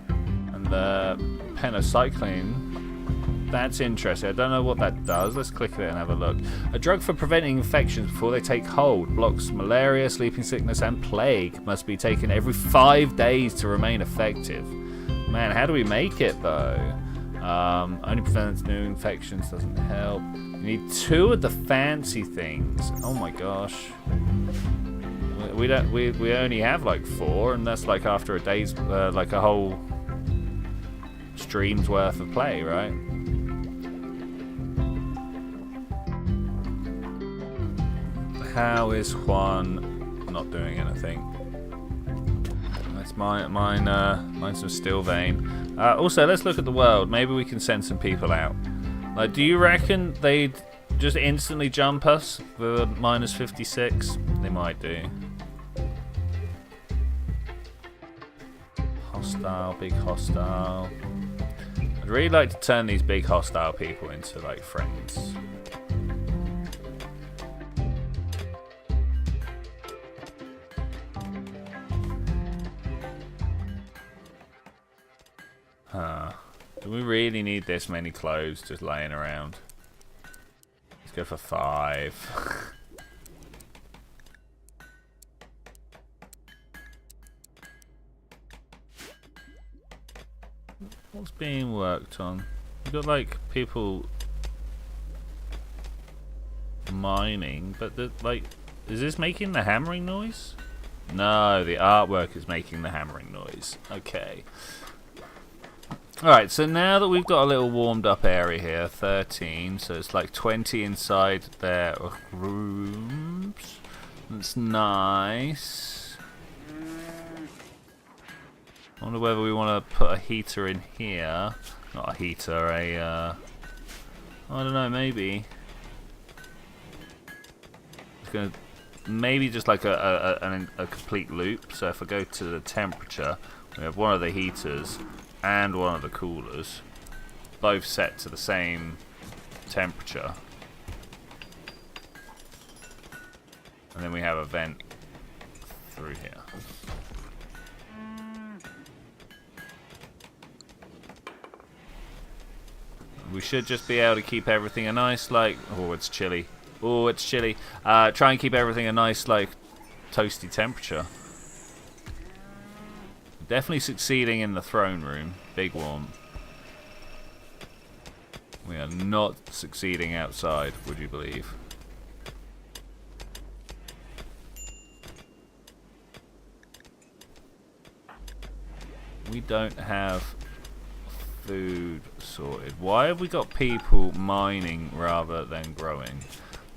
And the penocycline. That's interesting. I don't know what that does. Let's click it and have a look. A drug for preventing infections before they take hold. Blocks malaria, sleeping sickness, and plague. Must be taken every 5 days to remain effective. Man, how do we make it though? Only prevents new infections. Doesn't help. You need 2 of the fancy things. Oh my gosh. We only have like 4, and that's like after a day's like a whole stream's worth of play, right? How is Juan not doing anything? That's mine's some steel vein. Also, let's look at the world. Maybe we can send some people out. Like, do you reckon they'd just instantly jump us with a minus 56? They might do. Hostile, big hostile. I'd really like to turn these big hostile people into, like, friends. Do we really need this many clothes just laying around? Let's go for 5. What's being worked on? We've got like people mining, but like, is this making the hammering noise? No, the artwork is making the hammering noise. Okay. Alright, so now that we've got a little warmed up area here, 13, so it's like 20 inside their rooms. That's nice. I wonder whether we want to put a heater in here. Not a heater, I don't know, maybe. It's gonna maybe just like a complete loop. So if I go to the temperature, we have one of the heaters and one of the coolers, both set to the same temperature. And then we have a vent through here. We should just be able to keep everything a nice, like, oh, it's chilly. Oh, it's chilly. Try and keep everything a nice, like, toasty temperature. Definitely succeeding in the throne room. Big one. We are not succeeding outside, would you believe? We don't have food sorted. Why have we got people mining rather than growing?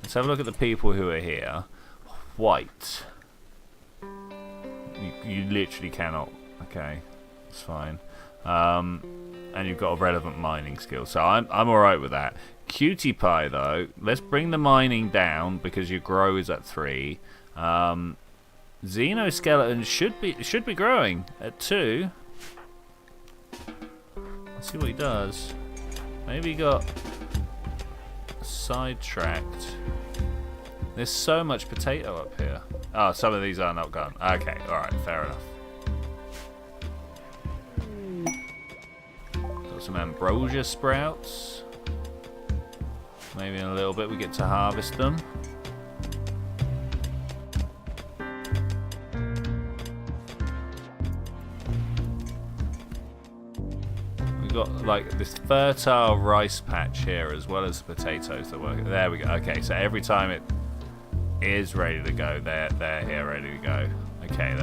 Let's have a look at the people who are here. White. You literally cannot. Okay, that's fine. And you've got a relevant mining skill, so I'm alright with that. Cutie Pie though, let's bring the mining down because your grow is at 3. Xenoskeleton should be growing at 2. Let's see what he does. Maybe he got sidetracked. There's so much potato up here. Oh, some of these are not gone. Okay, alright, fair enough. Got some ambrosia sprouts. Maybe in a little bit we get to harvest them. Got like this fertile rice patch here as well as the potatoes that work. There we go. Okay, so every time it is ready to go, they're here ready to go. Okay,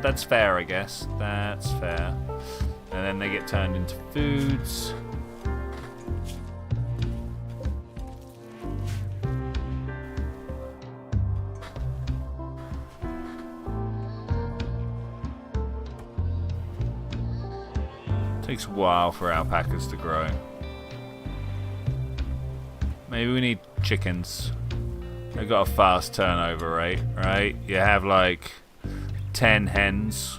that's fair, I guess. That's fair. And then they get turned into foods. Takes a while for alpacas to grow. Maybe we need chickens. They've got a fast turnover rate, right? You have like 10 hens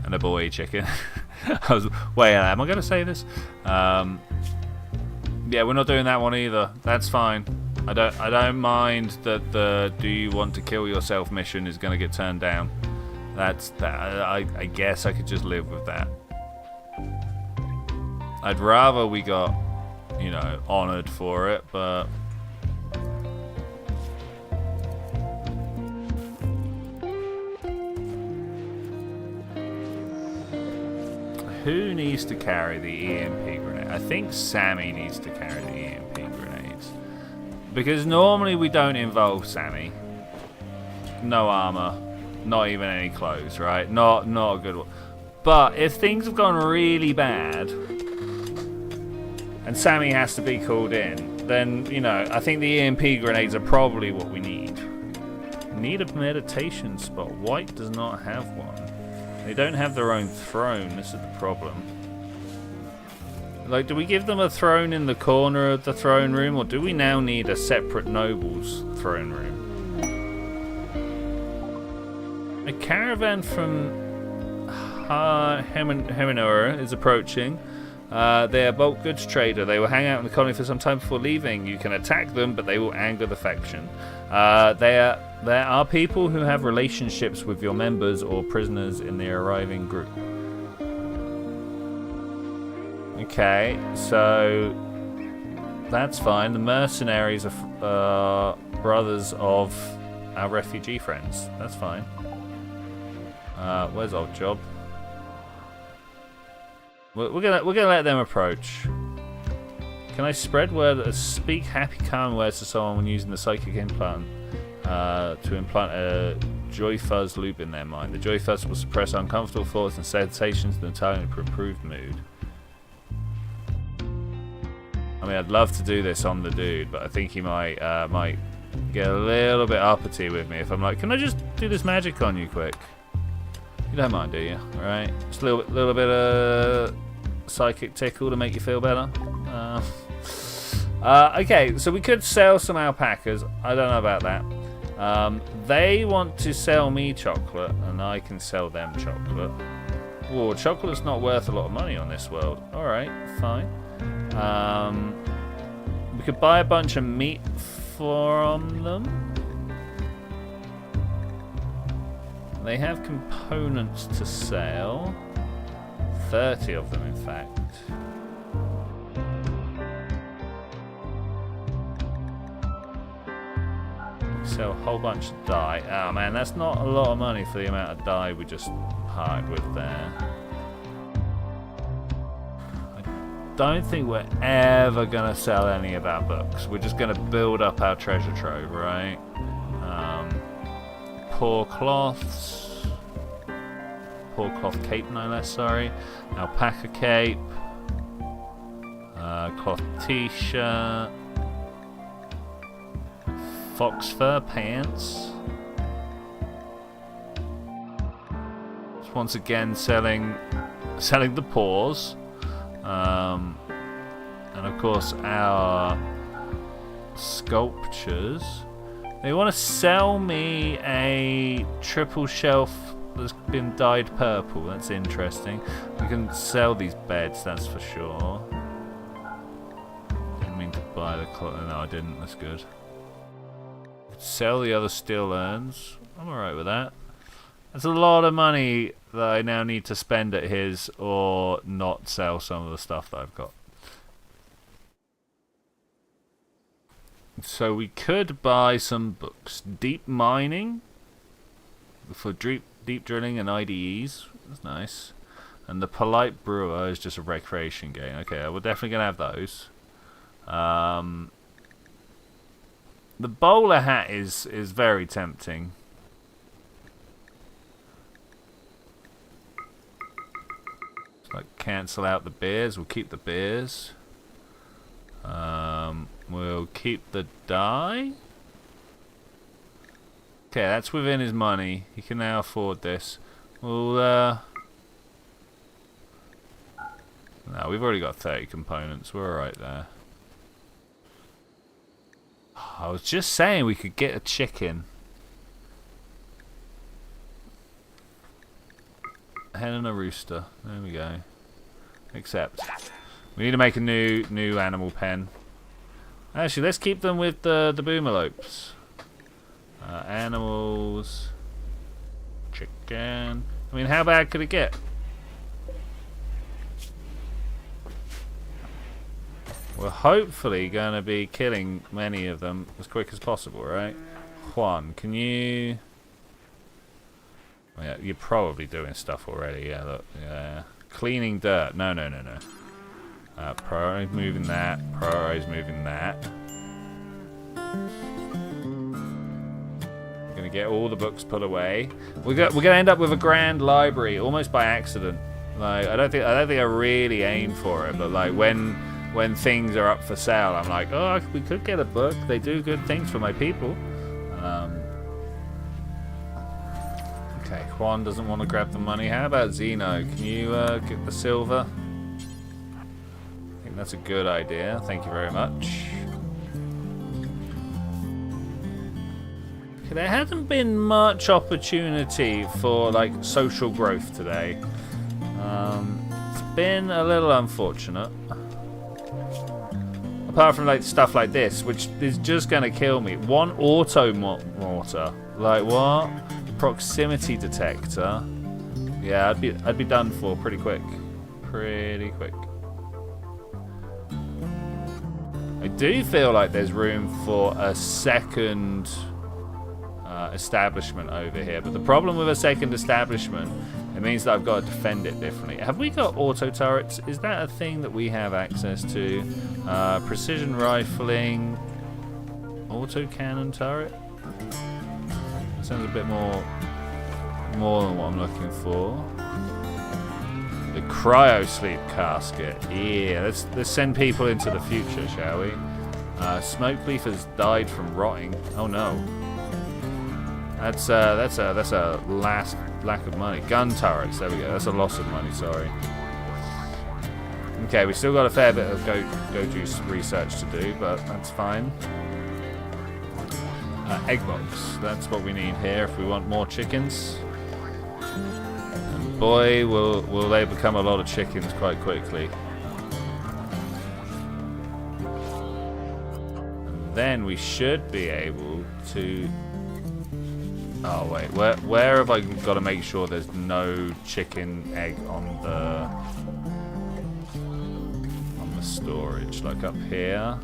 and a boy chicken. Wait, am I going to say this? Yeah, we're not doing that one either. That's fine. I don't mind that the "do you want to kill yourself" mission is going to get turned down. That's that. I guess I could just live with that. I'd rather we got, you know, honoured for it, but who needs to carry the EMP grenade? I think Sammy needs to carry the EMP grenades. Because normally we don't involve Sammy. No armour, not even any clothes, right? Not a good one. But if things have gone really bad and Sammy has to be called in, then, you know, I think the EMP grenades are probably what we need. Need a meditation spot. White does not have one. They don't have their own throne. This is the problem. Like, do we give them a throne in the corner of the throne room, or do we now need a separate noble's throne room? A caravan from Heminora is approaching. They are bulk goods trader. They will hang out in the colony for some time before leaving. You can attack them, but they will anger the faction. There are people who have relationships with your members or prisoners in the arriving group. Okay, so that's fine. The mercenaries are brothers of our refugee friends. That's fine. Where's Old Job? We're gonna let them approach. Can I spread word? Speak happy, calm words to someone when using the psychic implant to implant a joy fuzz loop in their mind. The joy fuzz will suppress uncomfortable thoughts and sensations and entirely for improved mood. I mean, I'd love to do this on the dude, but I think he might get a little bit uppity with me if I'm like, can I just do this magic on you quick? You don't mind, do you? Alright. Just a little bit of psychic tickle to make you feel better. Okay, so we could sell some alpacas. I don't know about that. They want to sell me chocolate, and I can sell them chocolate. Whoa, chocolate's not worth a lot of money on this world. Alright, fine. We could buy a bunch of meat from them. They have components to sell. 30 of them, in fact. Sell a whole bunch of dye. Oh man, that's not a lot of money for the amount of dye we just parted with there. I don't think we're ever going to sell any of our books. We're just going to build up our treasure trove, right? Poor cloths. Poor cloth cape, no less, sorry. Alpaca cape. Cloth t-shirt. Fox fur pants. Just once again selling the paws. And of course our sculptures. They want to sell me a triple shelf that's been dyed purple. That's interesting. We can sell these beds, that's for sure. Didn't mean to buy the cloth. No, I didn't. That's good. Sell the other steel urns. I'm alright with that. That's a lot of money that I now need to spend at his, or not sell some of the stuff that I've got. So we could buy some books. Deep mining for deep drilling and IDEs. That's nice. And the polite brewer is just a recreation game. Okay, we're definitely gonna have those. The bowler hat is very tempting. Like cancel out the beers. We'll keep the beers. We'll keep the dye. Okay, that's within his money. He can now afford this. We'll no, we've already got 30 components. We're alright there. I was just saying we could get a chicken. A hen and a rooster. There we go. Except we need to make a new animal pen. Actually, let's keep them with the boomalopes. Animals. Chicken. I mean, how bad could it get? We're hopefully going to be killing many of them as quick as possible, right? Juan, can you... Yeah, you're probably doing stuff already. Yeah, look. Yeah. Cleaning dirt. No. Prioritize moving that. Prioritize moving that. Gonna get all the books put away. We're gonna end up with a grand library almost by accident. Like I don't think I really aim for it, but like when things are up for sale, I'm like, oh, we could get a book. They do good things for my people. Okay, Juan doesn't want to grab the money. How about Zeno? Can you get the silver? I think that's a good idea. Thank you very much. Okay, there hasn't been much opportunity for like social growth today. It's been a little unfortunate. Apart from like stuff like this, which is just gonna kill me. One auto mortar. Like what? Proximity detector. Yeah, I'd be done for pretty quick. Pretty quick. I do feel like there's room for a second establishment over here, but the problem with a second establishment, it means that I've got to defend it differently. Have we got auto turrets? Is that a thing that we have access to? Precision rifling, auto cannon turret. Sounds a bit more than what I'm looking for. The cryo sleep casket. Yeah, let's send people into the future, shall we? Smoke leaf has died from rotting. Oh no. That's a lack of money. Gun turrets. There we go. That's a loss of money. Sorry. Okay, we still got a fair bit of go juice research to do, but that's fine. Egg box. That's what we need here if we want more chickens. And boy, will they become a lot of chickens quite quickly. And then we should be able to. Oh wait, where have I got to make sure there's no chicken egg on the storage? Like up here.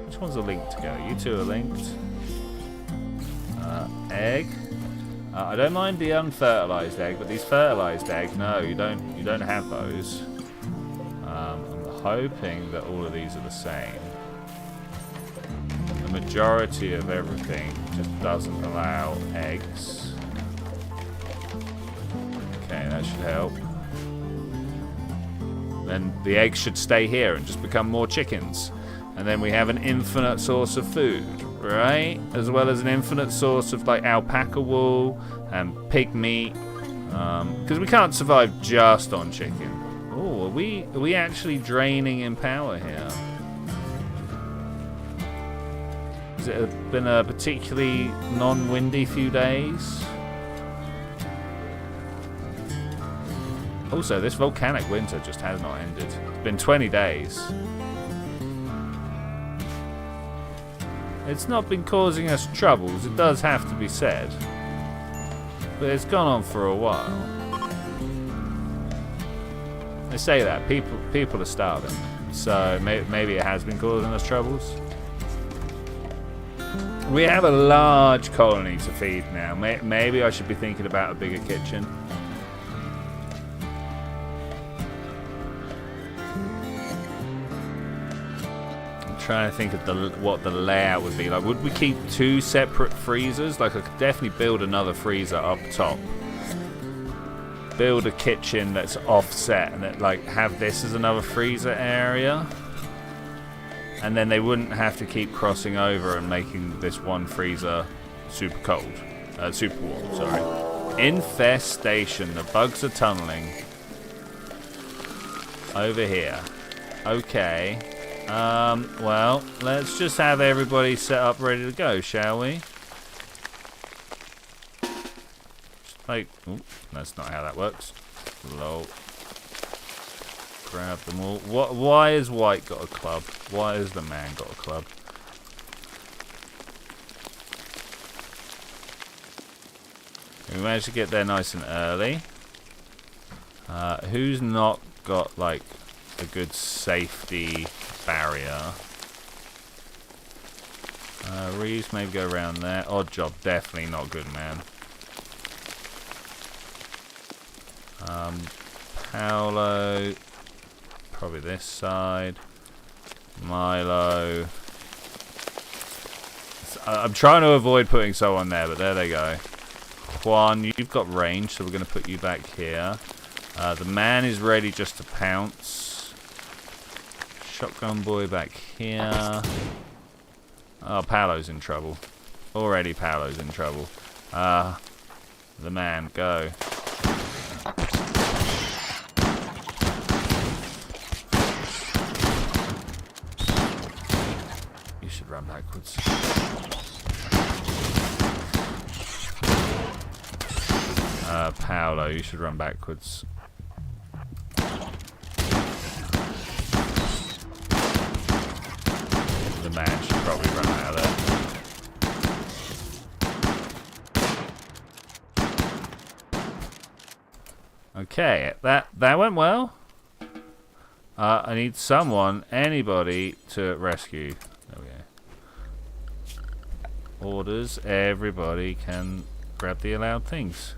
Which ones are linked together? You two are linked. Egg. I don't mind the unfertilized egg, but these fertilized egg, no, you don't have those. I'm hoping that all of these are the same. The majority of everything just doesn't allow eggs. Okay, that should help. Then the eggs should stay here and just become more chickens. And then we have an infinite source of food, right? As well as an infinite source of like alpaca wool and pig meat. Because we can't survive just on chicken. Oh, are we actually draining in power here? Has it been a particularly non-windy few days? Also, this volcanic winter just has not ended. It's been 20 days. It's not been causing us troubles, it does have to be said. But it's gone on for a while. They say that, people are starving. So maybe it has been causing us troubles. We have a large colony to feed now. Maybe I should be thinking about a bigger kitchen. Trying to think of what the layout would be like. Would we keep two separate freezers? Like I could definitely build another freezer up top. Build a kitchen that's offset and that like have this as another freezer area. And then they wouldn't have to keep crossing over and making this one freezer super cold. Super warm, sorry. Infestation. The bugs are tunneling. Over here. Okay. Well, let's just have everybody set up ready to go, shall we? Like, ooh, that's not how that works. Lol. Grab them all. Why has White got a club? Why has the man got a club? We managed to get there nice and early. Who's not got, like, a good safety barrier? Reeves, maybe go around there. Odd job, definitely not good, man. Paolo, probably this side. Milo. I'm trying to avoid putting someone there, but there they go. Juan, you've got range, so we're going to put you back here. The man is ready just to pounce. Shotgun boy back here. Oh, Paolo's in trouble. Already Paolo's in trouble. The man, go. You should run backwards. Paolo, you should run backwards. The man should probably run out of there. Okay, that went well. I need someone, anybody, to rescue. There we go. Orders, everybody can grab the allowed things.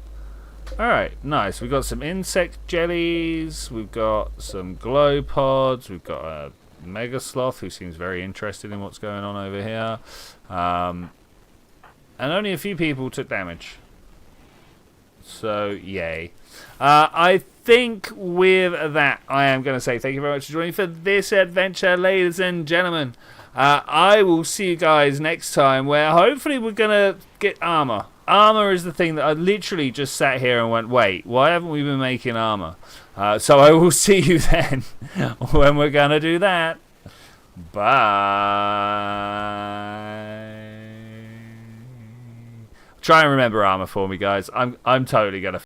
Alright, nice. We've got some insect jellies, we've got some glow pods, we've got a mega sloth who seems very interested in what's going on over here. And only a few people took damage. So, yay. I think with that, I am going to say thank you very much for joining for this adventure, ladies and gentlemen. I will see you guys next time, where hopefully we're gonna get armor. Armor is the thing that I literally just sat here and went, wait, why haven't we been making armor? So I will see you then when we're gonna do that. Bye. Try and remember armor for me, guys. I'm totally gonna